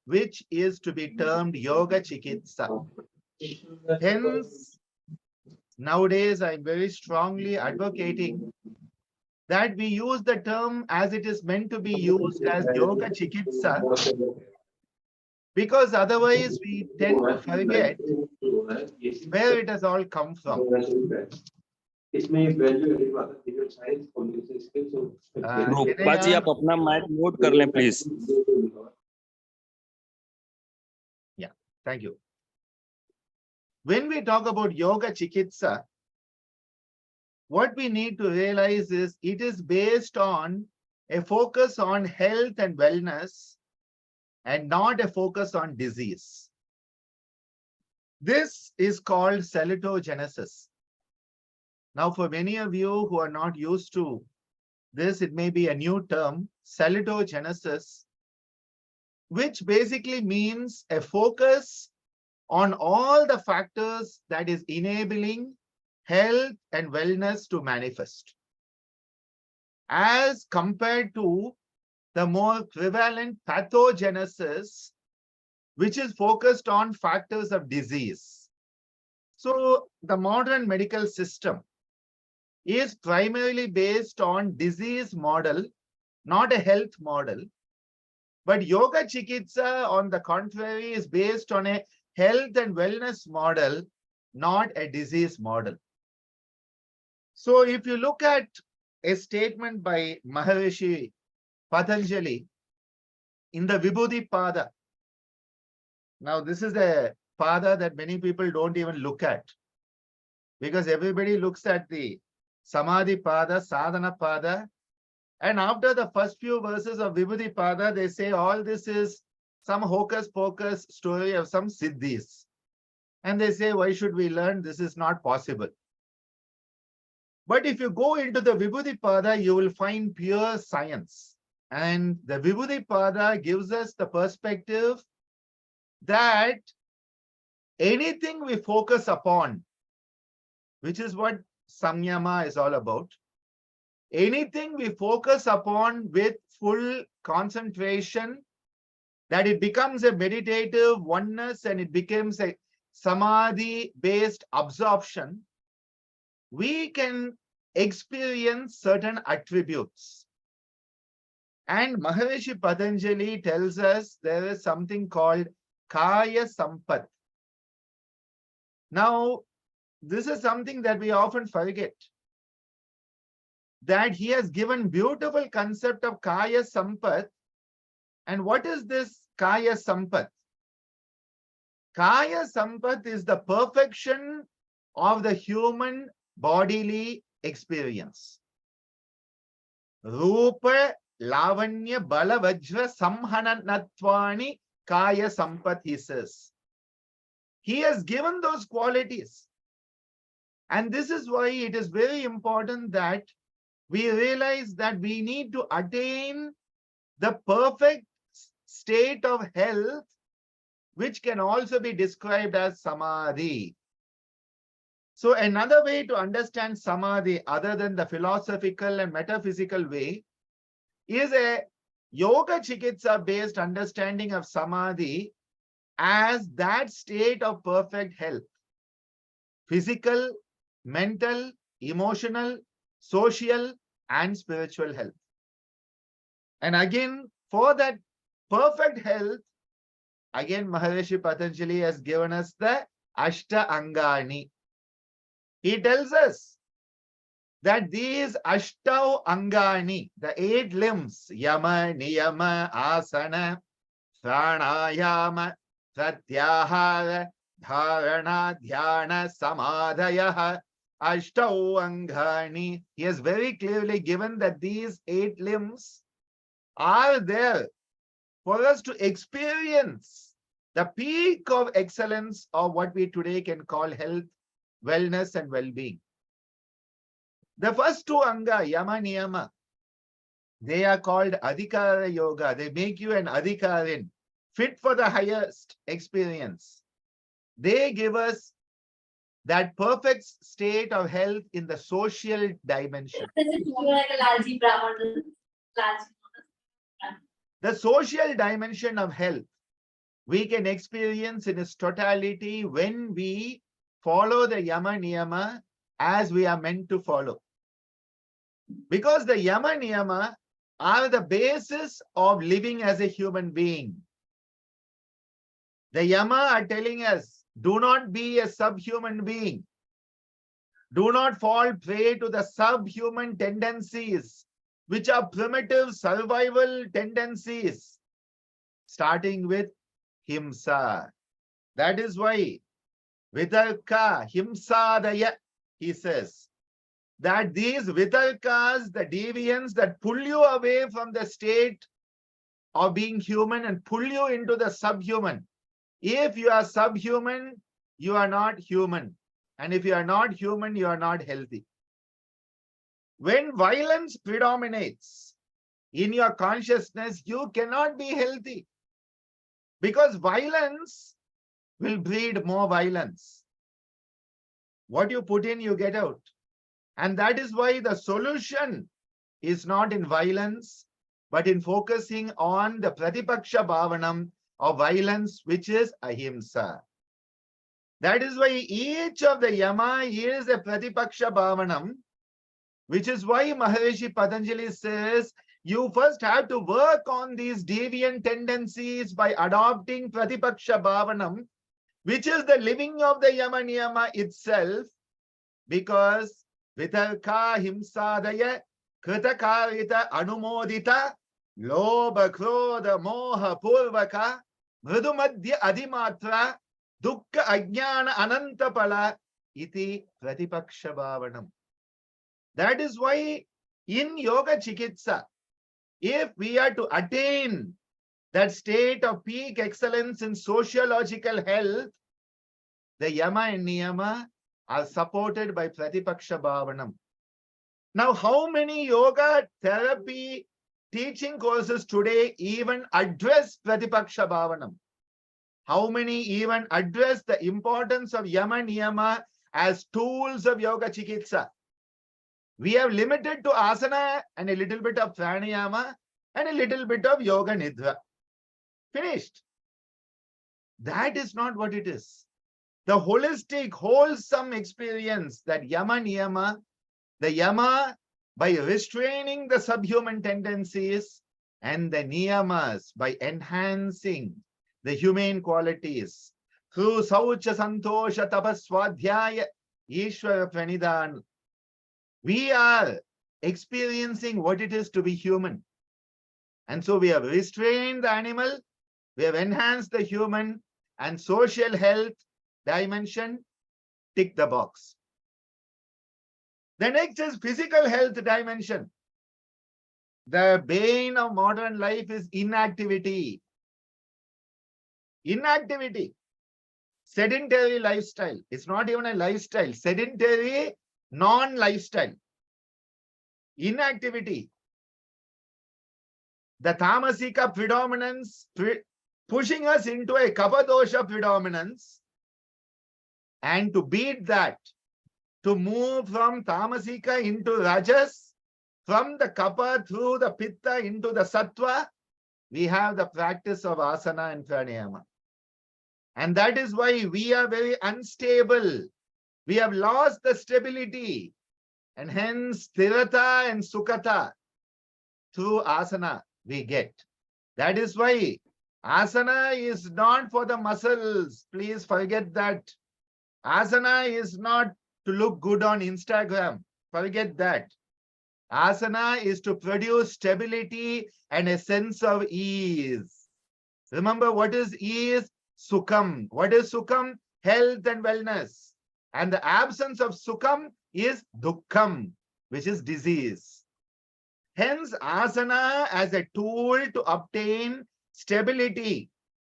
which is to be termed yoga chikitsa. Hence, nowadays, I'm very strongly advocating that we use the term as it is meant to be used as yoga chikitsa, because otherwise we tend to forget where it has all come from. रूपा जी आप अपना mic mute कर लें please. Yeah, thank you. When we talk about yoga chikitsa, what we need to realize is it is based on a focus on health and wellness and not a focus on disease. This is called salutogenesis. Now, for many of you who are not used to this, it may be a new term, salutogenesis, which basically means a focus on all the factors that is enabling health and wellness to manifest, as compared to the more prevalent pathogenesis, which is focused on factors of disease. So the modern medical system is primarily based on disease model, not a health model. But yoga chikitsa, on the contrary, is based on a health and wellness model, not a disease model. So if you look at a statement by Maharishi Patanjali, in the Vibhuti Pada. Now, this is a pada that many people don't even look at, because everybody looks at the Samadhi Pada, Sadhana Pada, and after the first few verses of Vibhuti Pada, they say all this is some hocus pocus story of some siddhis. And they say, why should we learn? This is not possible. But if you go into the Vibhuti Pada, you will find pure science. And the Vibhuti Pada gives us the perspective that anything we focus upon, which is what samyama is all about, anything we focus upon with full concentration, that it becomes a meditative oneness and it becomes a samadhi-based absorption, we can experience certain attributes. And Maharishi Patanjali tells us there is something called Kaya Sampat. Now, this is something that we often forget, that he has given beautiful concept of Kaya Sampat. And what is this Kaya Sampat? Kaya Sampat is the perfection of the human bodily experience. Rupa Lavanya Bala Vajra Samhananatvani Kaya Sampat, he says. He has given those qualities. And this is why it is very important that we realize that we need to attain the perfect state of health, which can also be described as samadhi. So another way to understand samadhi, other than the philosophical and metaphysical way, is a yoga chikitsa based understanding of samadhi as that state of perfect health. Physical, mental, emotional, social, and spiritual health. And again, for that perfect health, again, Maharishi Patanjali has given us the Ashta Angani. He tells us that these Ashtau Angani, the 8 limbs, Yama, Niyama, Asana, Pranayama, Pratyahara, Dharana, Dhyana, Samadhaya, Ashtau Angani. He has very clearly given that these 8 limbs are there for us to experience the peak of excellence of what we today can call health, wellness, and well-being. The first 2 anga, Yama, Niyama, they are called Adhikara Yoga. They make you an Adhikarin, fit for the highest experience. They give us that perfect state of health in the social dimension. The social dimension of health we can experience in its totality when we follow the Yama Niyama as we are meant to follow. Because the Yama Niyama are the basis of living as a human being. The Yama are telling us, do not be a subhuman being. Do not fall prey to the subhuman tendencies, which are primitive survival tendencies, starting with himsa. That is why vitarka, himsadaya, he says, that these vitarkas, the deviants that pull you away from the state of being human and pull you into the subhuman. If you are subhuman, you are not human. And if you are not human, you are not healthy. When violence predominates in your consciousness, you cannot be healthy. Because violence will breed more violence. What you put in, you get out. And that is why the solution is not in violence, but in focusing on the Pratipaksha Bhavanam of violence, which is ahimsa. That is why each of the Yama is a Pratipaksha Bhavanam, which is why Maharishi Patanjali says, you first have to work on these deviant tendencies by adopting Pratipaksha Bhavanam, which is the living of the Yama Niyama itself, because Vitarka Himsadaya Kritakarita Anumodita Lobha, Krodha, Moha, Purvaka, Mridumadhya Adhimatra, Dukkha Ajnana Anantapala, Iti Pratipaksha Bhavanam. That is why in Yoga Chikitsa, if we are to attain that state of peak excellence in sociological health, the Yama and Niyama are supported by Pratipaksha Bhavanam. Now, how many yoga therapy teaching courses today even address Pratipaksha Bhavanam? How many even address the importance of Yama Niyama as tools of Yoga Chikitsa? We have limited to asana and a little bit of pranayama and a little bit of yoga nidra. Finished. That is not what it is. The holistic, wholesome experience that Yama Niyama, the Yama by restraining the subhuman tendencies, and the Niyamas by enhancing the humane qualities through Saucha Santosha Tapaswadhyaya Ishvara Pranidhan. We are experiencing what it is to be human. And so we have restrained the animal, we have enhanced the human, and social health dimension, tick the box. The next is physical health dimension. The bane of modern life is inactivity. Inactivity. Sedentary lifestyle. It's not even a lifestyle. Sedentary non-lifestyle. Inactivity. The tamasika predominance pushing us into a kapadosha predominance, and to beat that, to move from tamasika into rajas, from the kapha through the pitta into the sattva, we have the practice of asana and pranayama. And that is why we are very unstable. We have lost the stability, and hence sthirata and sukhata through asana we get. That is why asana is not for the muscles. Please forget that. Asana is not to look good on Instagram. Forget that. Asana is to produce stability and a sense of ease. Remember, what is ease? Sukham. What is sukham? Health and wellness. And the absence of sukham is dukkham, which is disease. Hence, asana as a tool to obtain stability.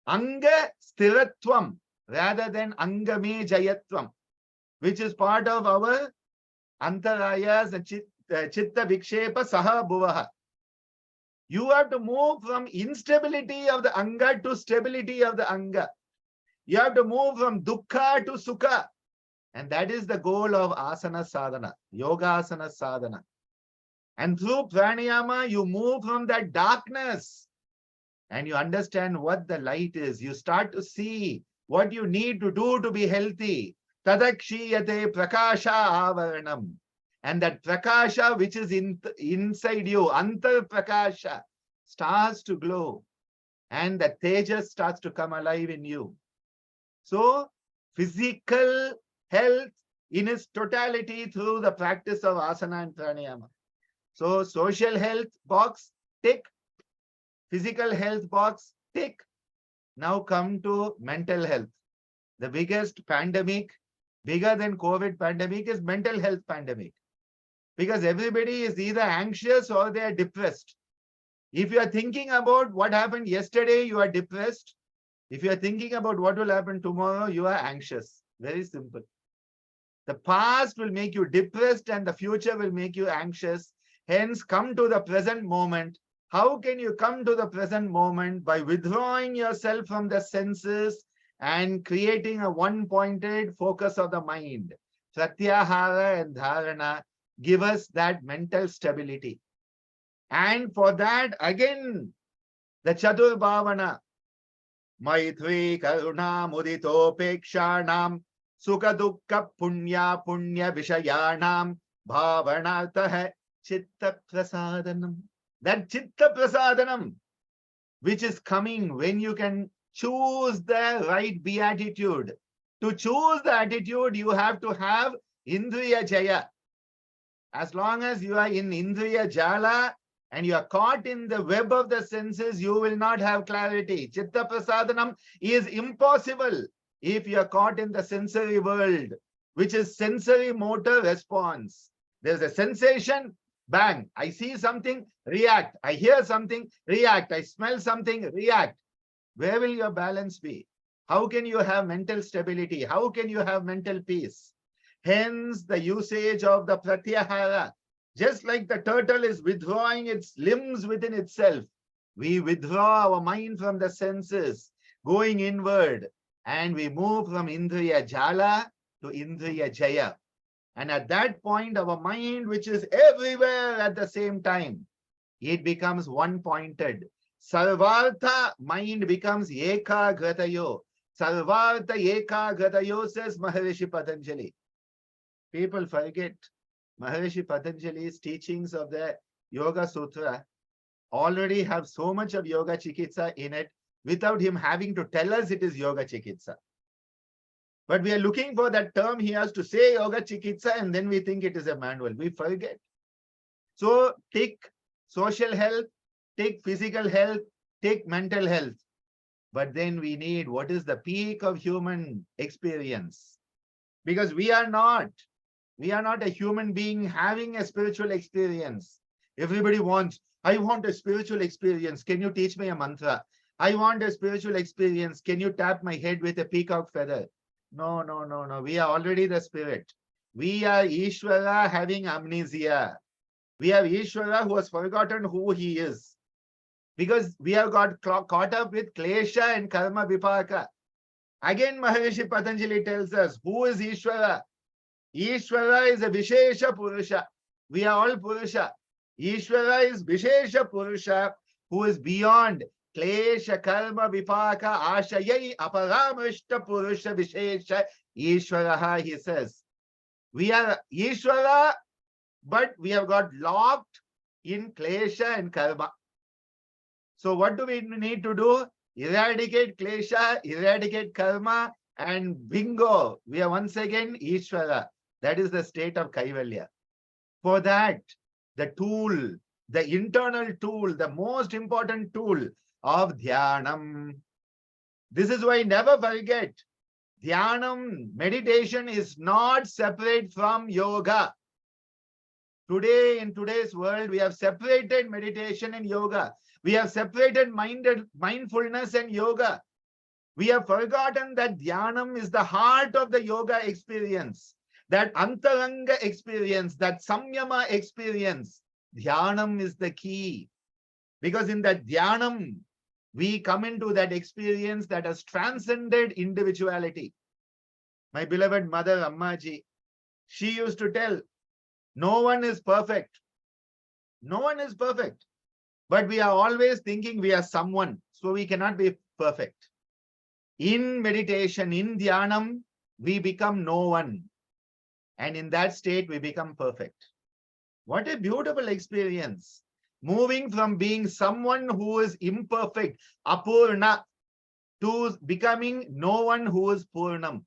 Anga sthiratvam rather than angame jayatvam, which is part of our antarayas and chitta vikshepa saha bhuvaha. You have to move from instability of the anga to stability of the anga. You have to move from dukkha to sukha. And that is the goal of asana sadhana, yoga asana sadhana. And through pranayama, you move from that darkness and you understand what the light is. You start to see what you need to do to be healthy. Tadakshiyate prakasha avaranam. And that prakasha which is inside you, antar prakasha, starts to glow. And the tejas starts to come alive in you. So, physical health in its totality through the practice of asana and pranayama. So, social health box, tick. Physical health box, tick. Now come to mental health. The biggest pandemic, bigger than COVID pandemic, is mental health pandemic. Because everybody is either anxious or they are depressed. If you are thinking about what happened yesterday, you are depressed. If you are thinking about what will happen tomorrow, you are anxious. Very simple. The past will make you depressed and the future will make you anxious. Hence, come to the present moment. How can you come to the present moment? By withdrawing yourself from the senses and creating a one-pointed focus of the mind. Pratyahara and dharana give us that mental stability. And for that, again, the Chatur Bhavana, Maitri Karuna Muditopekshanam Sukha Dukkha Punya Punya Vishayanam Bhavanartah Chitta Prasadanam. That Chitta Prasadanam, which is coming when you can choose the right beatitude. To choose the attitude, you have to have Indriya Jaya. As long as you are in Indriya Jala, and you are caught in the web of the senses, you will not have clarity. Chitta prasadanam is impossible if you are caught in the sensory world, which is sensory motor response. There's a sensation, bang, I see something, react. I hear something, react. I smell something, react. Where will your balance be? How can you have mental stability? How can you have mental peace? Hence the usage of the pratyahara. Just like the turtle is withdrawing its limbs within itself, we withdraw our mind from the senses, going inward, and we move from Indriya Jala to Indriya Jaya. And at that point, our mind, which is everywhere at the same time, it becomes one-pointed. Sarvartha mind becomes Eka Gratayo. Sarvartha Eka Gratayo, says Maharishi Patanjali. People forget Maharishi Patanjali's teachings of the Yoga Sutra already have so much of Yoga Chikitsa in it without him having to tell us it is Yoga Chikitsa. But we are looking for that term he has to say Yoga Chikitsa, and then we think it is a manual. We forget. So take social health, take physical health, take mental health. But then we need what is the peak of human experience. Because we are not a human being having a spiritual experience. Everybody wants, I want a spiritual experience. Can you teach me a mantra? I want a spiritual experience. Can you tap my head with a peacock feather? No, no, no, no. We are already the spirit. We are Ishvara having amnesia. We have Ishvara who has forgotten who he is. Because we have got caught up with Klesha and Karma Vipaka. Again, Maharishi Patanjali tells us, who is Ishvara? Ishvara is a Vishesha Purusha. We are all Purusha. Ishvara is Vishesha Purusha, who is beyond Klesha, Karma, Vipaka, Ashayai, Aparamrishta Purusha, Vishesha, Ishvara, he says. We are Ishvara, but we have got locked in Klesha and Karma. So what do we need to do? Eradicate Klesha, eradicate Karma, and bingo, we are once again Ishvara. That is the state of Kaivalya. For that, the tool, the internal tool, the most important tool of Dhyanam. This is why never forget, Dhyanam, meditation is not separate from yoga. Today, in today's world, we have separated meditation and yoga. We have separated mindfulness and yoga. We have forgotten that Dhyanam is the heart of the yoga experience. That Antaranga experience, that Samyama experience. Dhyanam is the key. Because in that Dhyanam, we come into that experience that has transcended individuality. My beloved mother, Ammaji, she used to tell, no one is perfect. No one is perfect. But we are always thinking we are someone, so we cannot be perfect. In meditation, in Dhyanam, we become no one. And in that state, we become perfect. What a beautiful experience. Moving from being someone who is imperfect, apurna, to becoming no one who is purnam.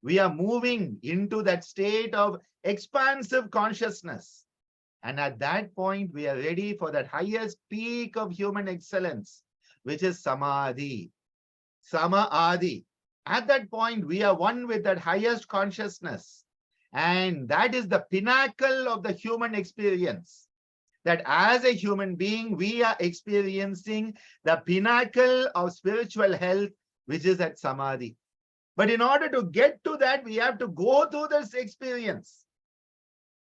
We are moving into that state of expansive consciousness. And at that point, we are ready for that highest peak of human excellence, which is samadhi. Samadhi. At that point, we are one with that highest consciousness. And that is the pinnacle of the human experience. That as a human being, we are experiencing the pinnacle of spiritual health, which is at samadhi. But in order to get to that, we have to go through this experience.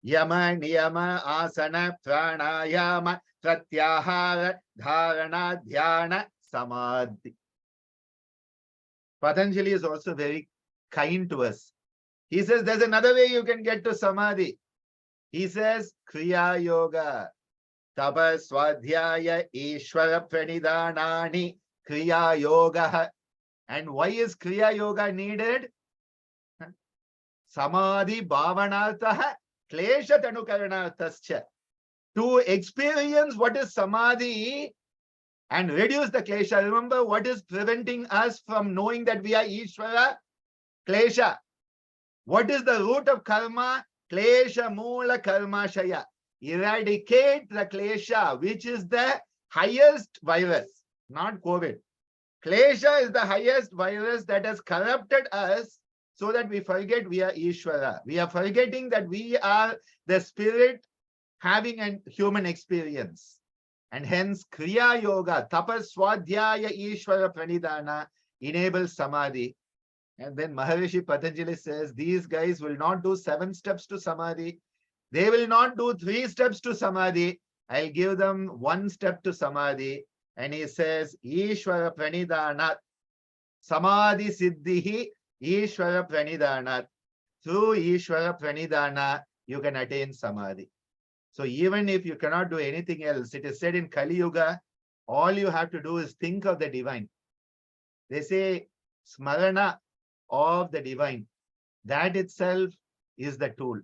Yama, niyama, asana, pranayama, pratyahara, dharana, dhyana, samadhi. Patanjali is also very kind to us. He says there's another way you can get to samadhi. He says kriya yoga, tapa swadhyaya ishvara pranidhanani kriya yoga. And why is kriya yoga needed? Samadhi bhavanartha klesha tanukaranarthascha. To experience what is samadhi and reduce the klesha. Remember what is preventing us from knowing that we are Ishvara? Klesha. What is the root of karma? Klesha mula karma shaya. eradicate the klesha, which is the highest virus, not COVID. Klesha is the highest virus that has corrupted us so that we forget we are Ishvara. We are forgetting that we are the spirit having a human experience. And hence Kriya Yoga, Tapas Swadhyaya Ishvara Pranidhana enables Samadhi. And then Maharishi Patanjali says, these guys will not do 7 steps to Samadhi. They will not do 3 steps to Samadhi. I'll give them 1 step to Samadhi. And he says, Ishvara Pranidhana, Samadhi Siddhihi, Ishvara Pranidhana. Through Ishvara Pranidhana, you can attain Samadhi. So even if you cannot do anything else, it is said in Kali Yuga, all you have to do is think of the divine. They say smarana of the divine. That itself is the tool.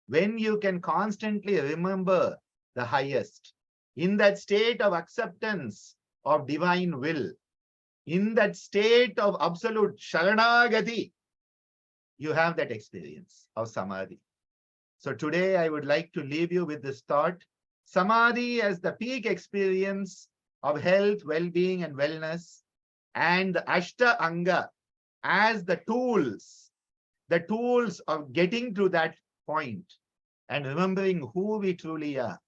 When you can constantly remember the highest, in that state of acceptance of divine will, in that state of absolute sharanagati, you have that experience of Samadhi. So today I would like to leave you with this thought. Samadhi as the peak experience of health, well-being and wellness, and the Ashta Anga as the tools of getting to that point and remembering who we truly are.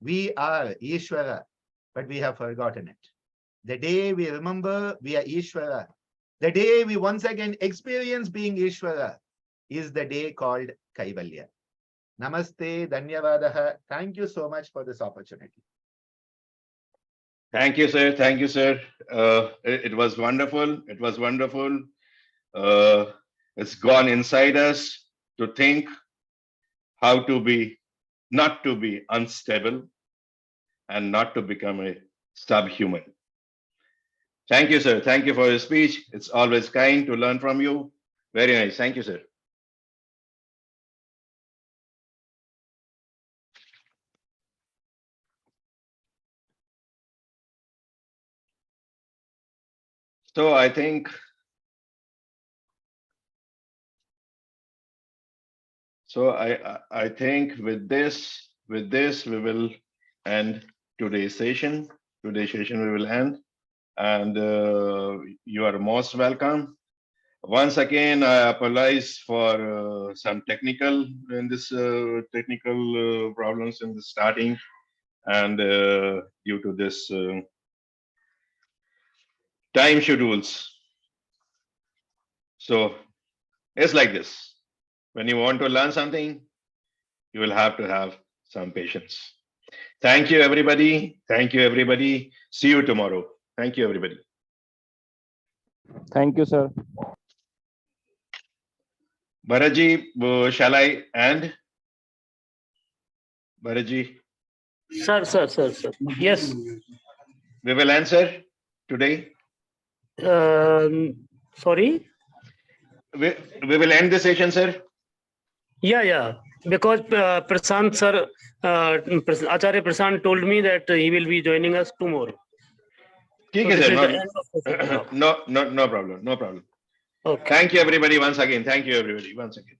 We are Ishvara, but we have forgotten it. The day we remember we are Ishvara, the day we once again experience being Ishvara is the day called Kaivalya. Namaste, Dhanyavadaha. Thank you so much for this opportunity. Thank you, sir. Thank you, sir. It was wonderful. It was wonderful. It's gone inside us to think how to be, not to be unstable and not to become a subhuman. Thank you, sir. Thank you for your speech. It's always kind to learn from you. Very nice. Thank you, sir. So I think with this we will end today's session. Today's session we will end, and you are most welcome. Once again, I apologize for some technical problems in the starting, and due to this time schedules. So it's like this. When you want to learn something, you will have to have some patience. Thank you, everybody. Thank you, everybody. See you tomorrow. Thank you, everybody. Thank you, sir. Bharaji, shall I end? Bharaji? Sir. Yes. We will answer today. Sorry? We will end the session, sir. Yeah. Because Prasant sir, Acharya Prasant told me that he will be joining us tomorrow. Okay, So sir. No problem. Okay. Thank you, everybody, once again. Thank you, everybody, once again.